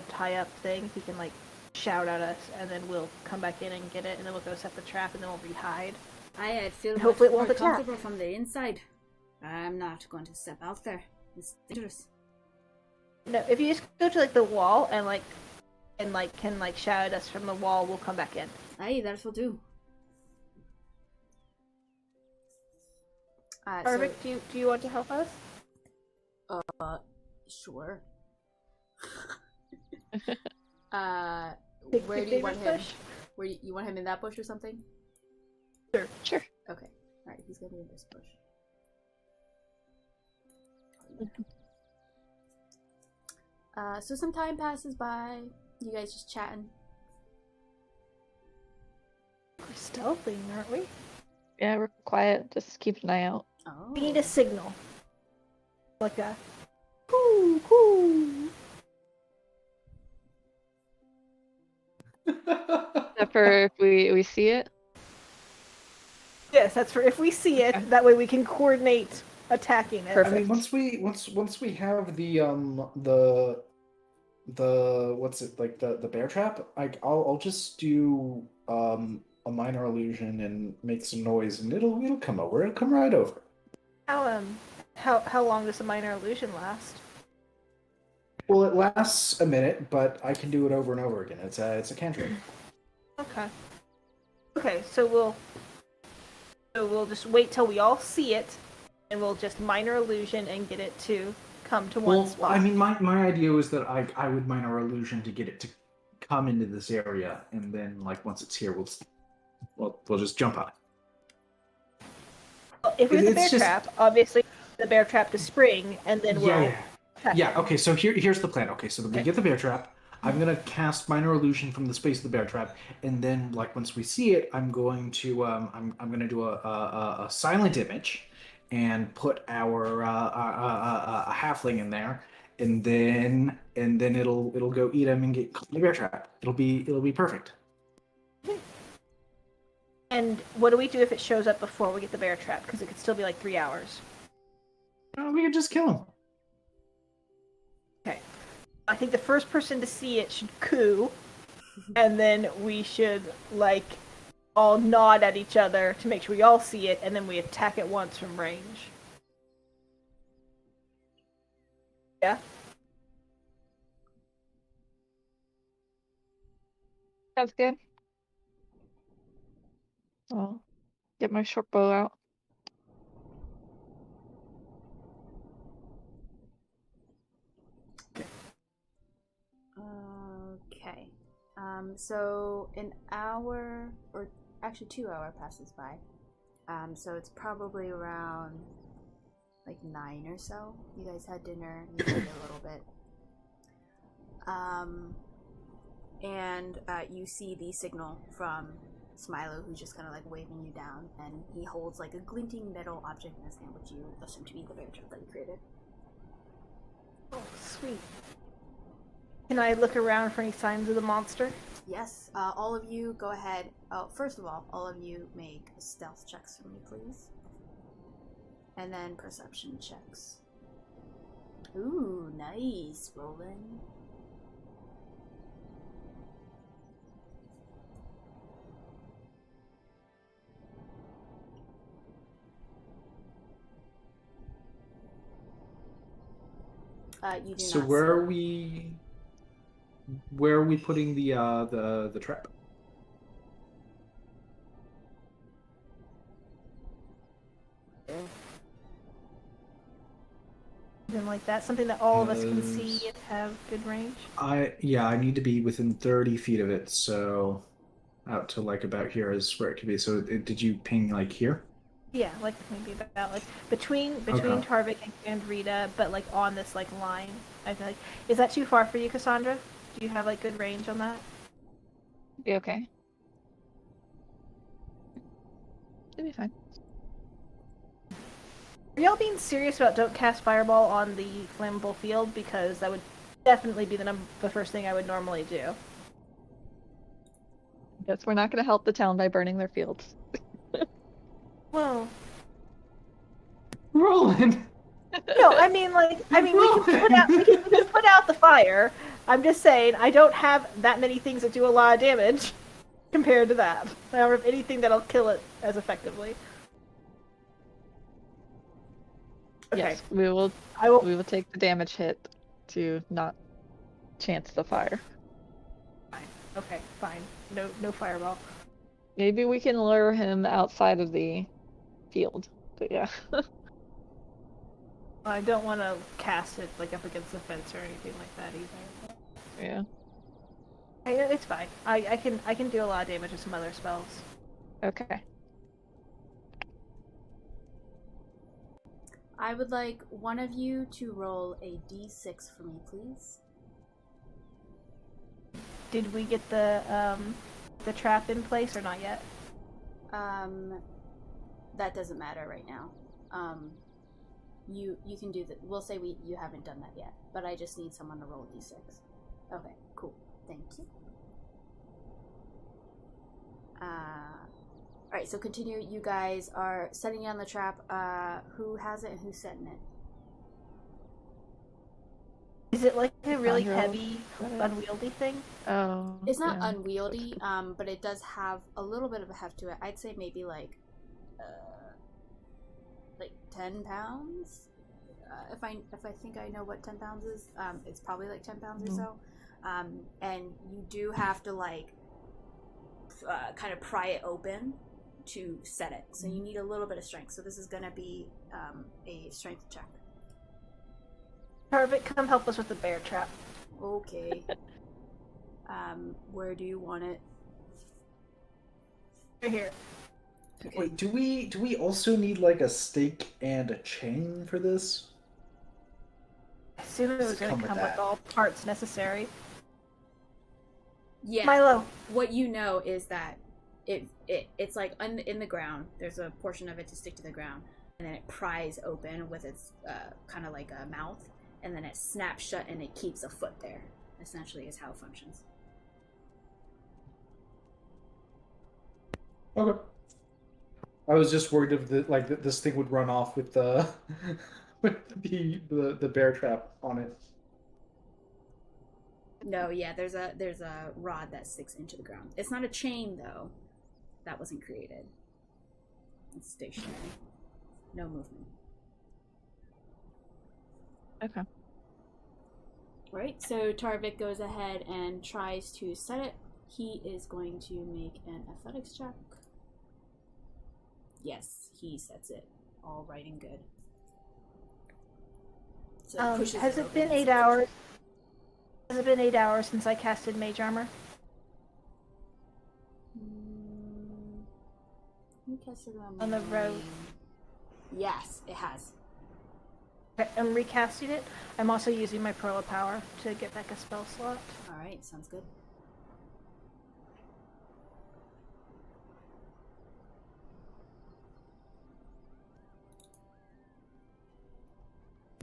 tie-up thing, he can like shout at us, and then we'll come back in and get it, and then we'll go set the trap, and then we'll re-hide. I feel much hopefully it more won't attack. comfortable from the inside. I'm not going to step out there. It's dangerous. No, if you just go to like the wall and can like shout at us from the wall, we'll come back in. Aye, that will do. Arvik, do you want to help us? Sure. Where Where do you want him? Where you want him in that bush or something? Sure. Okay. Alright, he's gonna be in this bush. So some time passes by. You guys just chatting. We're stealthy, aren't we? Yeah, we're quiet. Just keep an eye out. Oh. We need a signal. Like a coo coo. Except for if we see it. Yes, that's for if we see it. Okay. That way we can coordinate attacking it. Perfect. I mean, once we have the what's it like the bear trap, I'll just do a minor illusion and make some noise, and it'll come over. It'll come right over. How long does a minor illusion last? Well, it lasts a minute, but I can do it over and over again. It's a cantrip. Okay. Okay, so we'll just wait till we all see it, and we'll just minor illusion and get it to come to one spot. I mean, my idea was that I would minor illusion to get it to come into this area, and then like once it's here, we'll just jump on it. Well, if it's a bear it's just- trap, obviously the bear trap to spring, and then we'll attack Yeah. it. Okay. So here's the plan. Okay. So we get the bear trap. I'm gonna cast minor illusion from the space of the bear trap, and then like once we see it, I'm going to I'm gonna do a silent image, and put our a halfling in there, and then it'll go eat him and get caught in the bear trap. It'll be perfect. And what do we do if it shows up before we get the bear trap? Because it could still be like 3 hours. We could just kill him. Okay. I think the first person to see it should coo, and then we should like all nod at each other to make sure we all see it, and then we attack it once from range. Yeah? Sounds good. I'll get my short bow out. Okay. So an hour, or actually 2 hour passes by. So it's probably around like 9 or so. You guys had dinner, you played a little bit. And you see the signal from Smilo, who's just kind of like waving you down, and he holds like a glinting metal object in his hand, which you assume to be the bear trap that he created. Oh, sweet. Can I look around for any signs of the monster? Yes, all of you go ahead. First of all of you make stealth checks for me, please. And then perception checks. Ooh, nice, Rolen. You do So not where see are we? Where are we putting the trap? Something like that? Something that all of us can see and have good range? I need to be within 30 feet of it, so out to like about here is where it could be. So did you ping like here? Yeah, like maybe about like between Okay. Tarvik and Rita, but like on this like line. I feel like is that too far for you, Cassandra? Do you have like good range on that? Be okay. It'll be fine. Are y'all being serious about don't cast fireball on the flammable field? Because that would definitely be the first thing I would normally do. Guess we're not going to help the town by burning their fields. Well, Roland! no, I mean we can put out the fire. I'm just saying I don't have that many things that do a lot of damage compared to that. I don't have anything that'll kill it as effectively. Okay, Yes, we will I will. take the damage hit to not chance the fire. Fine. Okay, fine. No fireball. Maybe we can lure him outside of the field. But yeah. I don't want to cast it like up against the fence or anything like that either. Yeah. It's fine. I can do a lot of damage with some other spells. Okay. I would like one of you to roll a d6 for me, please. Did we get the trap in place or not yet? That doesn't matter right now. You can do that. We'll say you haven't done that yet, but I just need someone to roll a d6. Okay, cool. Thank you. Alright, so continue. You guys are setting down the trap. Who has it and who's setting it? Is it like a really Conjure heavy, roll. unwieldy thing? Oh. It's not yeah. unwieldy, but it does have a little bit of a heft to it. I'd say maybe like 10 pounds. If I think I know what 10 pounds is, it's probably like 10 pounds or so. And you do have to kind of pry it open to set it. So you need a little bit of strength. So this is going to be a strength check. Tarvik, come help us with the bear trap. Okay. Where do you want it? Right here. Okay. Wait, do we also need like a stake and a chain for this? I assume it was Does it going come to with come with that? all parts necessary. Yeah. Milo. What you know is that it's like in the ground. There's a portion of it to stick to the ground, and then it pries open with its kind of like a mouth, and then it snaps shut and it keeps a foot there. Essentially, is how it functions. Okay. I was just worried if this thing would run off with the with the bear trap on it. No, yeah, there's a rod that sticks into the ground. It's not a chain though. That wasn't created. It's stationary. No movement. Okay. Right, so Tarvik goes ahead and tries to set it. He is going to make an athletics check. Yes, he sets it. All right and good. So pushes Has it open been and 8 sets hours? Has it been 8 hours since I casted mage armor? You casted On the road. Yes, it has. Okay, I'm recasting it. I'm also using my Pearl of Power to get back a spell slot. Alright, sounds good.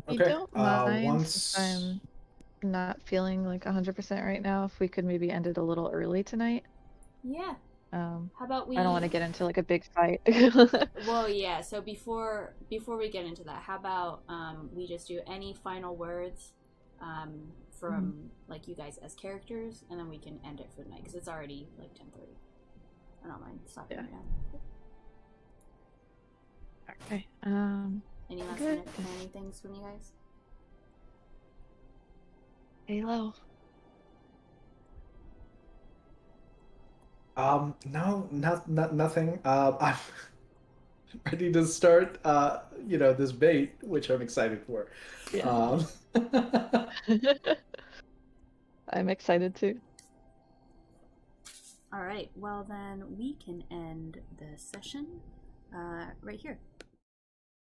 I Okay. don't mind Once since I'm not feeling like 100% right now. If we could maybe end it a little early tonight. Yeah. How about we I don't want to get into like a big fight. Well, yeah, so before we get into that, how about we just do any final words from like you guys as characters, and then we can end it for the night because it's already like 10:30. I don't mind stopping right now. Okay. Any last Good. minute planning things from you guys? Halo. No, nothing. I'm ready to start. This bait, which I'm excited for. Yeah. I'm excited too. All right. Well, then we can end the session right here.